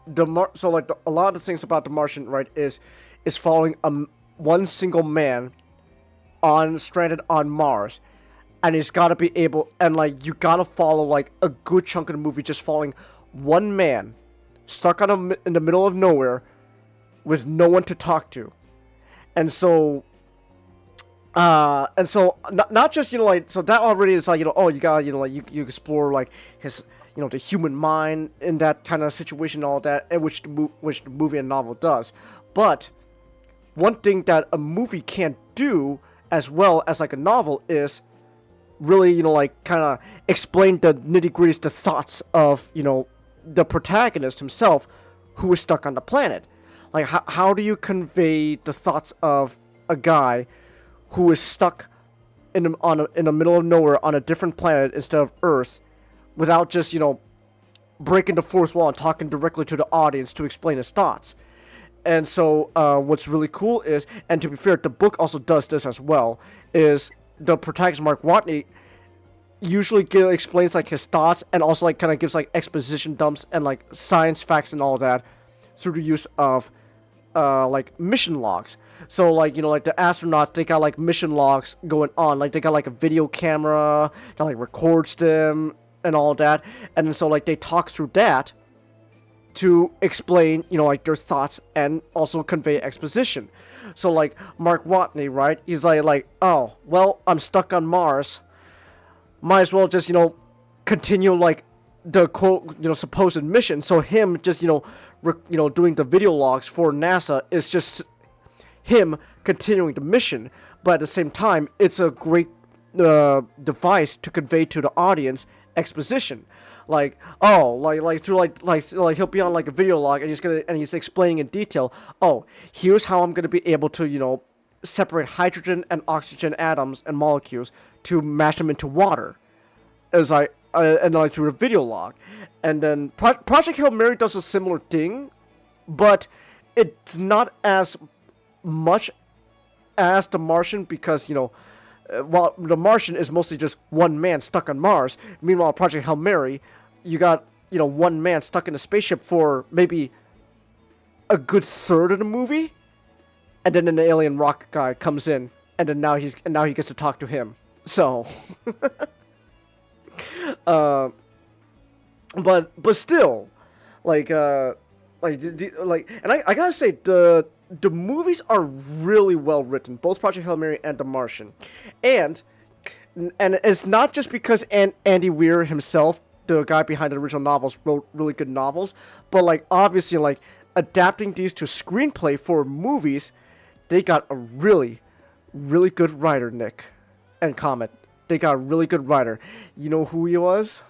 of the things about The Martian, right, is following one single man stranded on Mars, and he's got to be able, and you gotta follow a good chunk of the movie just following one man stuck in the middle of nowhere with no one to talk to, and so not just so that already is you gotta you explore his the human mind in that kind of situation and all that, and which the movie and novel does. But one thing that a movie can't do as well as a novel is really kind of explain the nitty-gritties, the thoughts of the protagonist himself, who is stuck on the planet. How do you convey the thoughts of a guy who is stuck in the middle of nowhere on a different planet instead of Earth, without just breaking the fourth wall and talking directly to the audience to explain his thoughts? And so what's really cool is, and to be fair, the book also does this as well, is the protagonist Mark Watney usually explains his thoughts, and also kind of gives exposition dumps and science facts and all that through the use of mission logs. So the astronauts, they got mission logs going on, they got a video camera that records them and all that, and then so they talk through that to explain their thoughts and also convey exposition. So Mark Watney, right, he's oh well, I'm stuck on Mars, might as well just, continue, like, the quote, supposed mission. So him just, doing the video logs for NASA is just him continuing the mission. But at the same time, it's a great device to convey to the audience exposition. Like, through he'll be on like a video log and he's explaining in detail, oh, here's how I'm gonna be able to, separate hydrogen and oxygen atoms and molecules to mash them into water. As through a video log. And then Project Hail Mary does a similar thing, but it's not as much as The Martian because, while The Martian is mostly just one man stuck on Mars, meanwhile Project Hail Mary, you got, one man stuck in a spaceship for maybe a good third of the movie, and then an alien rock guy comes in, and then now he gets to talk to him. So but still, and I gotta say, the movies are really well written, both Project Hail Mary and The Martian, and it's not just because Andy Weir himself, the guy behind the original novels, wrote really good novels, but like obviously like adapting these to screenplay for movies, they got a really, really good writer, Nick and Comet. They got a really good writer. You know who he was?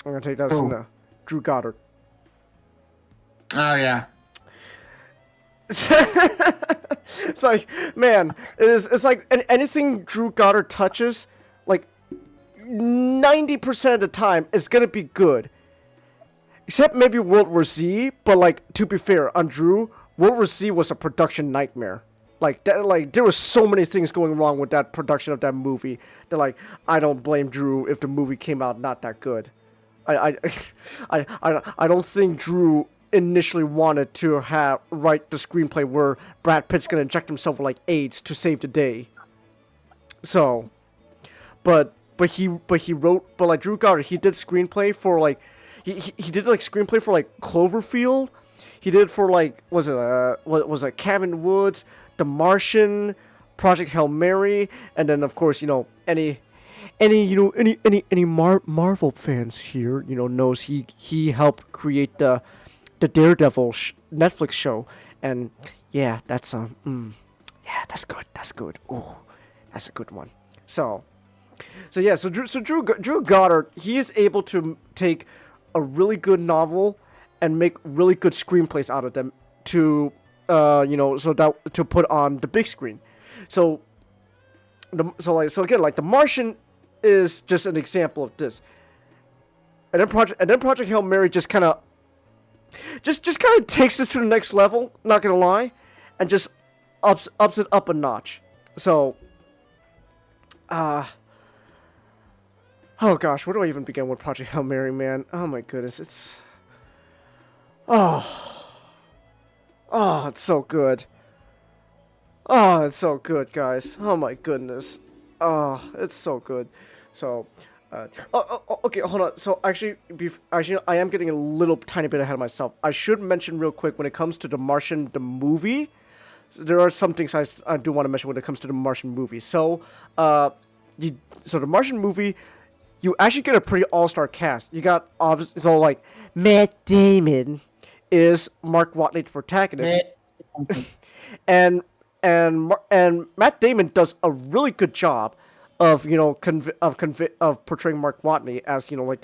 I'm gonna take that as Drew Goddard. Oh yeah. It's like, man, it's like anything Drew Goddard touches, like 90% of the time, it's gonna be good. Except maybe World War Z, but like to be fair, on Drew, World War Z was a production nightmare. Like there were so many things going wrong with that production of that movie. That like I don't blame Drew if the movie came out not that good. I don't think Drew initially wanted to write the screenplay where Brad Pitt's gonna inject himself with like AIDS to save the day. So, but like Drew Goddard, he did screenplay for like he did like screenplay for like Cloverfield. He did for like was it Cabin Woods, The Martian, Project Hail Mary, and then of course any Marvel fans here knows he helped create the Daredevil Netflix show, and yeah, that's that's good. Ooh, that's a good one. So Drew Goddard, he is able to take a really good novel and make really good screenplays out of them to to put on the big screen. So again, like The Martian is just an example of this. And then Project Hail Mary just kind of takes this to the next level, not gonna lie, and just ups it up a notch. So oh gosh, where do I even begin with Project Hail Mary, man? Oh my goodness, it's it's so good. Oh, it's so good, guys. Oh my goodness. Oh, it's so good. So, okay, hold on. So actually, I am getting a little tiny bit ahead of myself. I should mention real quick when it comes to The Martian, the movie. There are some things I do want to mention when it comes to The Martian movie. So, The Martian movie, you actually get a pretty all-star cast. You got so like Matt Damon is Mark Watney, the protagonist, and Matt Damon does a really good job of of portraying Mark Watney as like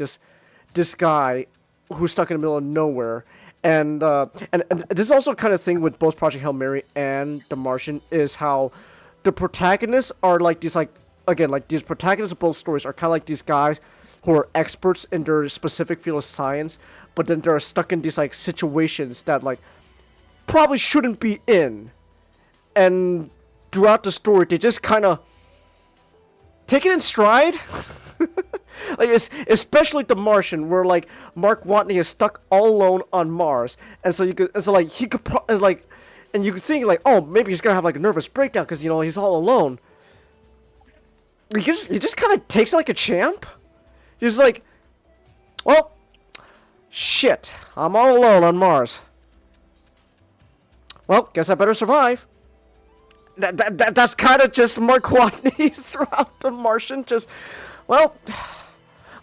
this guy who's stuck in the middle of nowhere, and this is also kind of thing with both Project Hail Mary and The Martian is how the protagonists are like these these protagonists of both stories are kind of like these guys who are experts in their specific field of science, but then they're stuck in these like situations that like probably shouldn't be in, and throughout the story they just kind of take it in stride. Like especially The Martian, where like Mark Watney is stuck all alone on Mars, and so you could think like, oh, maybe he's gonna have like a nervous breakdown because he's all alone. He just kind of takes it like a champ. He's like, well, shit, I'm all alone on Mars. Well, guess I better survive. that's kind of just Mark Watney throughout The Martian. Just, well,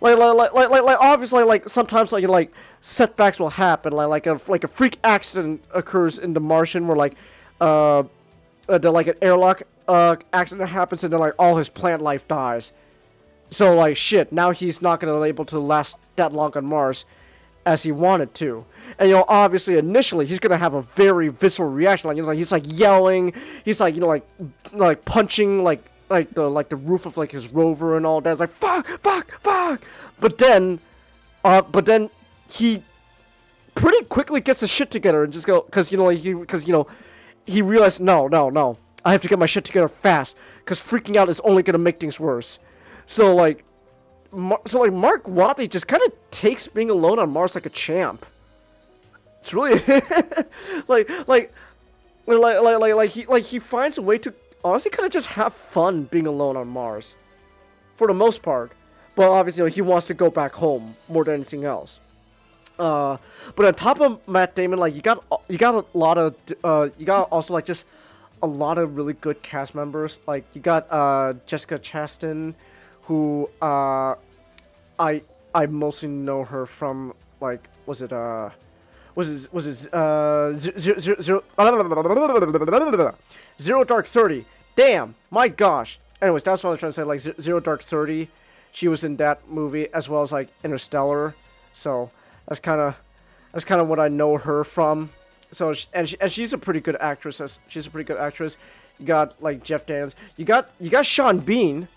like obviously, like sometimes like setbacks will happen. Like a freak accident occurs in The Martian, where like an airlock accident happens, and then like all his plant life dies. So like shit, now he's not gonna be able to last that long on Mars as he wanted to. And obviously initially he's gonna have a very visceral reaction. Like he's like yelling, he's like like punching like the roof of like his rover and all that. It's like fuck. But then he pretty quickly gets his shit together and just go because he realized no, I have to get my shit together fast because freaking out is only gonna make things worse. So like Mark Watney just kind of takes being alone on Mars like a champ. It's really he finds a way to honestly kind of just have fun being alone on Mars, for the most part. But obviously he wants to go back home more than anything else. But on top of Matt Damon, like you got a lot of you got also like just a lot of really good cast members. Like you got Jessica Chastain, who I mostly know her from like Zero Dark 30. Damn, my gosh. Anyways, that's what I was trying to say. Like Zero Dark 30, she was in that movie as well as like Interstellar. So that's kind of what I know her from. So she's a pretty good actress. She's a pretty good actress. You got like Jeff Daniels. You got Sean Bean.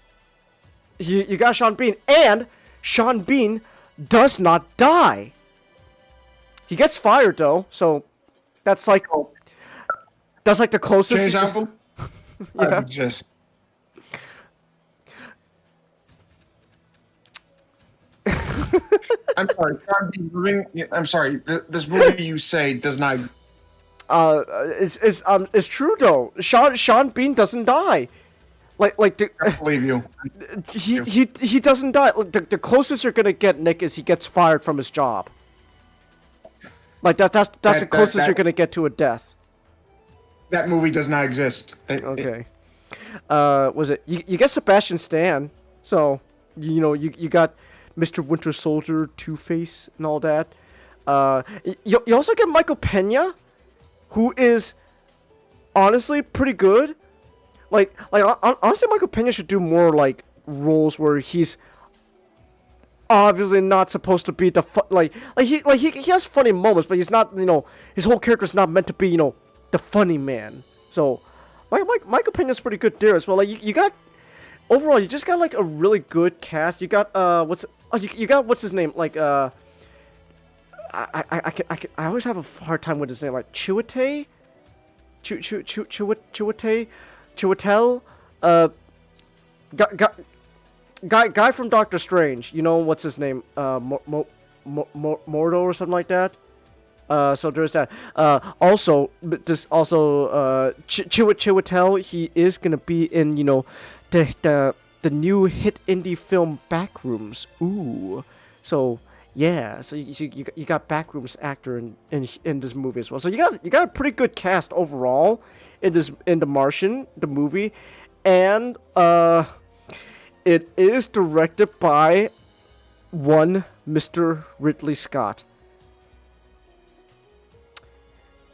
You got Sean Bean, and Sean Bean does not die. He gets fired though, so that's like the closest. Example. Yeah. Just. I'm sorry. I'm sorry. This movie you say does not. It's true though. Sean Bean doesn't die. I believe you. He doesn't die. The closest you're gonna get, Nick, is he gets fired from his job. Like that's the closest you're gonna get to a death. That movie does not exist. Okay. Was it you get Sebastian Stan? So you got Mr. Winter Soldier, Two-Face, and all that. You also get Michael Pena, who is honestly pretty good. Like honestly, Michael Pena should do more like roles where he's obviously not supposed to be the he has funny moments, but he's not, his whole character's not meant to be, the funny man. So Michael Pena's pretty good there as well. Like you got overall, you just got like a really good cast. You got you got what's his name? Like I always have a hard time with his name. Like Chiwetel, guy from Doctor Strange. What's his name? Mordo or something like that. So there's that. Chiwetel, he is gonna be in the new hit indie film Backrooms. Ooh, so yeah, so you got Backrooms actor in this movie as well. So you got a pretty good cast overall in The Martian, the movie, and it is directed by one Mr. Ridley Scott.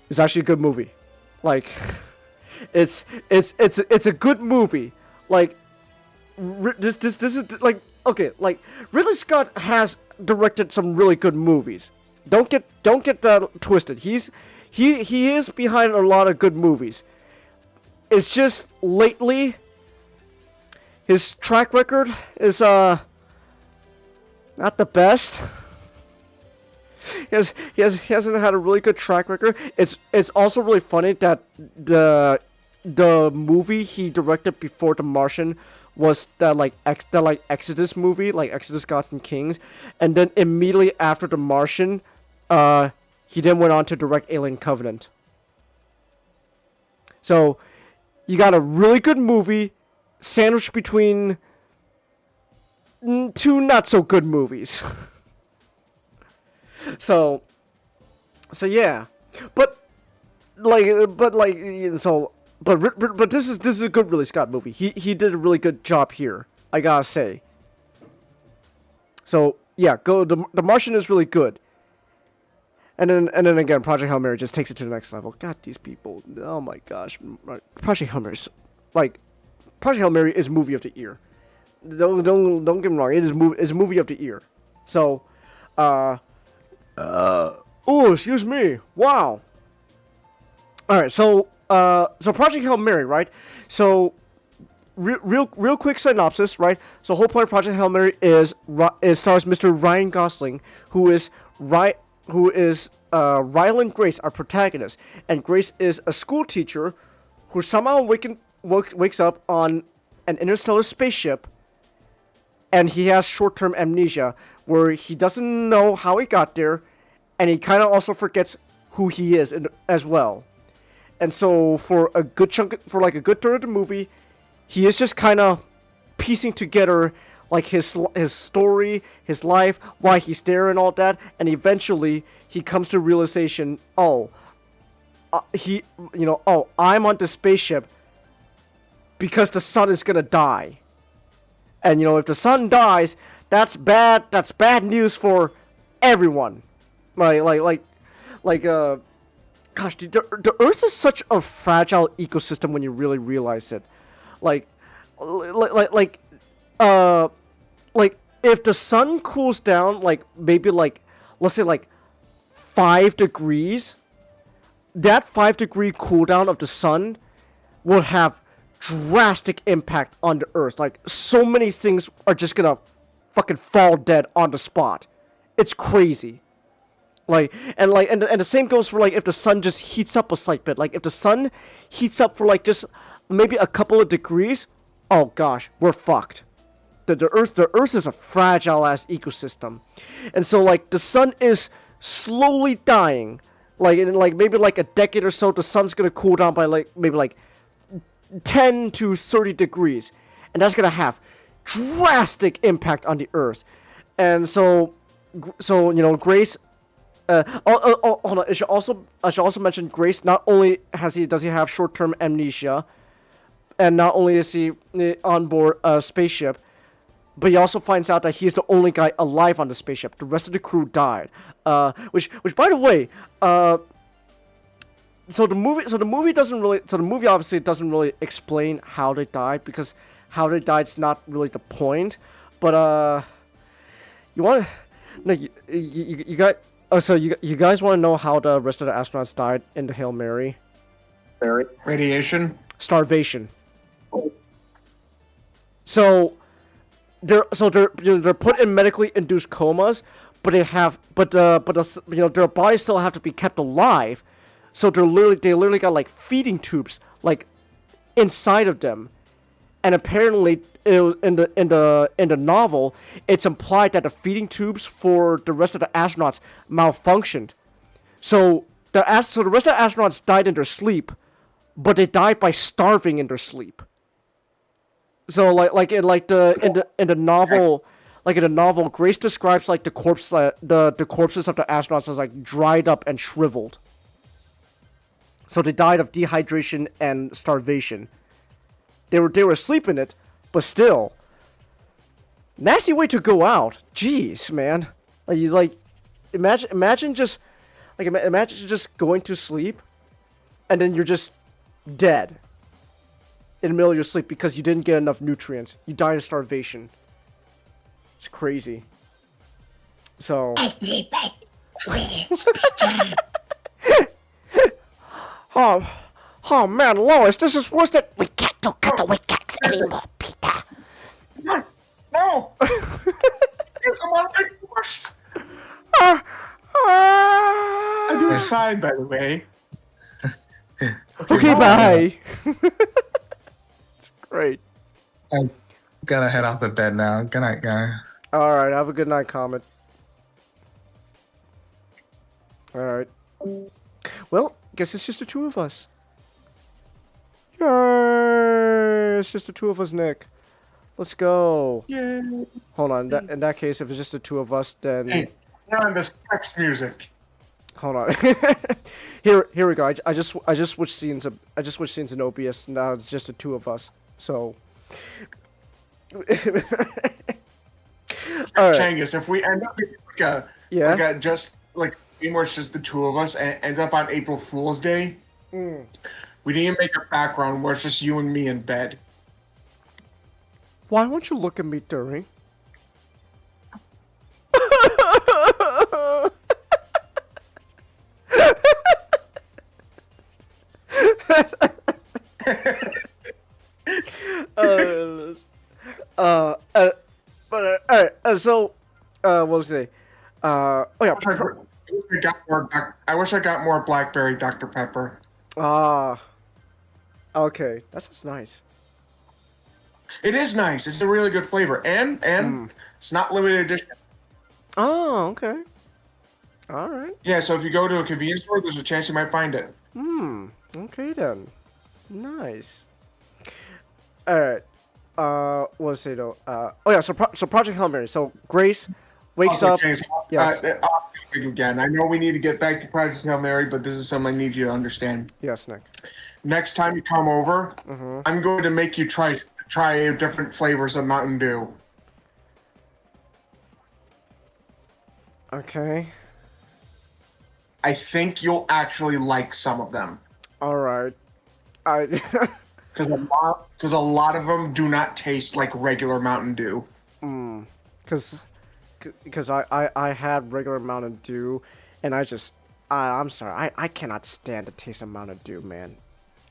It's actually a good movie. Like, it's a good movie. Like, this is like, okay, like Ridley Scott has directed some really good movies. Don't get that twisted. He is behind a lot of good movies. It's just lately his track record is not the best. He hasn't had a really good track record. It's also really funny that the movie he directed before The Martian was that Exodus movie, like Exodus Gods and Kings, and then immediately after The Martian, he then went on to direct Alien Covenant. So you got a really good movie sandwiched between two not so good movies. So yeah, so but this is a good Ridley Scott movie. He did a really good job here, I gotta say. So yeah, the Martian is really good. And then again, Project Hail Mary just takes it to the next level. God, these people! Oh my gosh, Project Hail Mary, Project Hail Mary is movie of the year. Don't get me wrong, it is movie of the year. So, oh, excuse me, wow. All right, so Project Hail Mary, right? So, real quick synopsis, right? So, whole point of Project Hail Mary is stars Mr. Ryan Gosling, who is Ryland Grace, our protagonist, and Grace is a school teacher who somehow wakes up on an interstellar spaceship, and he has short-term amnesia, where he doesn't know how he got there, and he kind of also forgets who he is as well. And so for a good third of the movie, he is just kind of piecing together like his story, his life, why he's there and all that, and eventually he comes to realization, I'm on the spaceship because the sun is gonna die. And if the sun dies, that's bad news for everyone. Gosh, dude, the Earth is such a fragile ecosystem when you really realize it. If the sun cools down, maybe let's say 5 degrees, that 5-degree cooldown of the sun will have drastic impact on the Earth. So many things are just gonna fucking fall dead on the spot. It's crazy. And the same goes for if the sun just heats up a slight bit. If the sun heats up for just maybe a couple of degrees, oh gosh, we're fucked. The Earth is a fragile ass ecosystem, and so the sun is slowly dying. In maybe a decade or so, the sun's gonna cool down by maybe 10 to 30 degrees, and that's gonna have drastic impact on the Earth. And so Grace. Hold on. I should also mention Grace. Not only does he have short-term amnesia, and not only is he on board a spaceship, but he also finds out that he's the only guy alive on the spaceship. The rest of the crew died. Which by the way, so the movie obviously doesn't really explain how they died, because how they died is not really the point. But you guys want to know how the rest of the astronauts died in the Hail Mary? Radiation. Starvation. So they're put in medically induced comas, but their bodies still have to be kept alive. So they literally got feeding tubes inside of them, and apparently in the novel, it's implied that the feeding tubes for the rest of the astronauts malfunctioned. So the rest of the astronauts died in their sleep, but they died by starving in their sleep. So in the novel, Grace describes the corpses of the astronauts as dried up and shriveled. So they died of dehydration and starvation. They were asleep in it, but still, nasty way to go out. Jeez, man. Imagine just going to sleep, and then you're just dead in the middle of your sleep because you didn't get enough nutrients. You died of starvation. It's crazy. So. Oh man, Lois, this is worse than. We can't look at the wickets anymore, Peter. No! It's a lot worse. I'm doing fine, by the way. Okay, bye. It's great. I gotta head off to bed now. Good night, guys. Alright, have a good night, Comet. Alright. Well, guess it's just the two of us. Yay! It's just the two of us, Nick. Let's go. Yay! Hold on. In that case, if it's just the two of us, then... Hey, turn on this text music. Hold on. Here we go. I just switched scenes. I just switched scenes in OBS. Now it's just the two of us. So. Alright. Changus, if we end up just like a game where it's just the two of us and ends up on April Fool's Day, we need to make a background where it's just you and me in bed. Why won't you look at me during? So, what was I say? Oh yeah. I wish I got more blackberry Dr. Pepper. Okay, that's nice. It is nice. It's a really good flavor, and it's not limited edition. Oh, okay. All right. Yeah, so if you go to a convenience store, there's a chance you might find it. Okay then. Nice. All right. What was I say though? Oh yeah. So Project Hail Mary. So Grace wakes up. James, Yes. Again, I know we need to get back to Project Hail Mary, but this is something I need you to understand. Yes, Nick. Next time you come over, I'm going to make you try different flavors of Mountain Dew. Okay. I think you'll actually like some of them. All right. Because a lot of them do not taste like regular Mountain Dew. Because I had regular Mountain Dew, and I'm sorry, I cannot stand the taste of Mountain Dew, man.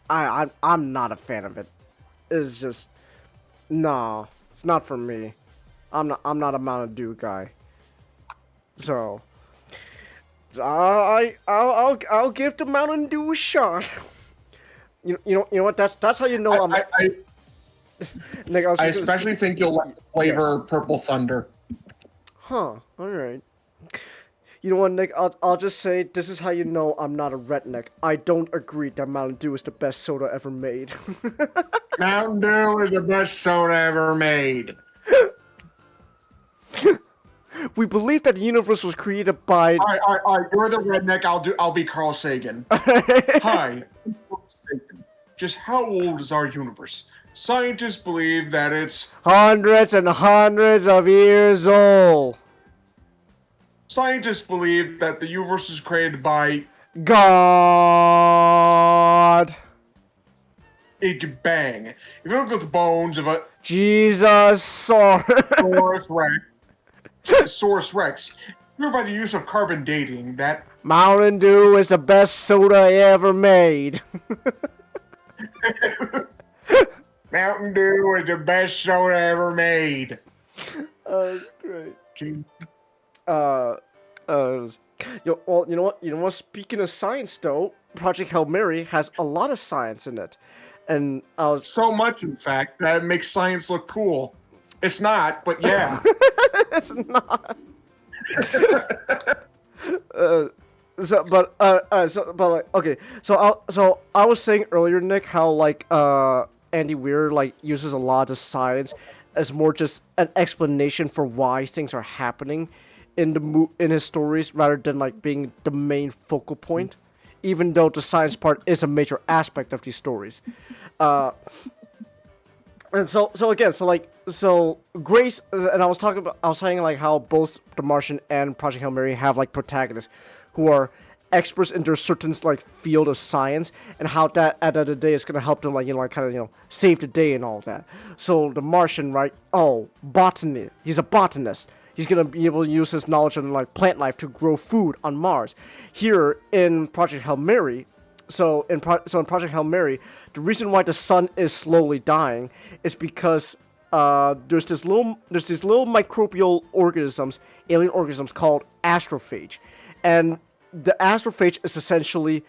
I'm not a fan of it. It's just, no, it's not for me. I'm not a Mountain Dew guy. So, I'll give the Mountain Dew a shot. You know what? That's how you know Nick, I especially think you'll like the flavor Purple Thunder. Huh. All right. You know what, Nick? I'll just say this is how you know I'm not a redneck. I don't agree that Mountain Dew is the best soda ever made. Mountain Dew is the best soda ever made. We believe that the universe was created by. All right. You're the redneck. I'll be Carl Sagan. Hi. Just how old is our universe? Scientists believe that it's hundreds and hundreds of years old. Scientists believe that the universe was created by God. Big Bang. If you look at the bones of a Jesus Saurus Rex, proved by the use of carbon dating that Mountain Dew is the best soda ever made. Mountain Dew is the best soda ever made. Oh, that's great. You know what? Speaking of science, though, Project Hail Mary has a lot of science in it, and so much, in fact, that it makes science look cool. It's not, but yeah. It's not. Okay. So I was saying earlier, Nick, how like Andy Weir like uses a lot of science as more just an explanation for why things are happening in his stories, rather than like being the main focal point, even though the science part is a major aspect of these stories. And so Grace, and I was saying like how both The Martian and Project Hail Mary have like protagonists who are experts in their certain like field of science, and how that at the end of the day is gonna help them save the day and all that. So The Martian, right? Oh, botany. He's a botanist. He's gonna be able to use his knowledge of like plant life to grow food on Mars. Here in Project Hail Mary. So in Project Hail Mary, the reason why the sun is slowly dying is because there's these little microbial organisms, alien organisms called astrophage, and the astrophage is essentially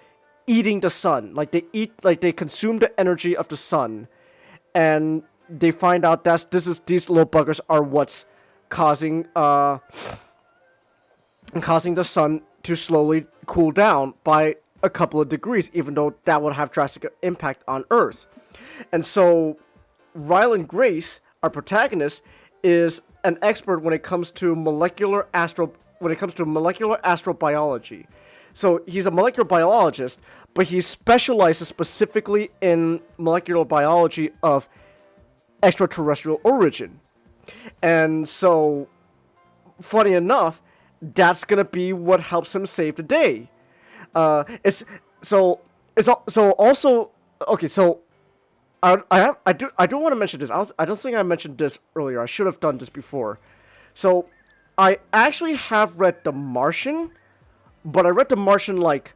eating the sun. Like they consume the energy of the sun, and they find out that these little buggers are what's causing the sun to slowly cool down by a couple of degrees, even though that would have drastic impact on Earth. And so Ryland Grace, our protagonist, is an expert when it comes to molecular when it comes to molecular astrobiology. So he's a molecular biologist, but he specializes specifically in molecular biology of extraterrestrial origin. And so, funny enough, that's gonna be what helps him save the day. So also okay. So I do want to mention this. I don't think I mentioned this earlier. I should have done this before. So I actually have read The Martian, but I read The Martian like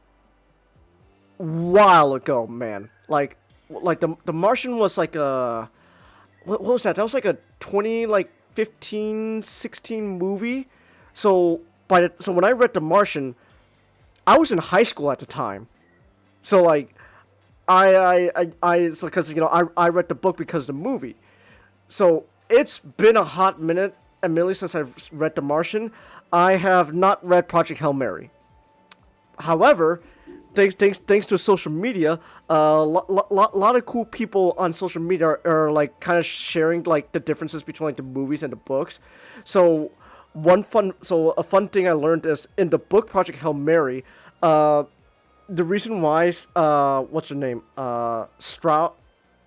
while ago, man. Like the Martian was like a what was that? That was like a 2015, 16 movie. So when I read The Martian, I was in high school at the time. So like because I read the book because of the movie. So it's been a hot minute, Emily, since I've read The Martian. I have not read Project Hail Mary. However, thanks to social media, a lot of cool people on social media are like kind of sharing like the differences between like the movies and the books. So a fun thing I learned is in the book Project Hail Mary, the reason why what's her name? Strauss.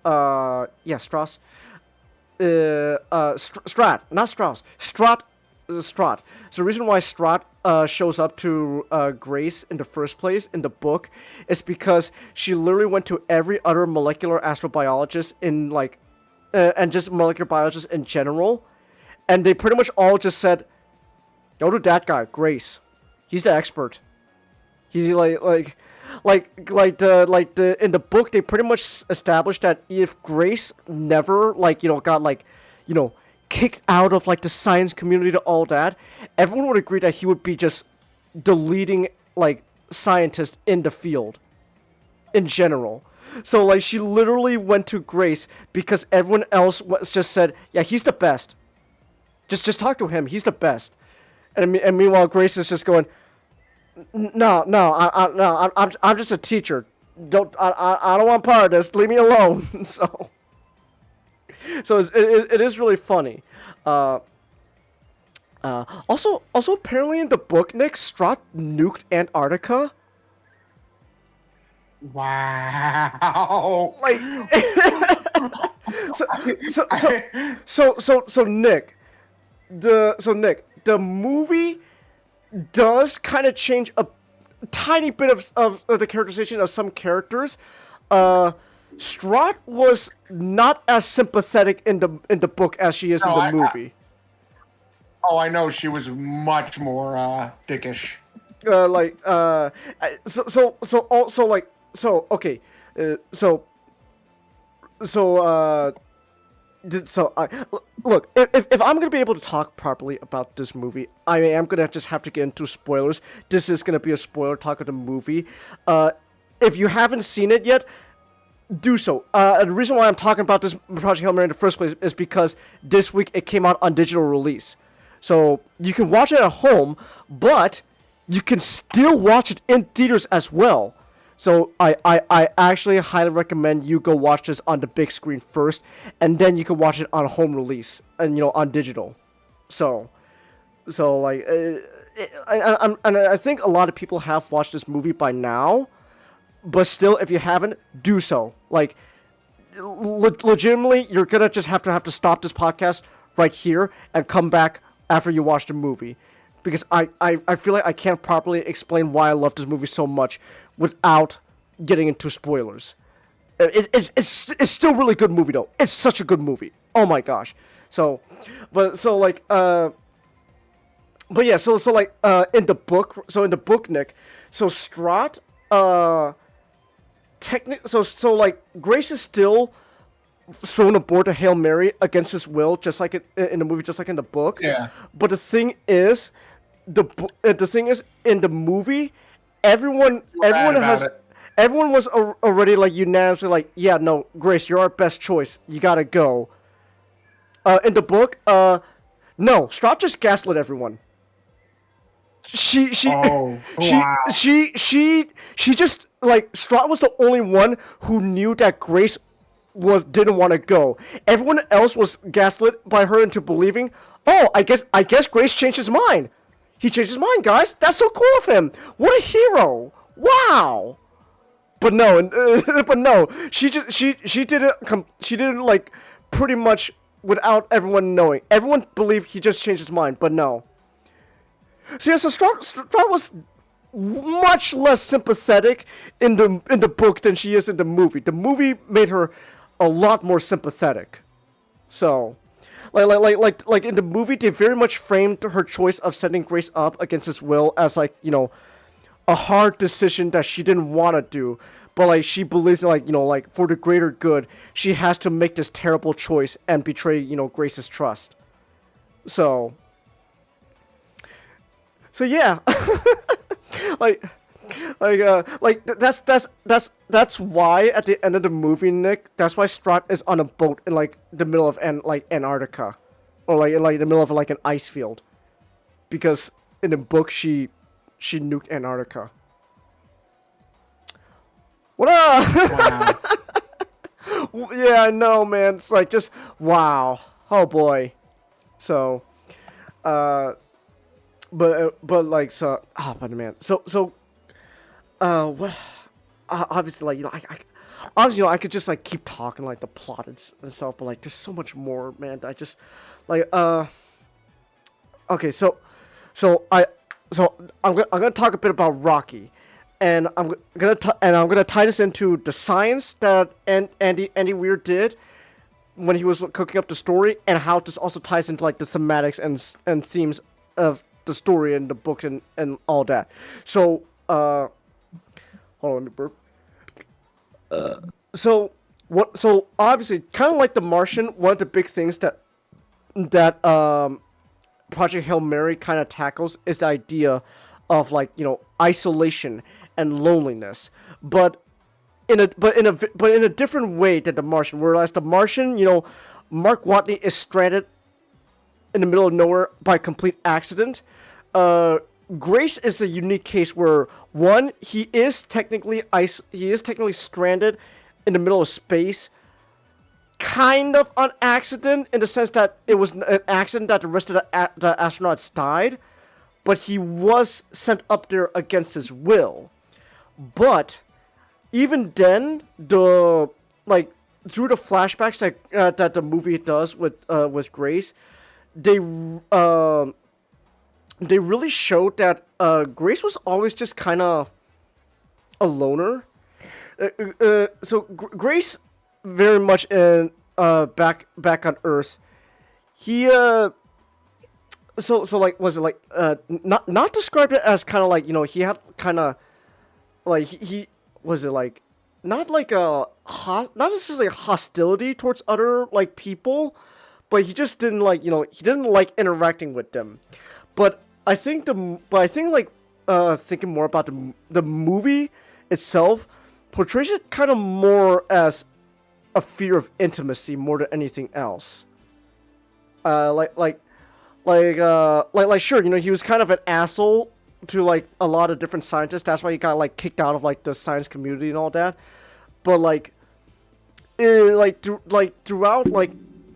Strauss. Not Strauss. Strauss. So the reason why Strauss shows up to Grace in the first place in the book is because she literally went to every other molecular astrobiologist in like and just molecular biologists in general, and they pretty much all just said, go to that guy, Grace. He's the expert. He's in the book they pretty much established that if Grace never got kicked out of like the science community to all that, everyone would agree that he would be just the leading like scientist in the field in general. So like she literally went to Grace because everyone else just said, yeah, he's the best. Just talk to him. He's the best. And meanwhile, Grace is just going, no, I'm just a teacher. I don't want part of this. Leave me alone. So it is really funny. Also apparently in the book, Nick, Strauss nuked Antarctica. Wow. Like, so Nick, the movie does kind of change a tiny bit of the characterization of some characters. Strauss was not as sympathetic in the book as she is in the movie. I know she was much more dickish. Look, if I'm gonna be able to talk properly about this movie, I am gonna just have to get into spoilers. This is gonna be a spoiler talk of the movie. If you haven't seen it yet, do so. The reason why I'm talking about this Project Hail Mary in the first place is because this week it came out on digital release. So you can watch it at home, but you can still watch it in theaters as well. So I actually highly recommend you go watch this on the big screen first, and then you can watch it on home release and on digital. So like I think a lot of people have watched this movie by now, but still, if you haven't, do so. Like legitimately, you're gonna just have to stop this podcast right here and come back after you watch the movie, because I feel like I can't properly explain why I love this movie so much without getting into spoilers. It's still a really good movie though. It's such a good movie. Oh my gosh. So in the book, Nick, so Strauss Grace is still thrown aboard a Hail Mary against his will, just like in the movie, just like in the book. Yeah. But the thing is in the movie, everyone was already like unanimously like, yeah, no, Grace, you're our best choice. You gotta go. In the book, no, Strauss just gaslit everyone. She just like, Strauss was the only one who knew that Grace didn't want to go. Everyone else was gaslit by her into believing, oh, I guess Grace changed his mind. He changed his mind, guys. That's so cool of him. What a hero. Wow. But no, she did it like pretty much without everyone knowing. Everyone believed he just changed his mind, but no. So yeah, so Strahd was much less sympathetic in the book than she is in the movie. The movie made her a lot more sympathetic. So, like in the movie, they very much framed her choice of sending Grace up against his will as like, you know, a hard decision that she didn't want to do, but like she believes like, you know, like for the greater good, she has to make this terrible choice and betray, you know, Grace's trust. So yeah, that's why at the end of the movie, Nick, that's why Strahd is on a boat in like the middle of Antarctica, or like in like the middle of like an ice field, because in the book she nuked Antarctica. What up? Wow. Yeah, I know, man. It's like just wow. Oh boy. So, but like so. Oh, but man. So, what? Obviously, like, you know, obviously, you know, I could just like keep talking like the plot and stuff, but like there's so much more, man. I just like okay, so I'm gonna talk a bit about Rocky, and I'm gonna tie this into the science that Andy WEIR did when he was cooking up the story, and how this also ties into like the thematics and themes of the story and the book and all that. So hold on, let me burp. So obviously, kind of like The Martian, one of the big things that Project Hail Mary kind of tackles is the idea of like, you know, isolation and loneliness, but in a different way than The Martian. Whereas The Martian, you know, Mark Watney is stranded in the middle of nowhere by complete accident. Grace is a unique case where one, he is technically stranded in the middle of space, kind of on accident, in the sense that it was an accident that the rest of the astronauts died, but he was sent up there against his will. But even then, through the flashbacks that the movie does with Grace, they really showed that Grace was always just kind of a loner. Grace, very much in back on Earth, he like, was it like not described it as kind of like, you know, he had kind of like he was it like not like not necessarily hostility towards other like people, but he just didn't like, you know, he didn't like interacting with them. But I think thinking more about the movie itself portrays it kind of more as a fear of intimacy more than anything else. Sure, you know, he was kind of an asshole to like a lot of different scientists. That's why he got like kicked out of like the science community and all that. But throughout like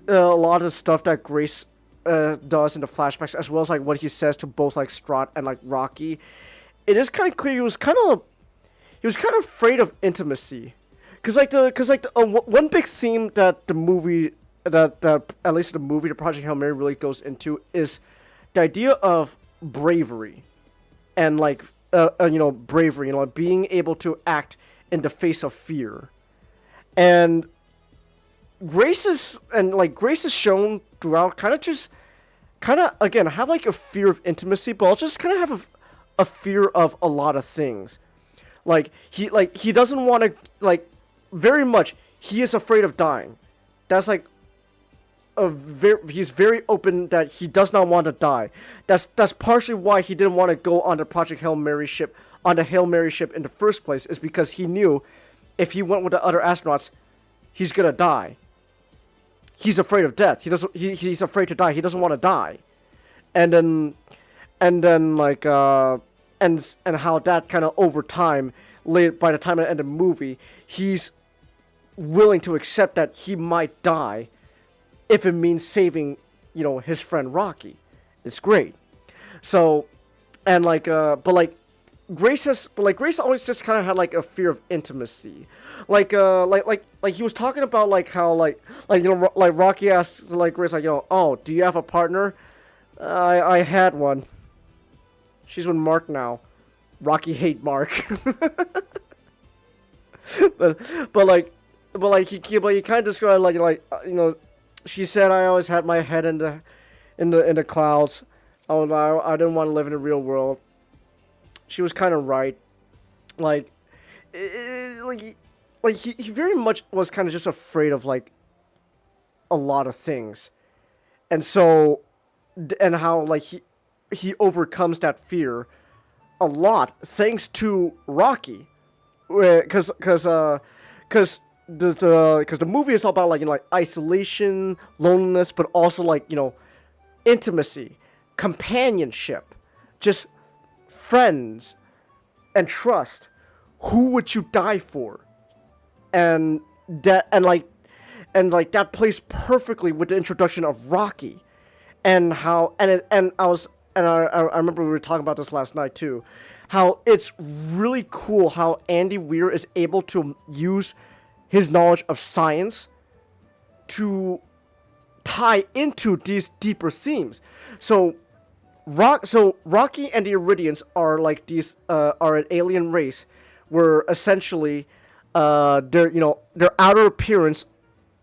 a lot of the stuff that Grace does in the flashbacks, as well as like what he says to both like Strahd and like Rocky, it is kind of clear he was kind of afraid of intimacy, because one big theme that the movie that at least the movie, the Project Hail Mary, really goes into is the idea of bravery, and like bravery, you know, being able to act in the face of fear, and Grace is shown throughout kind of again have like a fear of intimacy, but also just kind of have a fear of a lot of things. Like he doesn't want to, like, very much he is afraid of dying. That's like he's very open that he does not want to die. That's partially why he didn't want to go on the Project Hail Mary ship, on the Hail Mary ship in the first place, is because he knew if he went with the other astronauts, he's gonna die. He's afraid of death. He's afraid to die. He doesn't want to die. And then like and how that kind of over time, by the time I end the movie, he's willing to accept that he might die if it means saving, you know, his friend Rocky. It's great. So and Grace always just kind of had like a fear of intimacy, like he was talking about like how like Rocky asked like Grace like oh, do you have a partner? I had one. She's with Mark now. Rocky hate Mark. but he kind of described like she said I always had my head in the clouds. I didn't want to live in the real world. She was kind of right. He very much was kind of just afraid of like a lot of things, and how like he overcomes that fear a lot thanks to Rocky, because the movie is all about like isolation, loneliness, but also like intimacy, companionship, just friends and trust. Who would you die for? And that plays perfectly with the introduction of Rocky, and how I remember we were talking about this last night too, how it's really cool how Andy Weir is able to use his knowledge of science to tie into these deeper themes. So Rocky and the Iridians are like these are an alien race where essentially their outer appearance,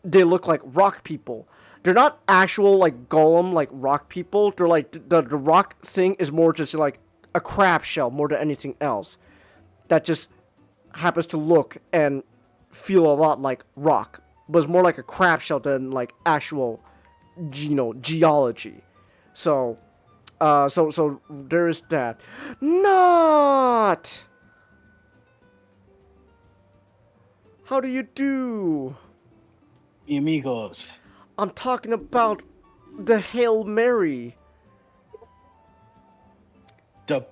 they look like rock people. They're not actual like golem like rock people. They're like the rock thing is more just like a crab shell more than anything else that just happens to look and feel a lot like rock, but it's more like a crab shell than like actual geology. So there is that. Not. How do you do? Mi amigos. I'm talking about the Hail Mary. The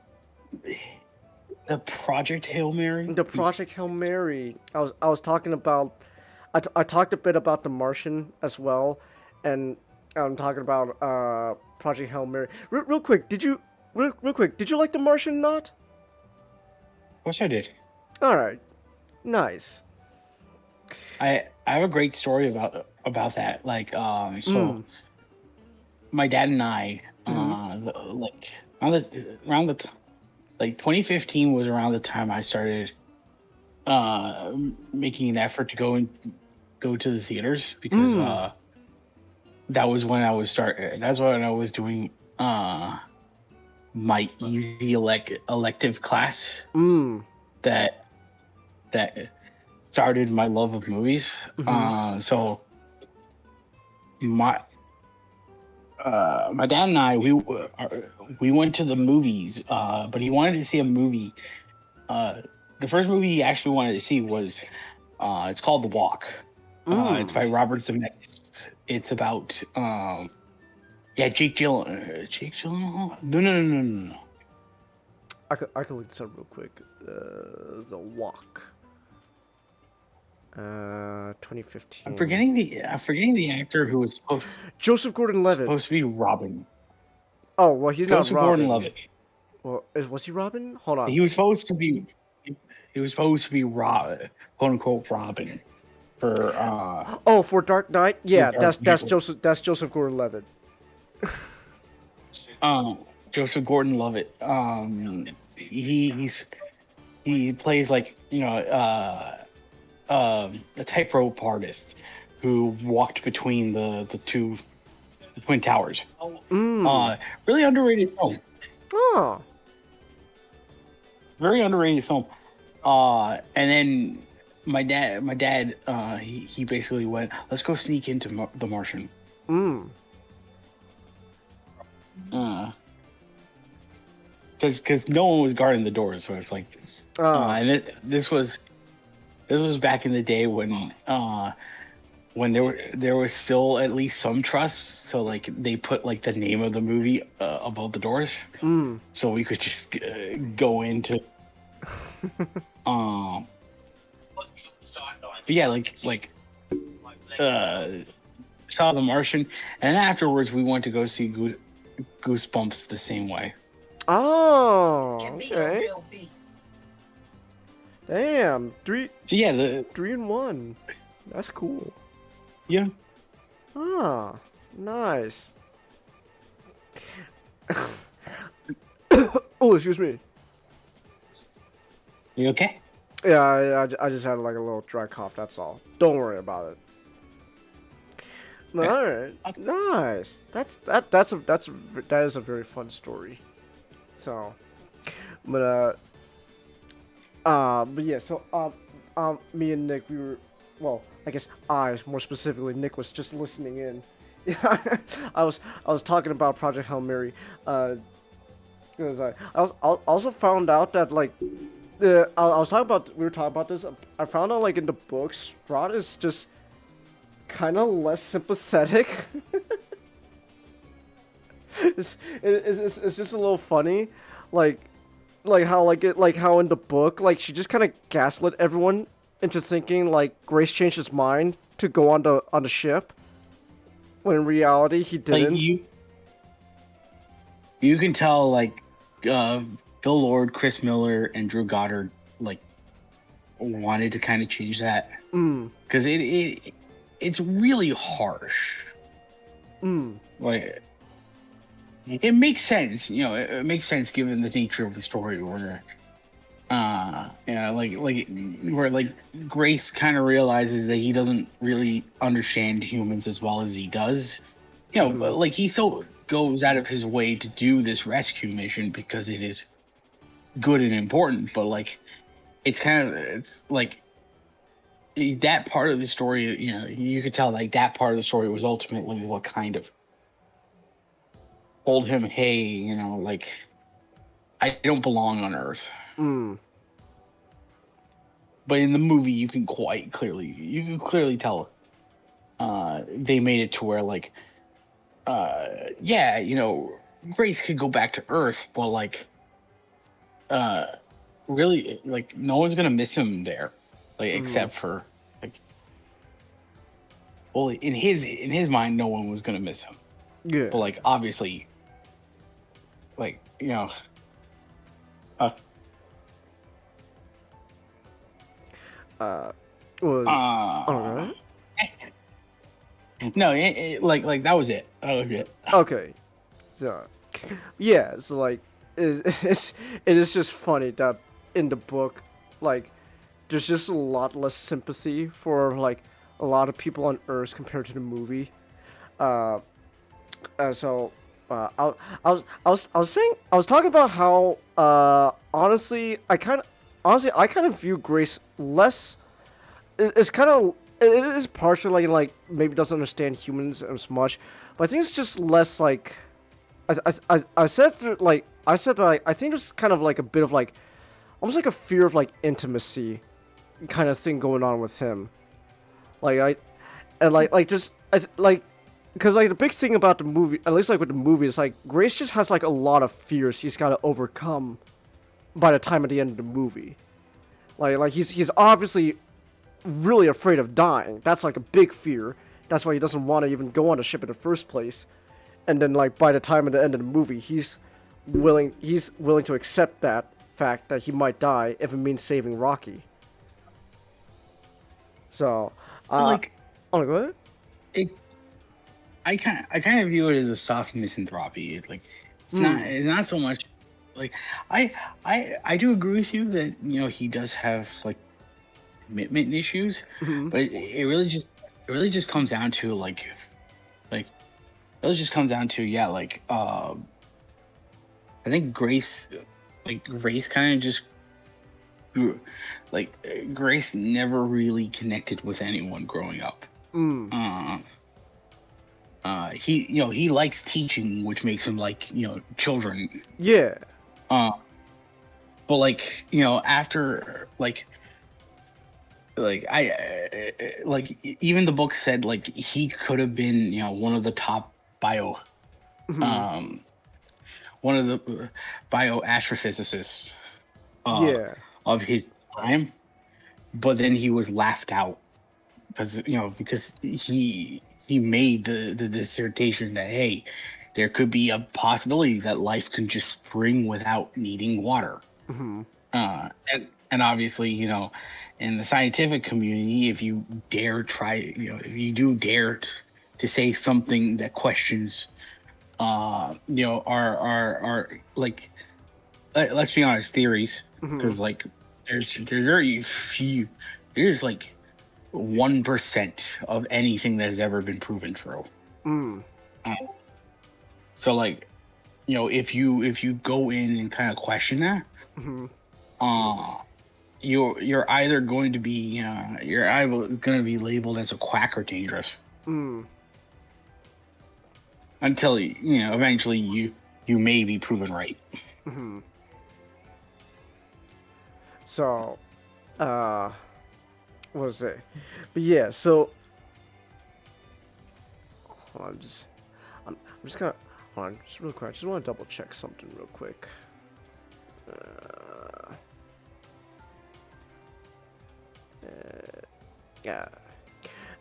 Project Hail Mary? The Project Hail Mary. I was talking about I talked a bit about the Martian as well, and I'm talking about Project Hail Mary. Real quick, did you like the Martian? Not? Of course I did. All right. Nice. I have a great story about that. Like my dad and I like around the 2015 was around the time I started making an effort to go to the theaters, because that was when I was that's when I was doing my easy elective class that started my love of movies. So my dad and I, we went to the movies, but he wanted to see a movie. The first movie he actually wanted to see was it's called The Walk. It's by Robert Zemeckis. It's about Jake Gyllenhaal. No. I could look this up real quick. The Walk. 2015. I'm forgetting the actor who was supposed. Joseph Gordon-Levitt. Supposed to be Robin. Oh well, he's Joseph not Robin. Gordon-Levitt. Well, was he Robin? Hold on. He was supposed to be. He was supposed to be Robin, quote unquote Robin, for. For Dark Knight. Yeah, that's People. Joseph Gordon-Levitt. Joseph Gordon-Levitt. He plays like a tightrope artist who walked between the Twin Towers. Really underrated film. Oh. Very underrated film. And then my dad, he basically went, let's go sneak into The Martian. Because no one was guarding the doors, so it's like, and this was back in the day when there was still at least some trust, so like they put like the name of the movie above the doors, so we could just go into. But yeah, saw The Martian, and afterwards we went to go see Goosebumps the same way. Oh, okay. Damn, three. So yeah, the 3-in-1. That's cool. Yeah. Ah, nice. Oh, excuse me. You okay? Yeah, I just had like a little dry cough. That's all. Don't worry about it. Okay. All right, nice. That is a very fun story. So, but yeah. So me and Nick, we were, well, I guess more specifically, Nick was just listening in. Yeah, I was talking about Project Hail Mary. Because I also found out that like. We were talking about this. I found out like in the books, Strahd is just kind of less sympathetic. it's just a little funny, like how in the book, like she just kind of gaslit everyone into thinking like Grace changed his mind to go on the ship, when in reality he didn't. Like you can tell like Phil Lord, Chris Miller, and Drew Goddard like wanted to kind of change that because it's really harsh. Like it makes sense, you know. It makes sense given the nature of the story, where where like Grace kind of realizes that he doesn't really understand humans as well as he does. You know, but like he so goes out of his way to do this rescue mission because it is good and important, but like it's like that part of the story, you know, you could tell like that part of the story was ultimately what kind of told him, hey, you know, like I don't belong on Earth. But in the movie you can clearly tell they made it to where like yeah, you know, Grace could go back to Earth, but like really, like no one's gonna miss him there, like except for like, well, in his mind, no one was gonna miss him. Yeah. But like obviously, like you know, alright. No, like that was it. That was it. Okay, so yeah, so like it is just funny that in the book, like there's just a lot less sympathy for like a lot of people on Earth compared to the movie. I was talking about how honestly I kind of view Grace less. It's kind of, it is partially like maybe doesn't understand humans as much, but I think it's just less like I said that I think there's kind of like a bit of like almost like a fear of like intimacy kind of thing going on with him. Like because like the big thing about the movie, at least like with the movie, is like Grace just has like a lot of fears he's got to overcome by the time at the end of the movie. Like he's obviously really afraid of dying. That's like a big fear. That's why he doesn't want to even go on the ship in the first place. And then like by the time at the end of the movie, he's willing to accept that fact that he might die if it means saving Rocky. So, go ahead. I kind of view it as a soft misanthropy. It's not so much like I do agree with you that, you know, he does have like commitment issues, but it really just comes down to I think Grace kind of just grew, like Grace never really connected with anyone growing up. He likes teaching, which makes him like, you know, children. Yeah. But like, you know, after even the book said like he could have been, you know, one of the top one of the bioastrophysicists of his time, but then he was laughed out because he made the dissertation that, hey, there could be a possibility that life can just spring without needing water. And obviously, you know, in the scientific community, if you dare try, you know, if you do dare to say something that questions, you know, our like, let's be honest, theories, because like there's very few, there's like 1% of anything that has ever been proven true. So like, you know, if you go in and kind of question that, you're either going to be labeled as a quack or dangerous. Until you know, eventually you may be proven right. So, what was it? But yeah, so I'm just gonna hold on, just real quick. I just want to double check something real quick. Yeah.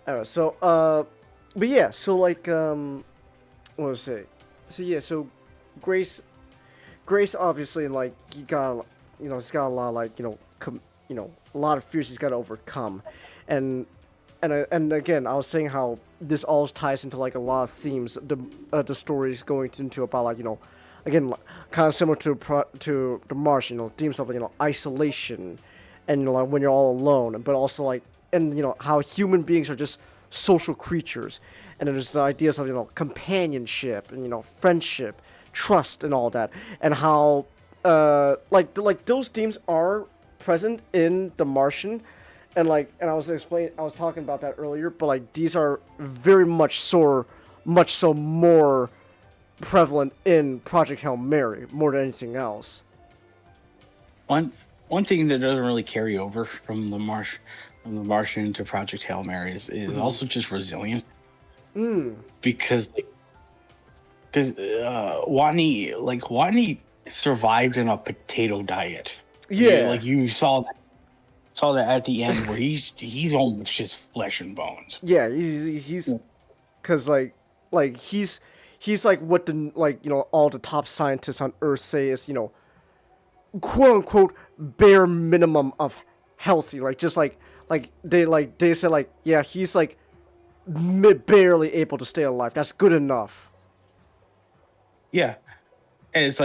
Alright, so but yeah, so like what was it? So yeah, so Grace obviously, like, he got, you know, he's got a lot of, like, you know, a lot of fears he's got to overcome, and again, I was saying how this all ties into like a lot of themes the story's going into about, like, you know, again, kind of similar to the Martian, you know, themes of, you know, isolation, and, you know, like, when you're all alone, but also like, and, you know, how human beings are just social creatures, and then there's the ideas of, you know, companionship and, you know, friendship, trust, and all that, and how like those themes are present in the Martian, and like, and I was talking about that earlier, but like these are very much so more prevalent in Project Hail Mary more than anything else. One thing that doesn't really carry over from the Martian to Project Hail Mary is also just resilience. Because Watney survived in a potato diet. Yeah, like you saw that at the end where he's almost just flesh and bones. Yeah, he's because like he's like what the, like, you know, all the top scientists on Earth say is, you know, quote unquote bare minimum of healthy, like just like they said, like, yeah, he's like barely able to stay alive. That's good enough. Yeah, and it's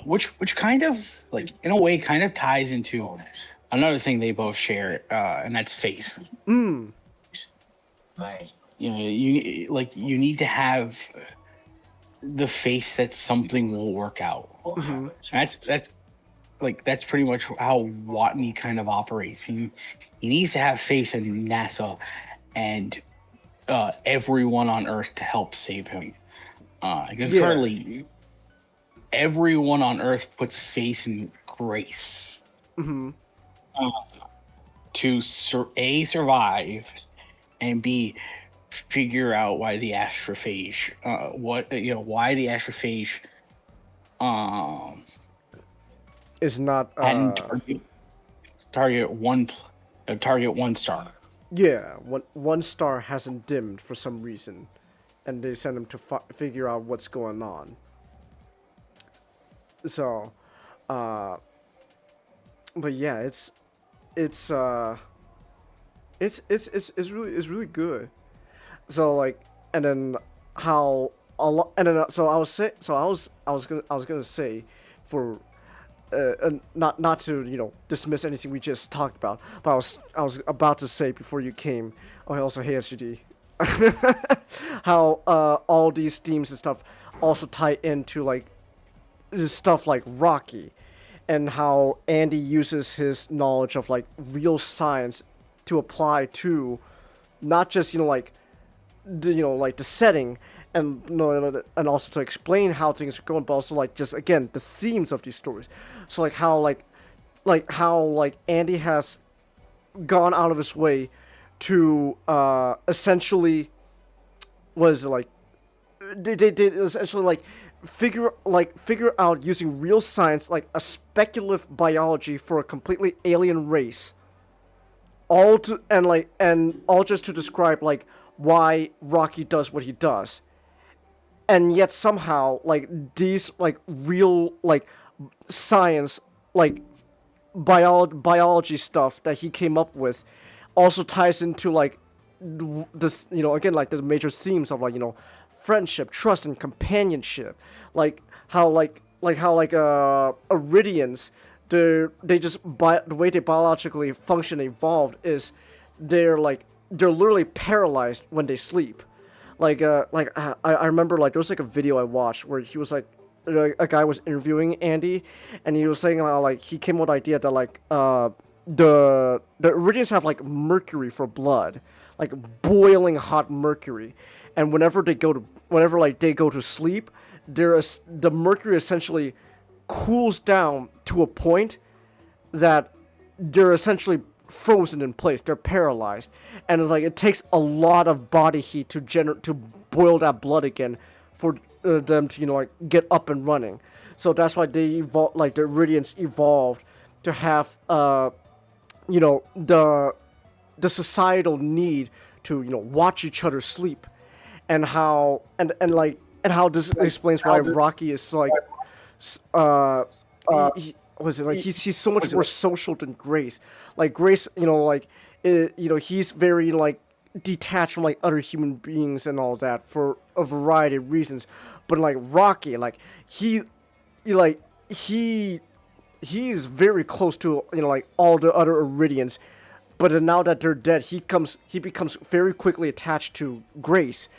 which kind of, like, in a way kind of ties into another thing they both share, and that's faith. Right. You know, you need to have the faith that something will work out. That's pretty much how Watney kind of operates. He needs to have faith in NASA and everyone on Earth to help save him. Because currently, everyone on Earth puts faith in Grace to survive, and B, figure out why the astrophage, why the astrophage is not target one star. Yeah, one star hasn't dimmed for some reason, and they send him to figure out what's going on. So, but yeah, it's really good. So like, and then how a lot, and then so I was gonna say, for not to, you know, dismiss anything we just talked about, but I was about to say before you came. Oh, also, hey SGD, how all these themes and stuff also tie into like this stuff like Rocky, and how Andy uses his knowledge of like real science to apply to not just, you know, like the setting, and, you know, and also to explain how things are going, but also like just again the themes of these stories. So like how Andy has gone out of his way to essentially, what is it, like they essentially like figure out using real science, like a speculative biology for a completely alien race, all just to describe like why Rocky does what he does. And yet somehow, like, these, like, real, like, science, like, biology stuff that he came up with also ties into, like, this, you know, again, like, the major themes of, like, you know, friendship, trust, and companionship. Like, how, Iridians, they just, the way they biologically function evolved is they're literally paralyzed when they sleep. I remember, like, there was, like, a video I watched where he was, like, a guy was interviewing Andy, and he was saying how, like, he came up with the idea that, like, the Iridians have, like, mercury for blood, like, boiling hot mercury, and whenever they go to sleep, the mercury essentially cools down to a point that they're essentially frozen in place. They're paralyzed, and it's like it takes a lot of body heat to boil that blood again for them to, you know, like, get up and running. So that's why they evolved, like, the Iridians evolved to have you know, the societal need to, you know, watch each other sleep, and how this explains why Rocky is like he's so much more social than Grace. Like, Grace, you know, like, you know, he's very, like, detached from, like, other human beings and all that for a variety of reasons. But, like, Rocky, like, he's very close to, you know, like, all the other Iridians. But now that they're dead, he becomes very quickly attached to Grace.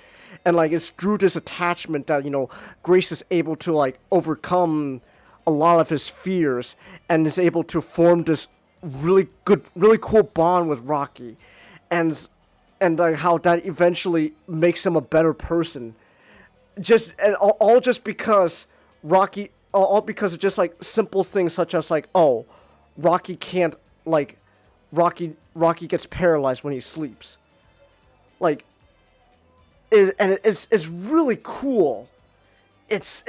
And, like, it's through this attachment that, you know, Grace is able to, like, overcome a lot of his fears and is able to form this really cool bond with Rocky. And like, how that eventually makes him a better person. All because Rocky, all because of just, like, simple things such as, like, oh, Rocky can't, like, Rocky gets paralyzed when he sleeps. Like, it's really cool. It's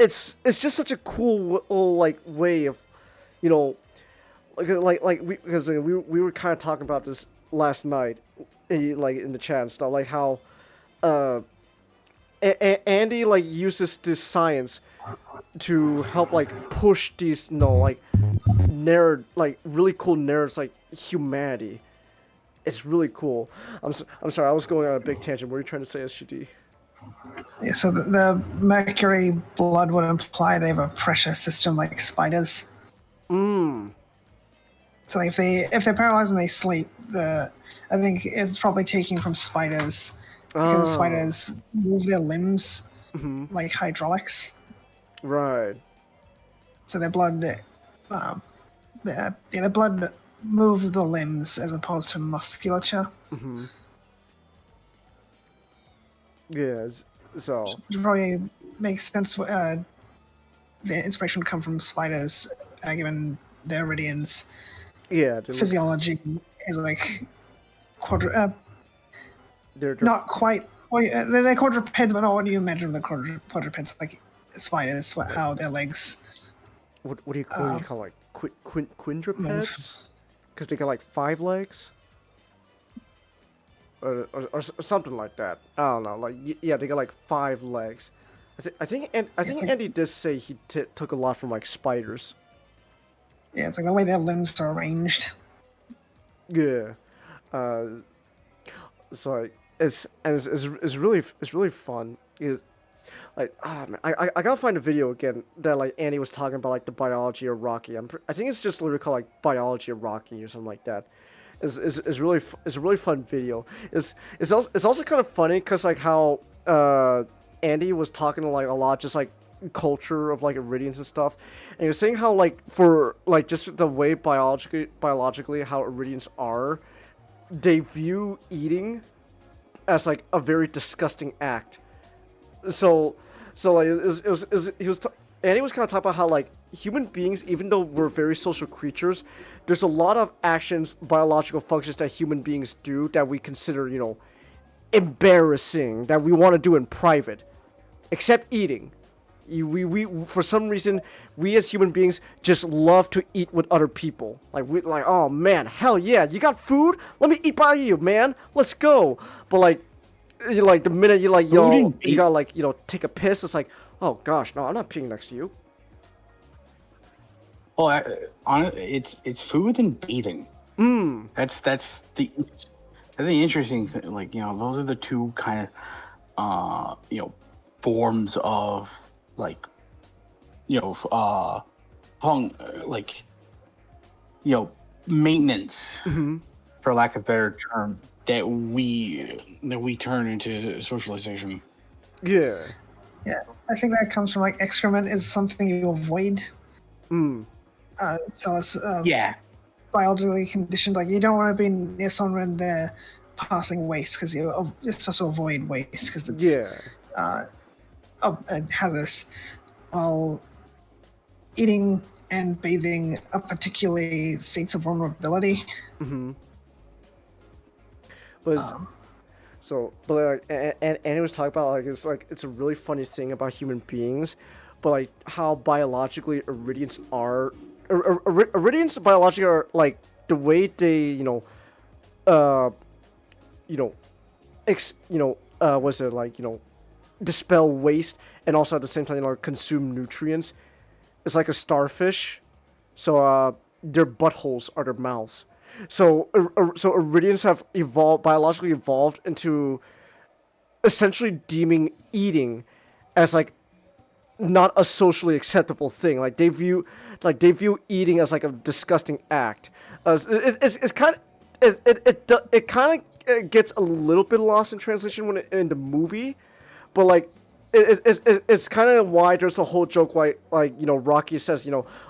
just such a cool, like, way of, you know, because we were kind of talking about this last night, like, in the chat and stuff, like how Andy, like, uses this science to help, like, push these, you know, like, really cool narratives, like humanity. It's really cool. I'm sorry, I was going on a big tangent. What are you trying to say, SGD? Yeah, so the mercury blood would imply they have a pressure system like spiders. So, like, if they're paralyzed when they sleep, I think it's probably taking from spiders, because spiders move their limbs like hydraulics. Right. So their blood, their blood moves the limbs as opposed to musculature. Yeah, so it probably makes sense. The inspiration would come from spiders, given the Iridians. Yeah, physiology is like they're not quite. Well, they're quadrupeds, but not what you imagine of the quadrupeds, like spiders. How their legs. What do you call like quinquadrupeds? Because they got like 5 legs. Or something like that. I don't know. Like, yeah, they got like 5 legs. I think Andy did say he took a lot from, like, spiders. Yeah, it's like the way their limbs are arranged. Yeah, so, like, it's really fun. Is like, man, I gotta find a video again that, like, Andy was talking about, like, the biology of Rocky. I think it's just literally called, like, Biology of Rocky or something like that. It's a really fun video. It's also kind of funny because, like, how Andy was talking to, like, a lot just, like, culture of, like, Iridians and stuff, and he was saying how, like, for, like, just the way biologically how Iridians are, they view eating as, like, a very disgusting act. So like, Andy was kind of talking about how, like, human beings, even though we're very social creatures, there's a lot of actions, biological functions that human beings do that we consider, you know, embarrassing, that we want to do in private, except eating. We for some reason, we as human beings just love to eat with other people. Like, oh man, hell yeah, you got food? Let me eat by you, man. Let's go. But, like, You like the minute you like Food you gotta like take a piss. It's like, oh gosh, no, I'm not peeing next to you. Well, it's food and bathing. That's the interesting thing. Like those are the two kind of forms of like maintenance, for lack of a better term, that we turn into socialization. Yeah. Yeah, I think that comes from like excrement is something you avoid. So it's biologically conditioned. Like you don't want to be near someone when they're passing waste because you're supposed to avoid waste because it's hazardous. While eating and bathing are particularly states of vulnerability. But he was talking about it's a really funny thing about human beings, but like how biologically Iridians are. Iridians biologically are like the way they dispel waste and also at the same time consume nutrients. It's like a starfish, so their buttholes are their mouths. So Iridians have biologically evolved into essentially deeming eating as like not a socially acceptable thing. Like they view eating as like a disgusting act. It kind of gets a little bit lost in translation in the movie, but like it's kind of why there's a whole joke why Rocky says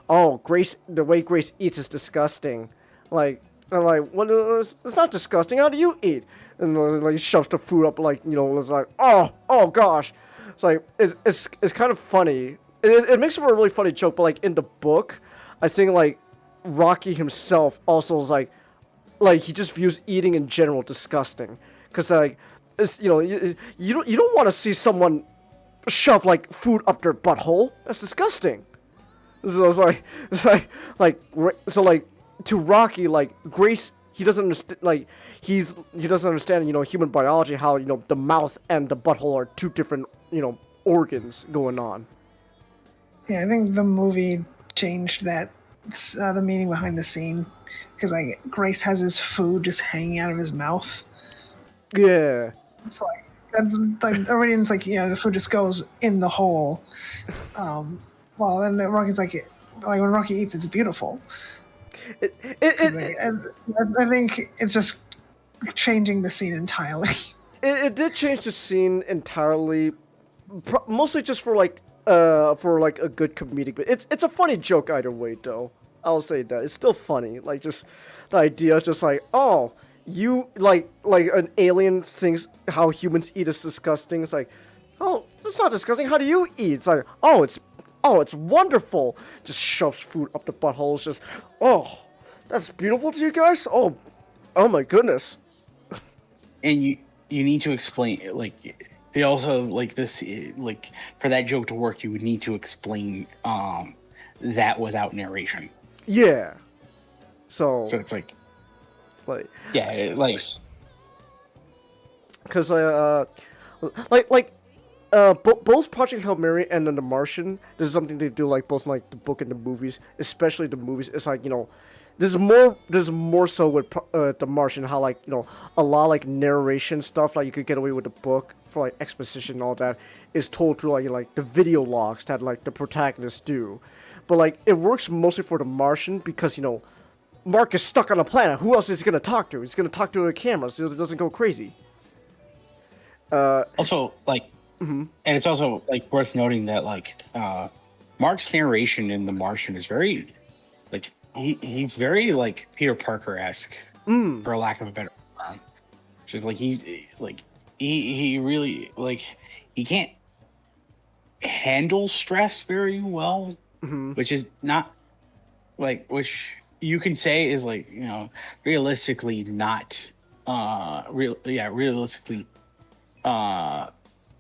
oh Grace, the way Grace eats is disgusting. Like I'm like, well, it's not disgusting. How do you eat? And like shoves the food up it's like oh gosh. It's like it's kind of funny. It makes for a really funny joke, but like in the book, I think like Rocky himself also is like he just views eating in general disgusting, because like it's you don't want to see someone shove like food up their butthole. That's disgusting. So it's like to Rocky, like Grace, he doesn't understand he doesn't understand human biology, how the mouth and the butthole are two different organs going on. Yeah, I think the movie changed that the meaning behind the scene, because like Grace has his food just hanging out of his mouth. Yeah, it's like that's like Iridian's like the food just goes in the hole. Well, then Rocky's like when Rocky eats, it's beautiful. I think it's just changing the scene entirely. It did change the scene entirely, mostly just for a good comedic. But it's a funny joke either way, though. I'll say that it's still funny. Like just the idea, just like you like an alien thinks how humans eat is disgusting. It's like, oh, it's not disgusting. How do you eat? It's like, oh, it's wonderful. Just shoves food up the buttholes. Just, oh, that's beautiful to you guys. Oh my goodness. And you need to explain, like, they also like this, like for that joke to work, you would need to explain that without narration. Yeah. So it's like yeah, like because both Project Hail Mary and then The Martian, this is something they do like both in, like the book and the movies, especially the movies. It's like there's more so with The Martian, how like a lot of, like narration stuff like you could get away with the book for like exposition and all that is told through like the video logs that like the protagonists do, but like it works mostly for The Martian because Mark is stuck on a planet. Who else is he gonna talk to? He's gonna talk to a camera so it doesn't go crazy. Also, like, and it's also like worth noting that like Mark's narration in The Martian is very like he's very like Peter Parker-esque, for lack of a better term. Just like he really like he can't handle stress very well, which is not like which you can say is like realistically not realistically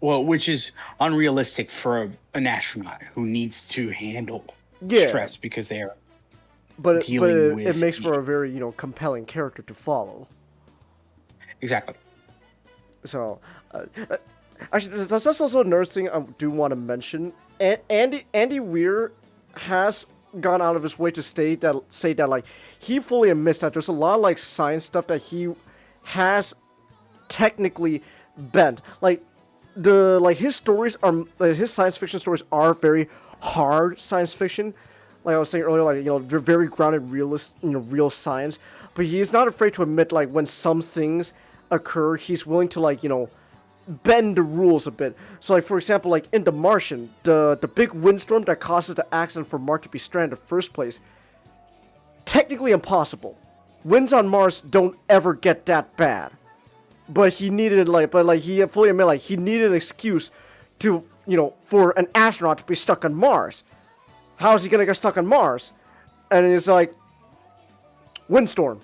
which is unrealistic for an astronaut who needs to handle stress because they are dealing with it makes for a very compelling character to follow. Exactly. So Actually, that's also another thing I do want to mention. Andy WEIR has gone out of his way to say that like he fully admits that there's a lot of like science stuff that he has technically bent. Like his stories are his science fiction stories are very hard science fiction. Like I was saying earlier, like they're very grounded, realist, real science. But he is not afraid to admit like when some things occur, he's willing to like bend the rules a bit. So like for example, like in The Martian, the big windstorm that causes the accident for Mark to be stranded in the first place, technically impossible. Winds on Mars don't ever get that bad. But he needed he fully admitted like he needed an excuse to for an astronaut to be stuck on Mars. How is he gonna get stuck on Mars? And it's like windstorm,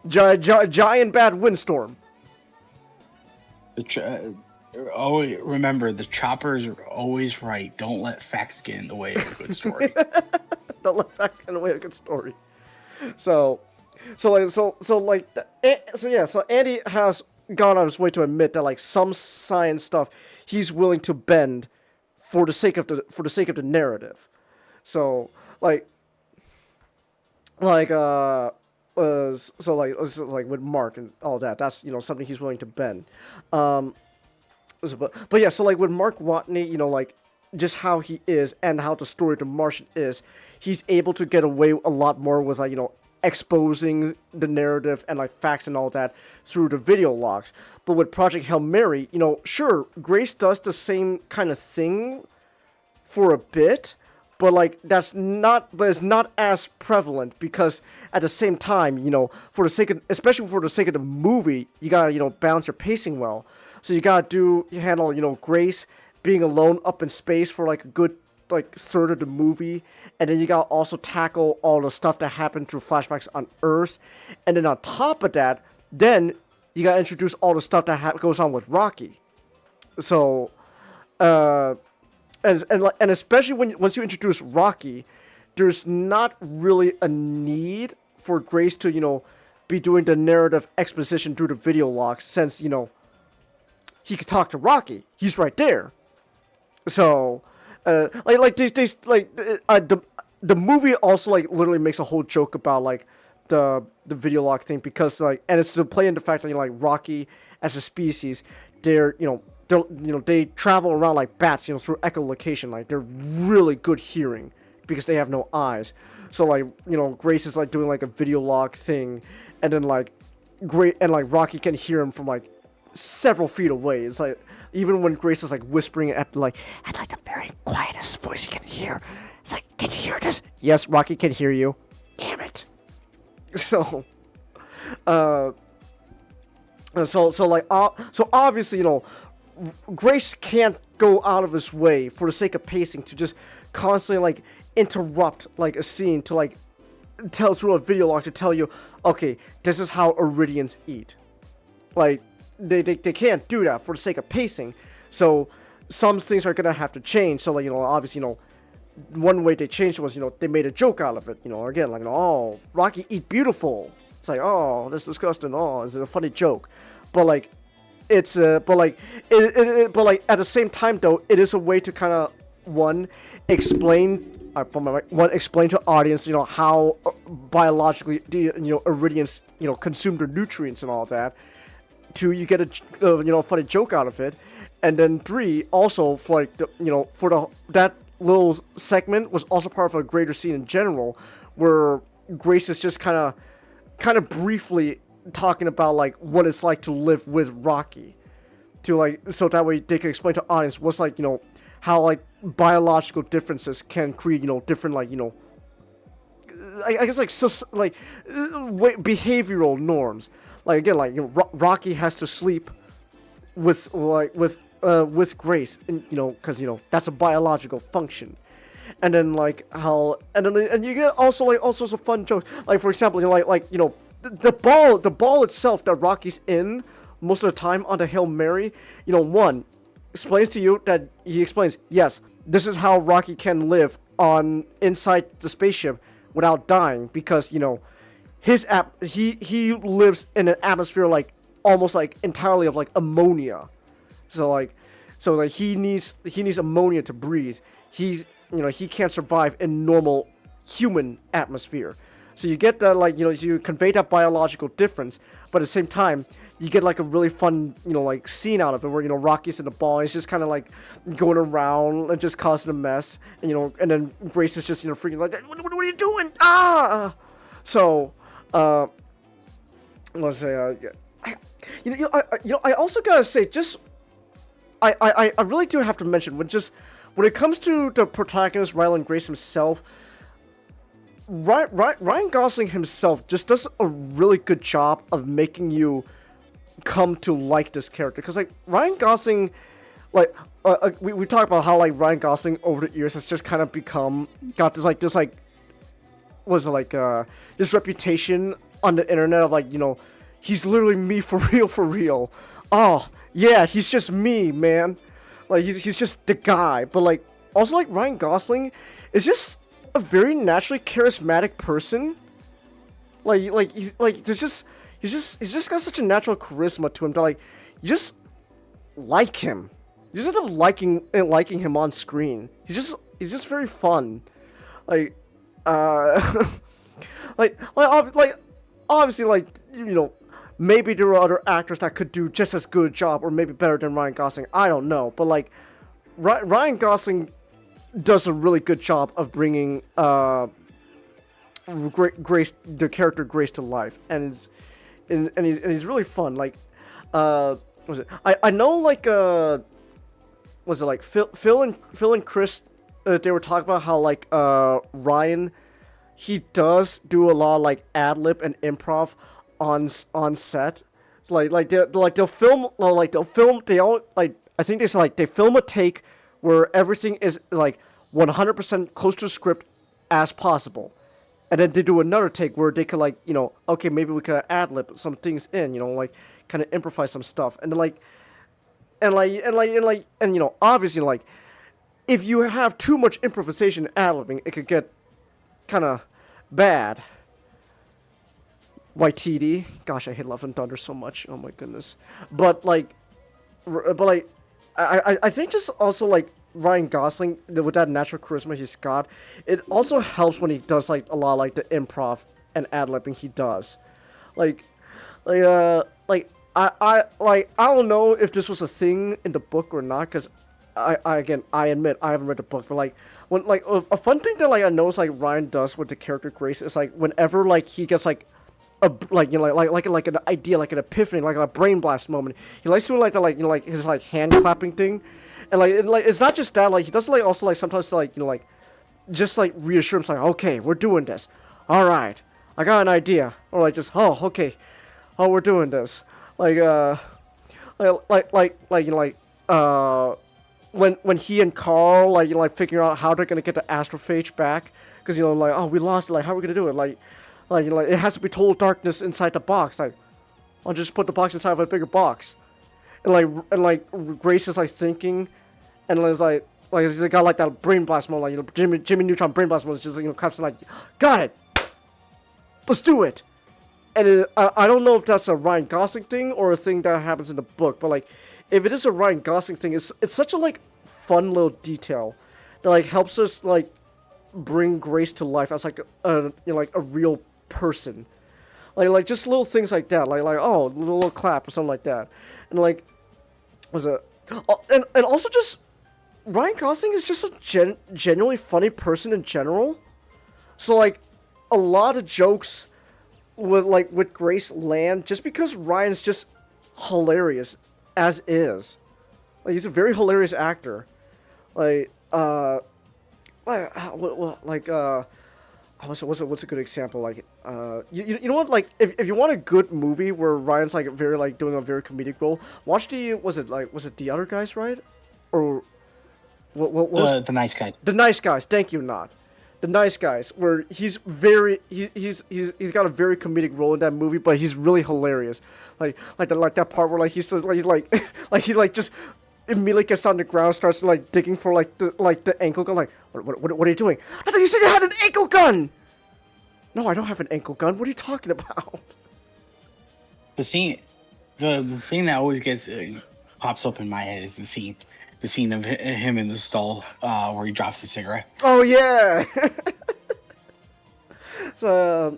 giant bad windstorm. Remember, the choppers are always right. Don't let facts get in the way of a good story. Don't let facts get in the way of a good story. So Andy has gone out of his way to admit that like some science stuff he's willing to bend for the sake of the narrative. So like with Mark and all that, that's something he's willing to bend. But yeah, so like with Mark Watney, like just how he is and how the story of The Martian is, he's able to get away a lot more with like exposing the narrative and like facts and all that through the video logs. But with Project Hail Mary, sure, Grace does the same kind of thing for a bit, but like it's not as prevalent because at the same time, especially for the sake of the movie, you gotta balance your pacing well. So you gotta handle Grace being alone up in space for like a good like third of the movie, and then you gotta also tackle all the stuff that happened through flashbacks on Earth, and then on top of that, then you gotta introduce all the stuff that goes on with Rocky. So, and especially once you introduce Rocky, there's not really a need for Grace to be doing the narrative exposition through the video logs, since he could talk to Rocky. He's right there. So. The movie also like literally makes a whole joke about like the video log thing, because like, and it's to play into the fact that like Rocky as a species, they travel around like bats, through echolocation. Like they're really good hearing because they have no eyes. So like Grace is like doing like a video log thing, and then like Rocky can hear him from like several feet away. It's like, even when Grace is like whispering at like the very quietest voice you can hear, it's like, can you hear this? Yes, Rocky can hear you. Damn it. So, so obviously, Grace can't go out of his way for the sake of pacing to just constantly like interrupt like a scene to like tell through a video log to tell you, okay, this is how Iridians eat. Like, they can't do that for the sake of pacing. So some things are gonna have to change. So like obviously one way they changed was they made a joke out of it. Again like oh, Rocky eat beautiful. It's like, oh, that's disgusting. Oh, is it a funny joke? But like it's but like at the same time though, it is a way to kind of explain to audience how biologically the Iridians consume their nutrients and all that. 2, you get a funny joke out of it, and then 3, also for like that little segment was also part of a greater scene in general, where Grace is just kind of briefly talking about like what it's like to live with Rocky, to like, so that way they can explain to audience what's like how like biological differences can create different like I guess like behavioral norms. Like again, like Rocky has to sleep with Grace, and because that's a biological function. And then like how, and you get also like all sorts of fun jokes. Like for example, the ball itself that Rocky's in most of the time on the Hail Mary, one explains to you that he explains, yes, this is how Rocky can live inside the spaceship without dying, because he lives in an atmosphere like almost like entirely of like ammonia. So he needs ammonia to breathe. He can't survive in normal human atmosphere. So you get that, like, you convey that biological difference, but at the same time, you get like a really fun, like scene out of it where, Rocky's in the ball, he's just kind of like going around and just causing a mess, and then Grace is just, freaking like, what are you doing? Ah! So, let's say, I also gotta say, just, I really do have to mention, when it comes to the protagonist, Ryland Grace himself, Ryan Gosling himself just does a really good job of making you come to like this character. Because, like, Ryan Gosling, like, we talked about how, like, Ryan Gosling over the years has just kind of got this reputation on the internet of, like, he's literally me for real. Oh, yeah, he's just me, man. Like, he's just the guy. But, like, also, like, Ryan Gosling is just a very naturally charismatic person. He's just got such a natural charisma to him that, like, you just like him. You just end up liking him on screen. He's just very fun. Like, obviously, like, maybe there are other actors that could do just as good a job, or maybe better than Ryan Gosling. I don't know, but, like, Ryan Gosling does a really good job of bringing Grace, the character Grace, to life, and he's really fun. Like, what was it? I know, like, was it like Phil and Chris? They were talking about how, like, Ryan, he does do a lot of, like, ad lib and improv on set. So they'll film I think they say, like, they film a take where everything is, like, 100% close to the script as possible. And then they do another take where they could, like, okay, maybe we could ad-lib some things in, like, kind of improvise some stuff. And then, obviously, like, if you have too much improvisation ad-libbing, it could get kind of bad. YTD. Gosh, I hate Love and Thunder so much. Oh my goodness. But I think just also, like, Ryan Gosling, with that natural charisma he's got, it also helps when he does, like, a lot of, like, the improv and ad-libbing he does. I don't know if this was a thing in the book or not, because I admit I haven't read the book, but, like, when, like, a fun thing that, like, I notice, like, Ryan does with the character Grace is, like, whenever, like, he gets, like, an idea, like an epiphany, like a brain blast moment, he likes doing, like, his, like, hand clapping thing. And, like, it's not just that, like, he does, like, also, like, sometimes to, like, just, like, reassure him, like, okay, we're doing this. All right, I got an idea. Or, like, just, oh, okay, oh, we're doing this. Like, when he and Carl, like, figure out how they're gonna get the astrophage back, because, like, oh, we lost it, like, how are we gonna do it? Like, it has to be total darkness inside the box. Like, I'll just put the box inside of a bigger box. And Grace is, like, thinking, and it's like he's got, like, that brain blast mode, like, Jimmy Neutron brain blast mode, just, claps and, like, got it, let's do it. And I don't know if that's a Ryan Gosling thing or a thing that happens in the book, but, like, if it is a Ryan Gosling thing, it's such a, like, fun little detail that, like, helps us, like, bring Grace to life as, like, a real person. Like just little things like that, like oh, a little clap or something like that. And, like, and also just Ryan Gosling is just a genuinely funny person in general. So, like, a lot of jokes with Grace land just because Ryan's just hilarious as is. Like, he's a very hilarious actor. What's a good example? Like, you know what? Like, if you want a good movie where Ryan's, like, very, like, doing a very comedic role, watch was it The Other Guys, right? Or what was The Nice Guys? The Nice Guys. Thank you, not The Nice Guys, where he's got a very comedic role in that movie, but he's really hilarious. Like that part where, like, he's just, like he just immediately gets on the ground, starts, like, digging for, like the ankle gun. Like, what are you doing? I thought you said you had an ankle gun. No, I don't have an ankle gun. What are you talking about? The thing that always gets pops up in my head is the scene of him in the stall where he drops the cigarette. Oh yeah. So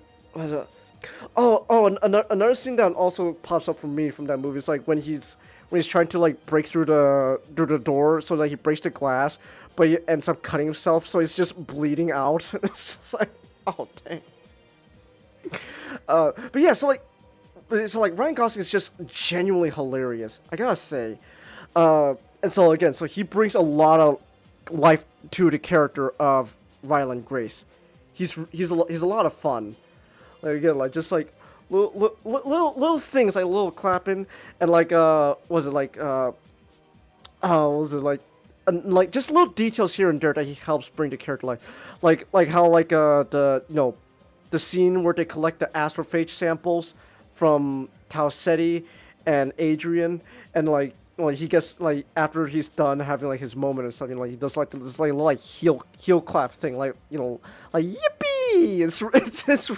another scene that also pops up for me from that movie is like when he's trying to like break through the door so that he breaks the glass, but he ends up cutting himself, so he's just bleeding out. It's just like, oh dang. But yeah, so Ryan Gosling is just genuinely hilarious, I gotta say. And so again, so he brings a lot of life to the character of Ryland Grace. He's a lot of fun. Like again, like just like little things, like little clapping and like like just little details here and there that he helps bring the character life. Like how like the scene where they collect the astrophage samples from Taucetti and Adrian, and like he gets like after he's done having like his moment or something, like he does like this like heel clap thing, like like yippee! It's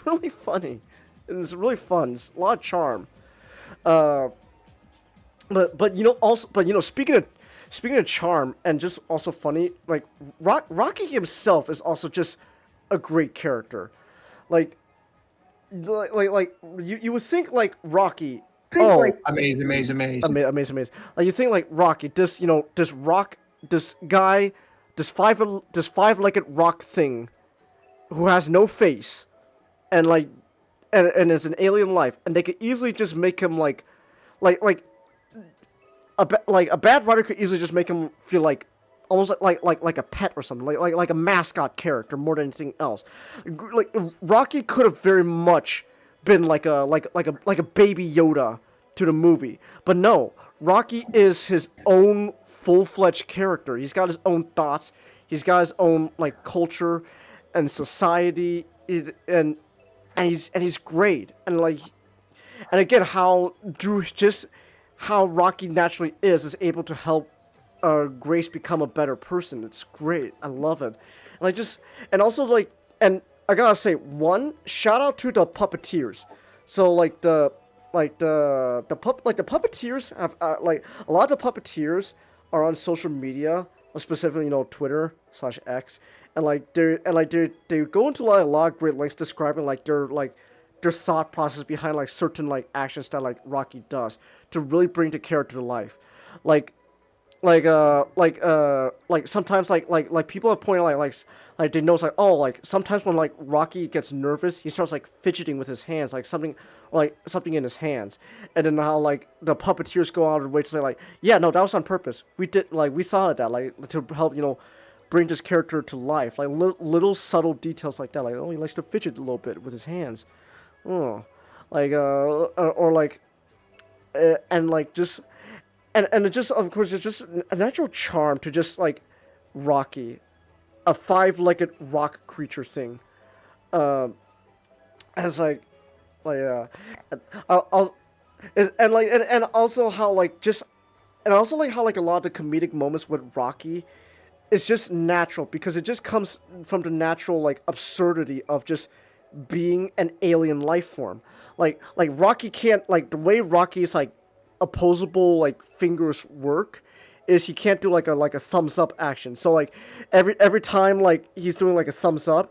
really funny. It's really fun. It's a lot of charm. But speaking of charm and just also funny, like Rocky himself is also just a great character. Like you would think like Rocky. Oh, amazing. Amazing. Like you think like Rocky, this guy, this five-legged rock thing, who has no face, and like, and is an alien life, and they could easily just make him like a bad writer could easily just make him feel like almost like a pet or something, like a mascot character more than anything else. Like Rocky could have very much been like a baby Yoda to the movie, but no, Rocky is his own full-fledged character. He's got his own thoughts. He's got his own like culture and society, and he's great. And like, and again, how Rocky naturally is able to help Grace become a better person. It's great. I love it. And also and I gotta say, shout out to the puppeteers. So the puppeteers have like a lot of the puppeteers are on social media, specifically Twitter /X, and they go into a lot of great lengths describing their thought process behind like certain like actions that like Rocky does to really bring the character to life. Like sometimes like people have pointed like they notice like sometimes when like Rocky gets nervous, he starts like fidgeting with his hands, like something in his hands, and then how like the puppeteers go out of their way to say like, yeah, no, that was on purpose. We thought of that like to help bring this character to life, like little subtle details like that, like he likes to fidget a little bit with his hands, and it just, of course, it's just a natural charm to just, like, Rocky, a five-legged rock creature thing. As, and also how, like, a lot of the comedic moments with Rocky is just natural, because it just comes from the natural, like, absurdity of just being an alien life form. Like Rocky can't, like, the way Rocky is, like, opposable like fingers work is he can't do like a thumbs up action. So like every time like he's doing like a thumbs up,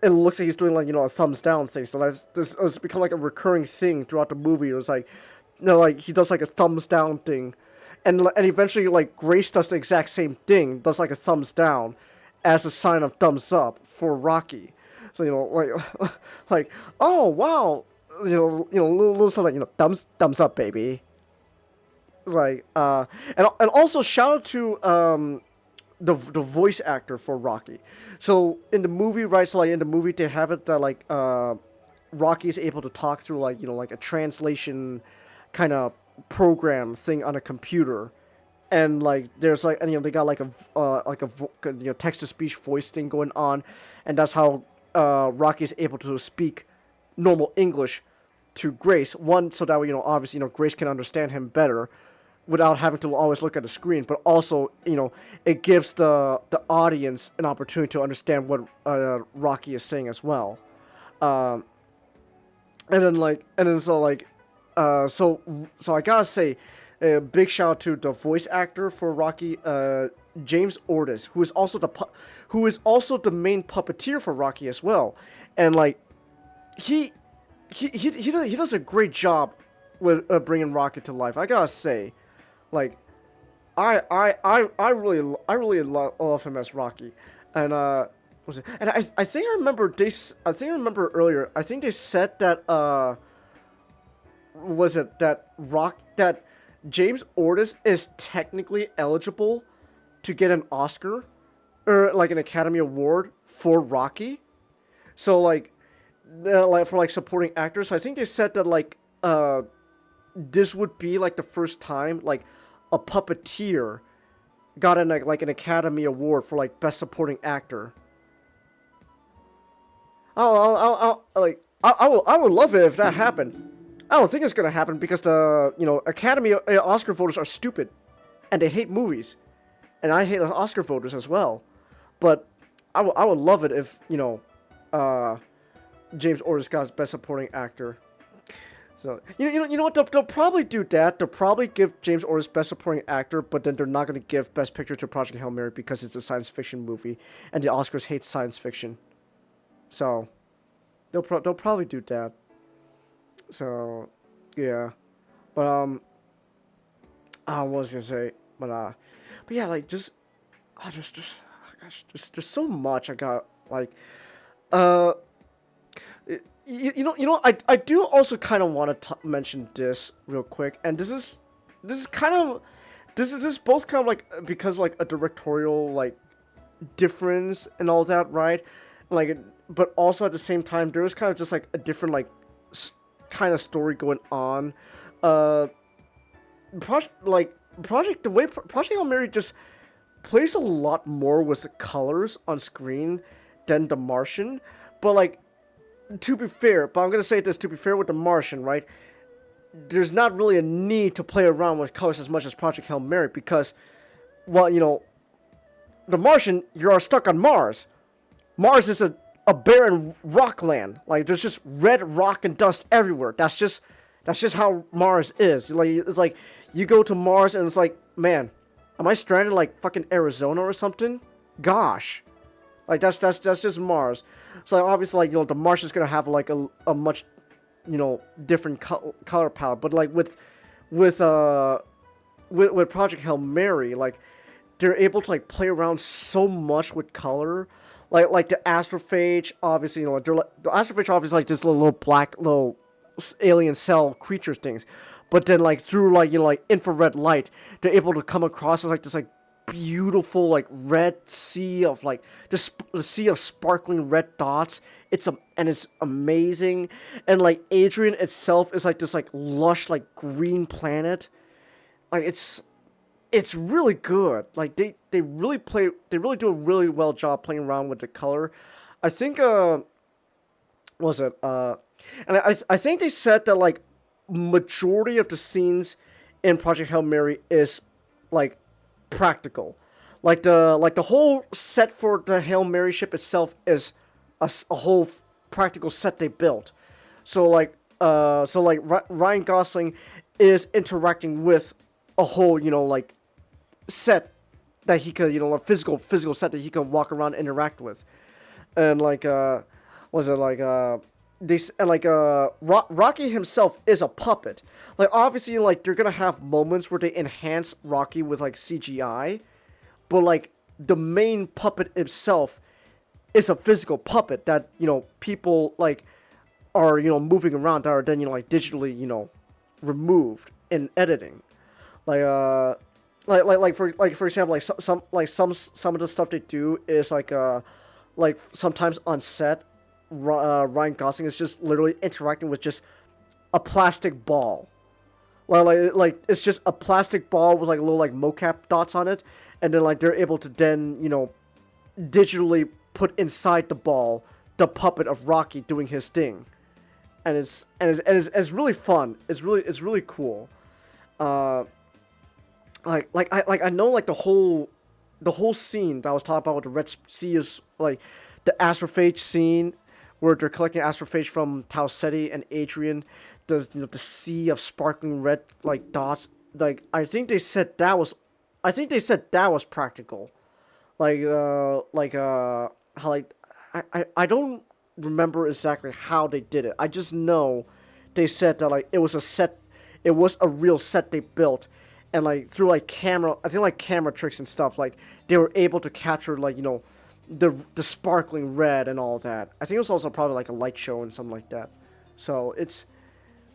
it looks like he's doing like a thumbs down thing. So this has become like a recurring thing throughout the movie. It was like like he does like a thumbs down thing, and eventually like Grace does the exact same thing, does like a thumbs down as a sign of thumbs up for Rocky. So like oh wow, little stuff like thumbs up baby. It's like and also shout out to the voice actor for Rocky. So in the movie, right? So like in the movie, they have it that like Rocky is able to talk through like like a translation kind of program thing on a computer, and like there's like they got like a text to speech voice thing going on, and that's how Rocky is able to speak normal English to Grace. One, so that way obviously Grace can understand him better without having to always look at the screen, but also it gives the audience an opportunity to understand what Rocky is saying as well. So I gotta say, A big shout out to the voice actor for Rocky, James Ortiz, who is also the main puppeteer for Rocky as well, and like he does a great job with bringing Rocky to life. I gotta say, like I really love him as Rocky, and was it? And I think I remember earlier. I think they said that was it that James Ortiz is technically eligible to get an Oscar or like an Academy Award for Rocky. So like for like supporting actors. So I think they said that like this would be like the first time like a puppeteer got an Academy Award for like best supporting actor. I would love it if that happened. I don't think it's gonna happen because the Academy Oscar voters are stupid, and they hate movies, and I hate Oscar voters as well. But I would love it if James Ortiz got best supporting actor. So you know what they'll probably do that. They'll probably give James Ortiz best supporting actor, but then they're not gonna give best picture to Project Hail Mary because it's a science fiction movie, and the Oscars hate science fiction. So they'll probably do that. So yeah, but I was gonna say, but yeah, like just gosh, there's so much I got like you know I do also kind of want to mention this real quick, and this is both kind of like because like a directorial like difference and all that, right? Like, but also at the same time there was kind of just like a different like kind of story going on. Project Hail Mary just plays a lot more with the colors on screen than The Martian, but like to be fair with The Martian, right? There's not really a need to play around with colors as much as Project Hail Mary because, well, The Martian, you are stuck on Mars. Mars is a barren rockland. Like there's just red rock and dust everywhere. That's just how Mars is. Like it's like you go to Mars and it's like, man, am I stranded like fucking Arizona or something? Gosh, like that's just Mars. So like, obviously like the Martian's gonna have like a much different color palette. But like with Project Hail Mary, like they're able to like play around so much with color. Like the astrophage, obviously, the astrophage obviously like just little black little alien cell creature things, but then like through like infrared light, they're able to come across as like this like beautiful like red sea of like this sea of sparkling red dots. It's amazing, and like Adrian itself is like this like lush like green planet. Like it's really good. Like they really do a really well job playing around with the color. I think and I think they said that like majority of the scenes in Project Hail Mary is like practical. Like the whole set for the Hail Mary ship itself is a whole practical set they built. So like Ryan Gosling is interacting with a whole like set that he could a physical set that he can walk around and interact with, and like Rocky himself is a puppet. Like obviously like they're gonna have moments where they enhance Rocky with like CGI, but like the main puppet itself is a physical puppet that people like are moving around that are then like digitally removed in editing, for example, like some of the stuff they do is like sometimes on set, Ryan Gosling is just literally interacting with just a plastic ball, like it's just a plastic ball with like little like mocap dots on it, and then like they're able to then digitally put inside the ball the puppet of Rocky doing his thing, and it's really fun. It's really cool. I know like the whole scene that I was talking about with the Red Sea is like the astrophage scene where they're collecting astrophage from Tau Ceti and Adrian. The sea of sparkling red like dots like I think they said that was practical. How like I don't remember exactly how they did it. I just know they said that like it was a real set they built, and like through like camera tricks and stuff, like they were able to capture like the sparkling red and all that. I think it was also probably like a light show and something like that. So it's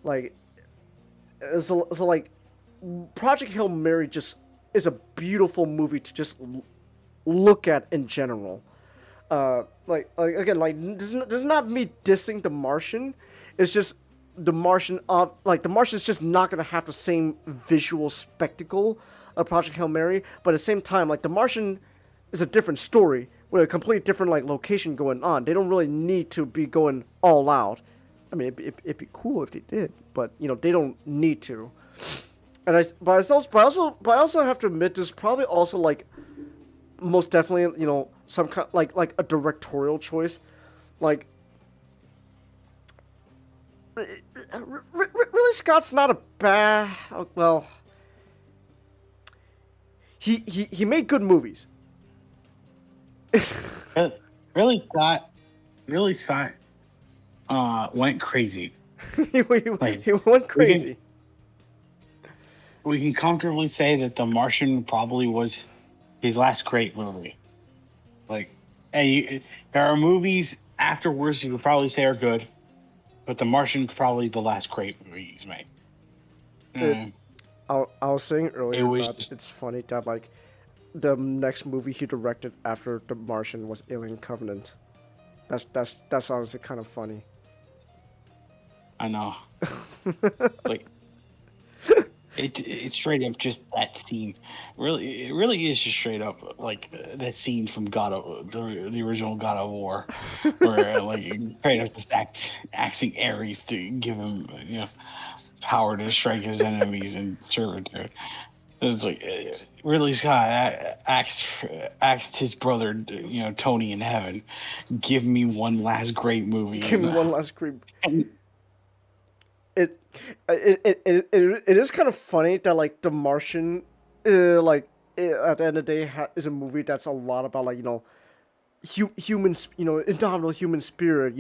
like so like Project Hail Mary just is a beautiful movie to just look at in general. Again, like this is not me dissing The Martian. It's just The Martian. The Martian is just not gonna have the same visual spectacle of Project Hail Mary, but at the same time, like The Martian is a different story with a completely different like location going on. They don't really need to be going all out. I mean, it'd be cool if they did, but they don't need to. And I also have to admit, there's probably also like most definitely some kind like a directorial choice, like really Scott's not a bad well. He made good movies. Really Scott went crazy. he went crazy. We can comfortably say that The Martian probably was his last great movie. Like, there are movies afterwards you could probably say are good, but The Martian's probably the last great movie he's made. I was saying earlier it's funny that like the next movie he directed after The Martian was Alien Covenant. That's honestly kind of funny. I know. Like it's straight up just that scene. It really is just straight up like that scene from the original God of War, where like Kratos just acting Ares to give him power to strike his enemies and servitude. It's like Ridley Scott asked his brother, Tony in heaven, give me one last great movie. Give me one last great. It is kind of funny that like The Martian, at the end of the day is a movie that's a lot about like humans, indomitable human spirit,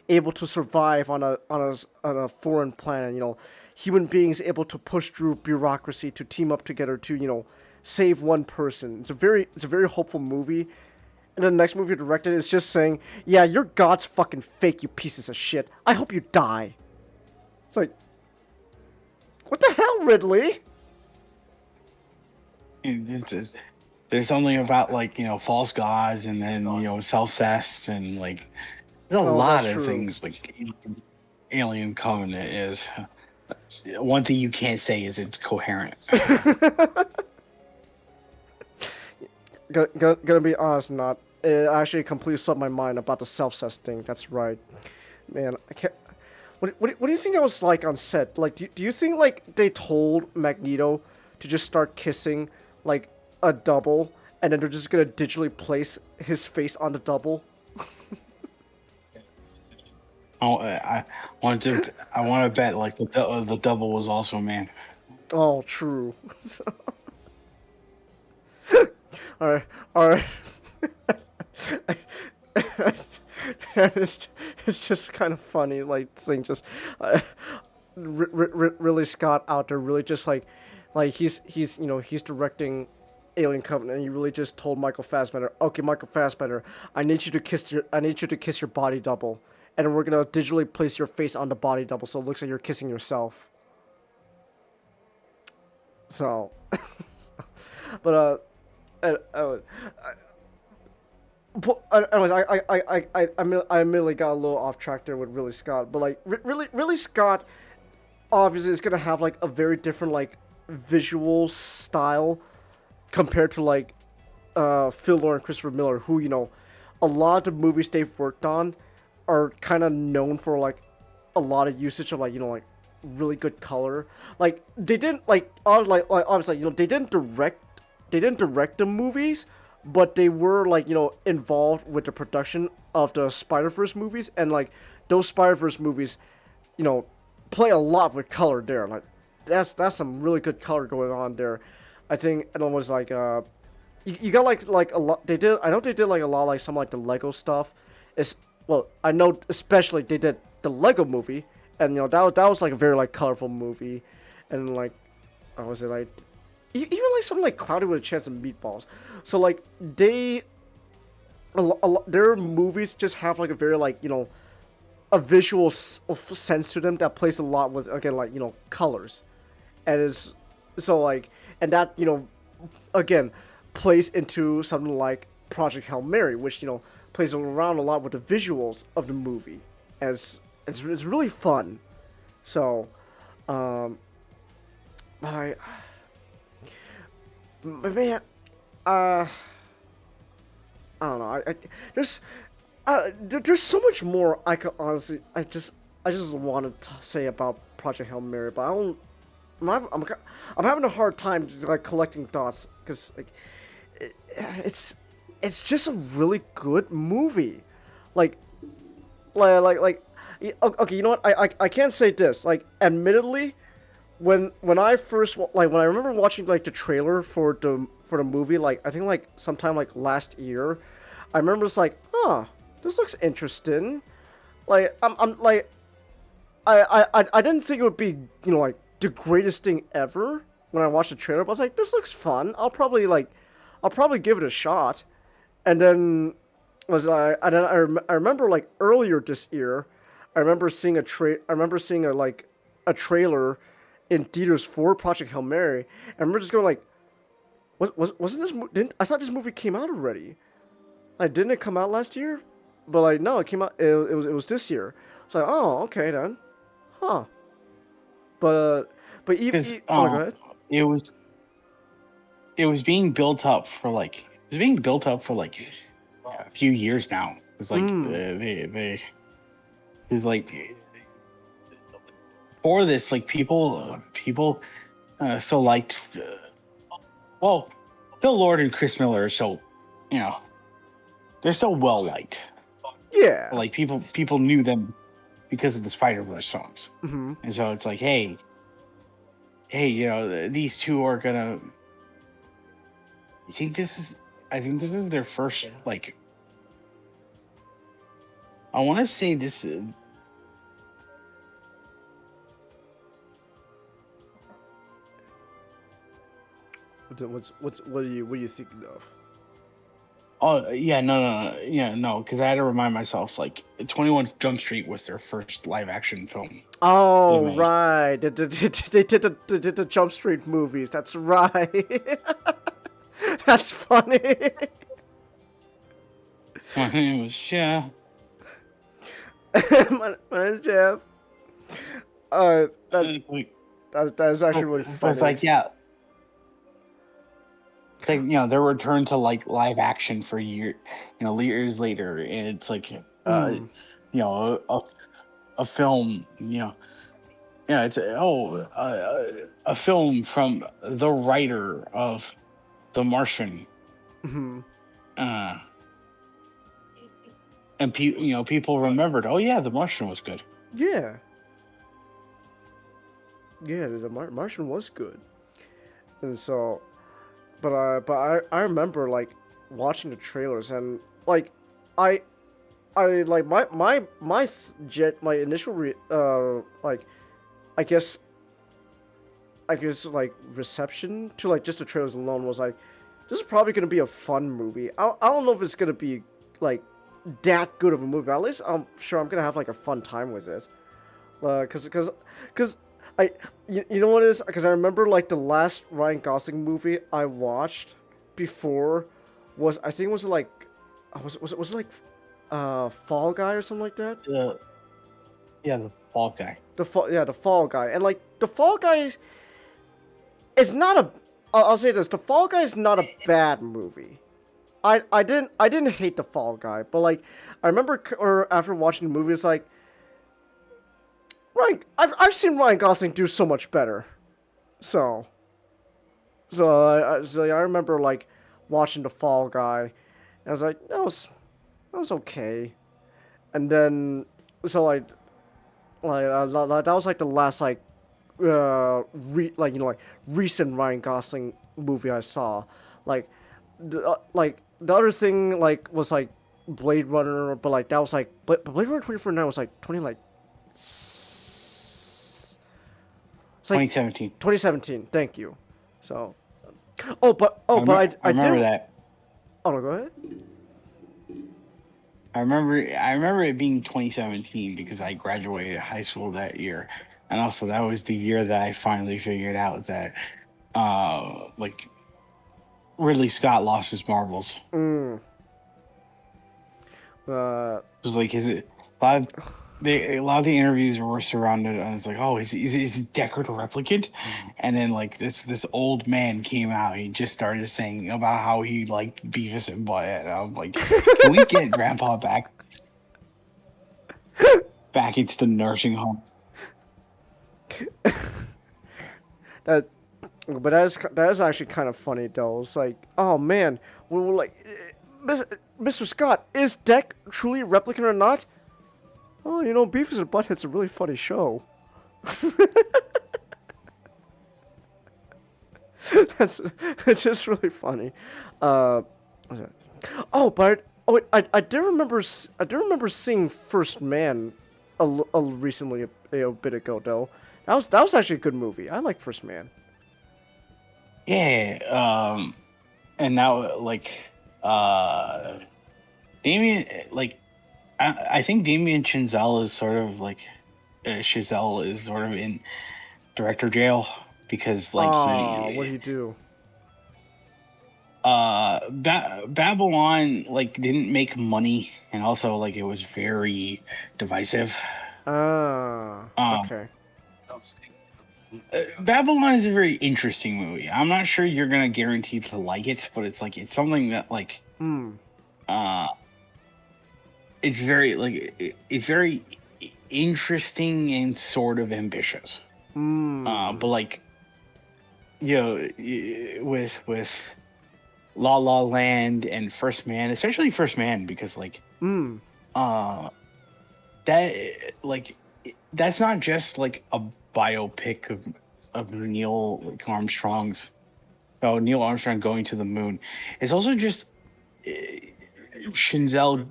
able to survive on a foreign planet, human beings able to push through bureaucracy to team up together to save one person. It's a very hopeful movie. And the next movie directed is just saying, yeah, your god's fucking fake, you pieces of shit. I hope you die. It's like, what the hell, Ridley? There's something about like false gods, and then self-cessed, and like there's a lot of things like Alien Covenant is. One thing you can't say is it's coherent. Gonna be honest, not. It actually completely slipped my mind about the self-cessed thing. That's right, man. I can't. What do you think it was like on set? Like, do you think like they told Magneto to just start kissing like a double, and then they're just gonna digitally place his face on the double? I want to bet like the double was also a man. Oh, true. all right. It's just kind of funny, like seeing just really Scott out there, really just like he's directing Alien Covenant, and he really just told Michael Fassbender, okay, Michael Fassbender, I need you to kiss your body double, and we're gonna digitally place your face on the body double, so it looks like you're kissing yourself. So, but anyways, I immediately got a little off track there with Ridley Scott, but like Ridley Scott obviously is gonna have like a very different like visual style compared to like Phil Lord and Christopher Miller, who a lot of the movies they've worked on are kind of known for like a lot of usage of like like really good color. Like they didn't obviously they didn't direct the movies, but they were like involved with the production of the Spider-Verse movies, and like those Spider-Verse movies play a lot with color there. Like that's some really good color going on there. I think it almost like you got like a lot. I know they did like a lot like some like the Lego stuff. I know especially they did the Lego movie, and that was like a very like colorful movie, and like was it like even like something like Cloudy with a Chance of Meatballs. So like their movies just have like a very like a visual sense to them that plays a lot with again like colors, and is so like and that again plays into something like Project Hail Mary, which plays around a lot with the visuals of the movie, as it's really fun. So, man, I don't know. There's so much more I could honestly. I just wanted to say about Project Hail Mary, but I don't. I'm having a hard time like collecting thoughts because like it's just a really good movie, like okay, you know what? I can't say this. Like, admittedly, when I first when I remember watching like the trailer for the movie, like I think like sometime like last year, I remember it's like, this looks interesting. Like I'm like I didn't think it would be like the greatest thing ever when I watched the trailer, but I was like, this looks fun. I'll probably give it a shot. And then I remember like earlier this year, I remember seeing a trailer in theaters for Project Hail Mary. And I remember just going like, wasn't this? I thought this movie came out already. Like, didn't it come out last year? But like, no, it came out. It was this year. It's like, oh, okay then, huh? But even go ahead. It was being built up for like a few years now. It's like it was like for this like people so liked Phil Lord and Chris Miller are so they're so well liked. Yeah, like people knew them because of the Spider-Verse films. Mm-hmm. And so it's like, hey, these two are gonna. I think this is their first like. I want to say this. What are you thinking of? Oh yeah, no, because I had to remind myself like 21 Jump Street was their first live action film. Oh right, they did the Jump Street movies. That's right. That's funny. My name was Jeff. my name's Jeff. That's actually really funny. But it's like like their return to like live action for years later, and it's like a film, it's a film from the writer of The Martian. Mm-hmm. And people remembered, oh yeah, The Martian was good. Yeah, the Martian was good, and so. But I remember like watching the trailers and like I like my initial like I guess like reception to like just the trailers alone was like, this is probably gonna be a fun movie. I don't know if it's gonna be like that good of a movie, but at least I'm sure I'm gonna have like a fun time with it. Cause you know what it is? Because I remember like the last Ryan Gosling movie I watched before was it like Fall Guy or something like that? Yeah, the Fall Guy. The Fall Guy. And like the Fall Guy is not a I'll say this, the Fall Guy is not a bad movie. I didn't hate the Fall Guy, but like I remember after watching the movie it's like I've seen Ryan Gosling do so much better, so I remember like watching The Fall Guy, and I was like that was okay, and then so that was like the last like recent Ryan Gosling movie I saw. Like the other thing was like Blade Runner, but like that was like Blade Runner 2049 was like 2017. 2017. Thank you. So, but I remember did. that. Oh no, go ahead. I remember it being 2017 because I graduated high school that year, and also that was the year that I finally figured out that, like, Ridley Scott lost his marbles. It was like a lot of the interviews were surrounded, and it's like, oh, is Deckard a replicant? And then like this old man came out. He just started saying about how he liked Beavis and Butthead. And I'm like, can we get Grandpa back into the nursing home? But that is actually kind of funny though. It's like, oh man, we're like, Mr. Scott, is Deck truly a replicant or not? Oh, you know, Beavis and Butthead's a really funny show. It's just really funny. I do remember seeing First Man recently a bit ago though. That was actually a good movie. I like First Man. Yeah, and now Damien, I think Damien Chazelle is sort of in director jail because what did he do? Babylon didn't make money, and also it was very divisive. Okay. Babylon is a very interesting movie. I'm not sure you're gonna guarantee to like it, but it's something that it's very interesting and sort of ambitious. But with La La Land and First Man, especially First Man, because that's not just a biopic of Neil Armstrong going to the moon. It's also just Chazelle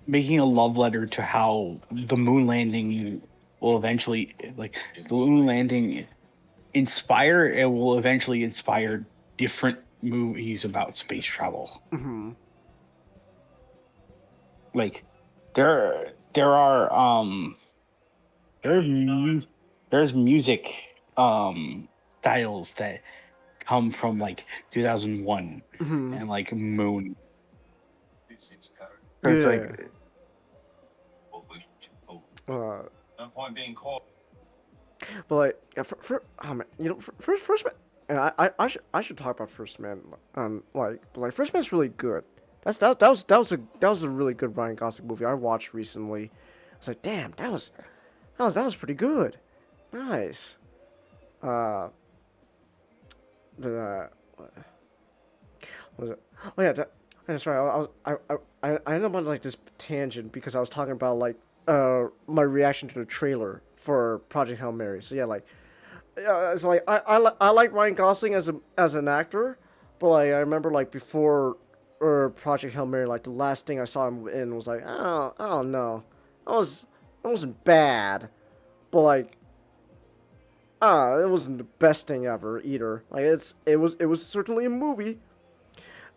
making a love letter to how the moon landing will eventually inspire different movies about space travel. Mm-hmm. There's music styles that come from 2001 and Moon. It's but First Man, and I should talk about First Man. First Man's really good. That was a really good Ryan Gosling movie I watched recently. I was like, damn, that was pretty good. Nice. What was it? Oh yeah, that's right. I ended up on this tangent because I was talking about my reaction to the trailer for Project Hail Mary. So yeah, it's I like Ryan Gosling as an actor, but I remember before Project Hail Mary, the last thing I saw him in was I don't know, it wasn't bad, but it wasn't the best thing ever either. It was certainly a movie.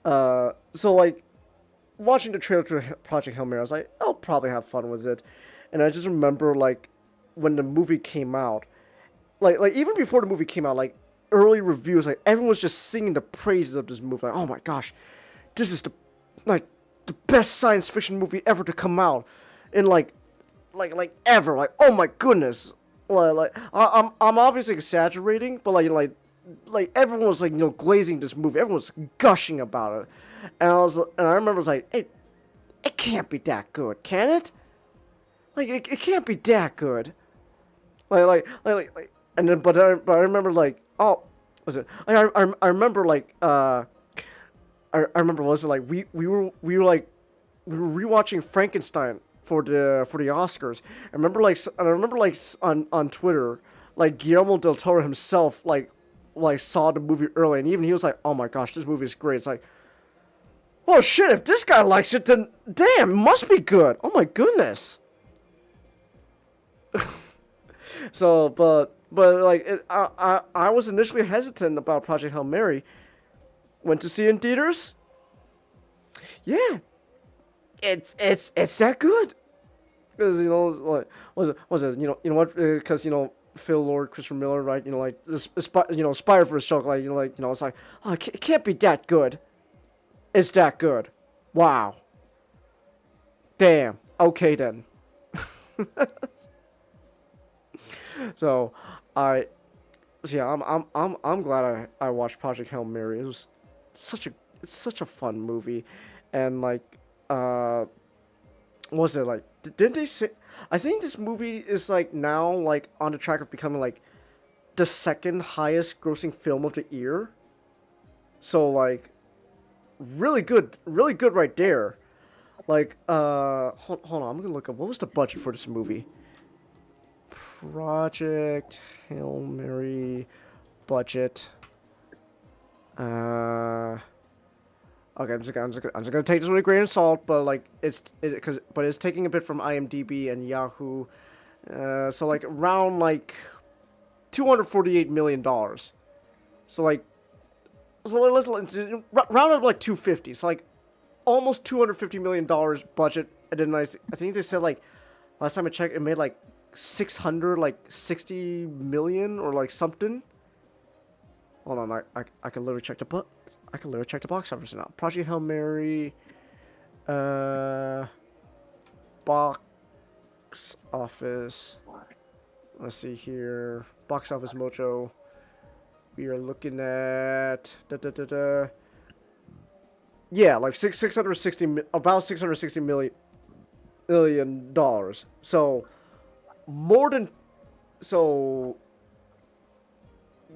So watching the trailer to Project Hail Mary, I was like, I'll probably have fun with it. And I just remember when the movie came out, even before the movie came out, early reviews, everyone was just singing the praises of this movie. Oh my gosh, this is the best science fiction movie ever to come out in ever. Oh my goodness. I'm obviously exaggerating, but everyone was glazing this movie. Everyone was gushing about it, and I remember it can't be that good, can it? It can't be that good. And then but I remember was it? I remember I remember we were rewatching Frankenstein for the Oscars. I remember on Twitter, like Guillermo del Toro himself like saw the movie early, and even he was like, "Oh my gosh, this movie is great." It's like, oh shit, if this guy likes it, then damn, it must be good. Oh my goodness. So, but like, I was initially hesitant about Project Hail Mary. Went to see it in theaters. Yeah, it's that good. Because like, was it you know what? Because Phil Lord, Christopher Miller, right? Like Spider for a joke, like it's like, oh, it can't be that good. It's that good. Wow. Damn. Okay then. So, I'm glad I watched Project Hail Mary. It was it's such a fun movie, and like, what was it like? Didn't they say? I think this movie is like now like on the track of becoming like the second highest grossing film of the year. So like, really good right there. Like, hold on, I'm gonna look up what was the budget for this movie. Project Hail Mary budget. Okay, I'm just gonna take this with a grain of salt, but like it's taking a bit from IMDb and Yahoo, so like around like $248 million. So like, let's round up like 250. So like almost $250 million budget, and then I think they said like last time I checked it made like 60 million or like something. Hold on, I can literally check the box. I can literally check the box office now. Project Hail Mary, box office. Let's see here. Box office mojo. We are looking at yeah, like about $660 million. So more than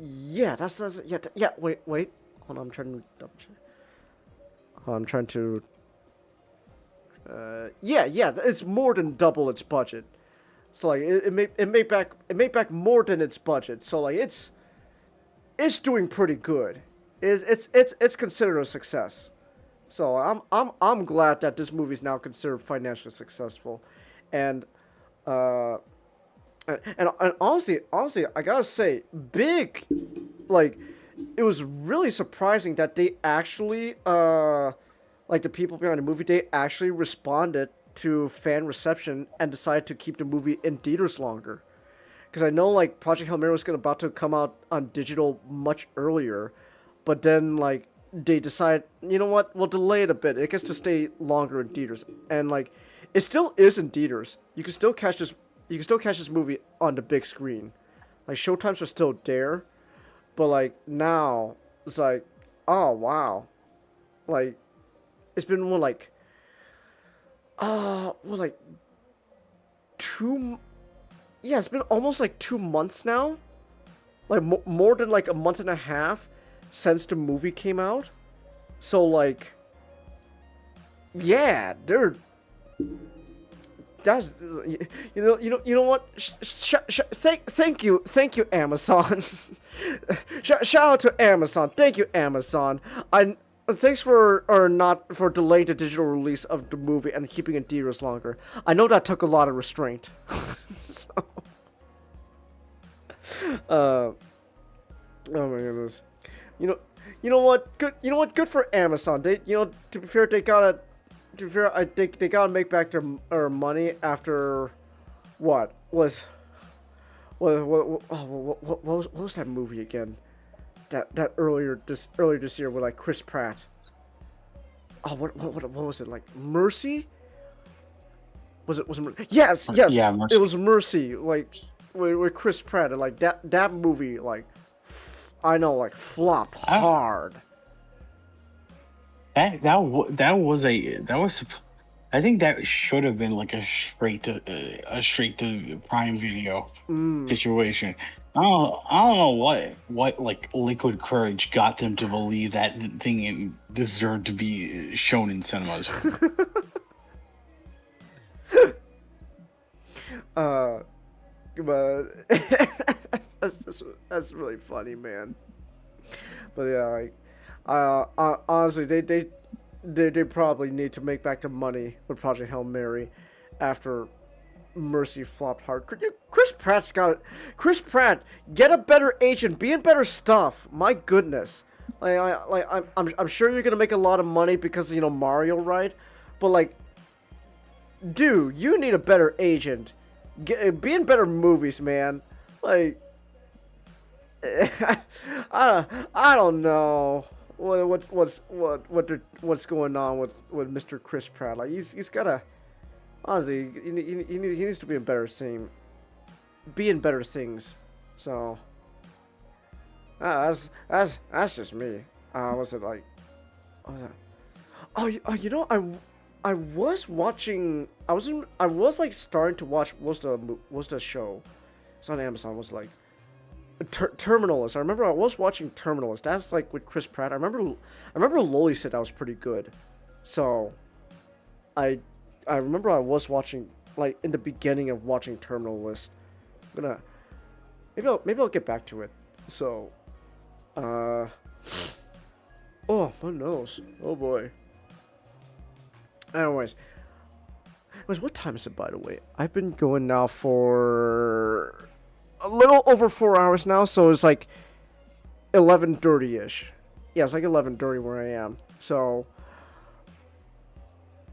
yeah, that's yeah. Wait. Hold on, I'm trying to double check. I'm trying to. Yeah, it's more than double its budget. So like it made back more than its budget. So like it's doing pretty good. It's considered a success. So I'm glad that this movie is now considered financially successful, and honestly, I gotta say, big, like, it was really surprising that they actually, like the people behind the movie, they actually responded to fan reception and decided to keep the movie in theaters longer. Because I know, like, Project Hail Mary was about to come out on digital much earlier, but then, like, they decided, you know what, we'll delay it a bit. It gets to stay longer in theaters. And, like, it still is in theaters. You can still catch this movie on the big screen. Like, showtimes are still there, but like now it's like, oh wow, like it's been more like it's been almost like 2 months now, like more than like a month and a half since the movie came out. So like, yeah, that's you know what? Thank you, Amazon. Shout out to Amazon. Thank you, Amazon. Thanks for delaying the digital release of the movie and keeping it in theaters longer. I know that took a lot of restraint. So, oh my goodness. You know what? Good. You know what? Good for Amazon. They, to be fair, they gotta make back their money after what was that movie again? That earlier this year with like Chris Pratt. Oh, what was it, like Mercy? Was it yes. Yeah, Mercy. It was Mercy, like with Chris Pratt, and like that movie, like I know, like flopped hard. That was I think that should have been like a straight to Prime Video situation. I don't know what like liquid courage got them to believe that thing deserved to be shown in cinemas. But that's really funny, man. But yeah, like, honestly, they probably need to make back the money with Project Hail Mary after Mercy flopped hard. Chris Pratt's got it. Chris Pratt, get a better agent, be in better stuff. My goodness, I'm sure you're gonna make a lot of money because you know Mario, right? But like, dude, you need a better agent. Be in better movies, man. Like, I don't know what's going on with Mr. Chris Pratt. Like he's gotta, honestly, he needs to be in better thing, be in better things. So that's just me. Was it like? Oh, you know, I was watching. I was like starting to watch. What's the show? It's on Amazon. Was like Terminalist. I remember I was watching Terminalist. That's like with Chris Pratt. I remember Loli said that was pretty good. So I remember I was watching, like, in the beginning of watching Terminalist. I'm gonna maybe I'll get back to it. So oh, my nose. Oh boy. Anyways, what time is it, by the way? I've been going now for a little over 4 hours now, so it's like 11:30ish. Yeah, it's like 11:30 where I am. So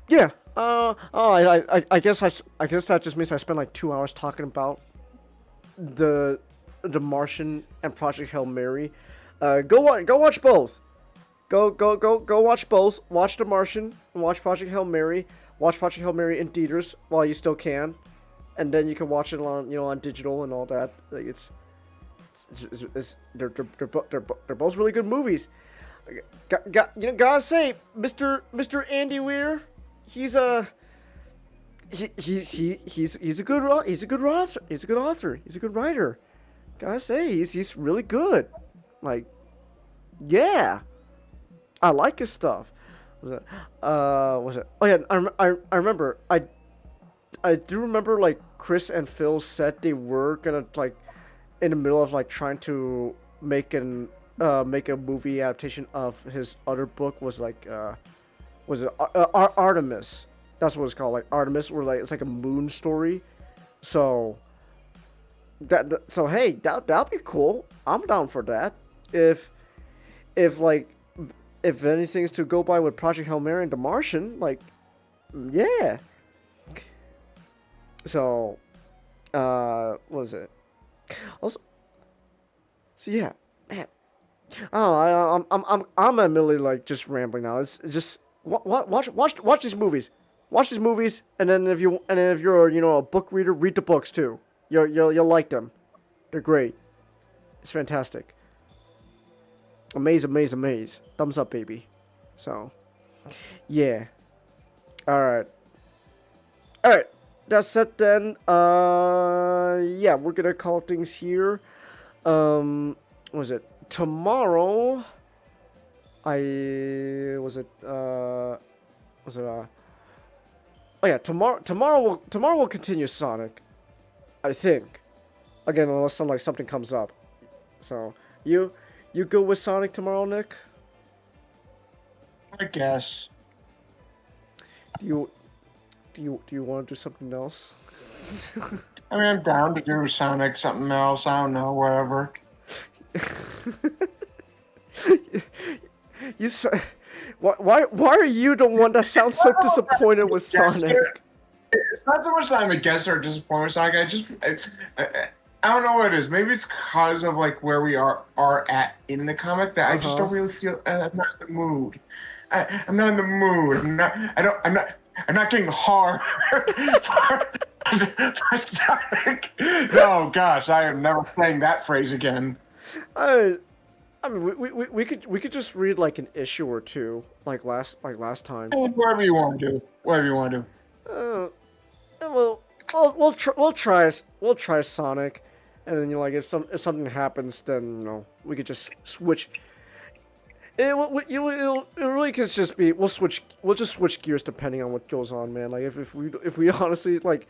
yeah. I guess that just means I spent like 2 hours talking about the Martian and Project Hail Mary. Go watch both. Go watch both. Watch The Martian and watch Project Hail Mary. Watch Project Hail Mary in theaters while you still can, and then you can watch it on on digital and all that. Like they're both really good movies. Gotta say, Mr. Andy Weir, he's a good author. He's a good author. He's a good writer. Gotta say, he's really good. Like, yeah. I like his stuff. Was it? Oh yeah, I remember. I do remember, like, Chris and Phil said they were gonna, like, in the middle of like trying to make a movie adaptation of his other book. Was like was it Artemis? That's what it's called, like Artemis, where like it's like a moon story. So so hey, that'd be cool. I'm down for that. If anything's to go by with Project Hail Mary and The Martian, like, yeah. So, what was it? Also, so yeah, man. I don't know. I'm admittedly like just rambling now. It's just watch these movies. Watch these movies, and then if you're a book reader, read the books too. You'll like them. They're great. It's fantastic. Amaze. Thumbs up, baby. So, yeah. Alright. That's it then. Yeah, we're gonna call things here. What was it? Tomorrow. Oh yeah, tomorrow we'll continue Sonic. I think. Again, unless something comes up. So, you go with Sonic tomorrow, Nick? I guess. Do you want to do something else? I mean, I'm down to do Sonic, something else. I don't know, whatever. Why are you the one that sounds so disappointed with Sonic? It's not so much that I'm a guesser or disappointed with Sonic. I don't know what it is. Maybe it's because of like where we are at in the comic that I just don't really feel. I'm not in the mood. I'm not in the mood. I'm not getting hard for Sonic. No, gosh, I am never saying that phrase again. I mean, we could just read like an issue or two, like last time. Whatever you want to do. Well, we'll try Sonic, and then if something happens, then we could just switch. It really could just be we'll just switch gears depending on what goes on, man. Like if we honestly like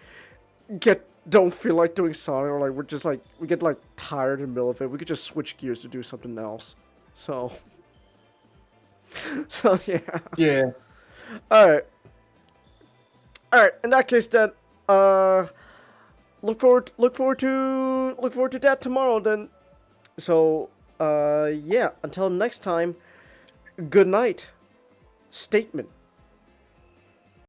don't feel like doing Sonic, or like we're just like we get like tired in the middle of it, we could just switch gears to do something else. So yeah. Yeah. Alright. In that case then, look forward to that tomorrow then. So yeah, until next time, good night. Statement.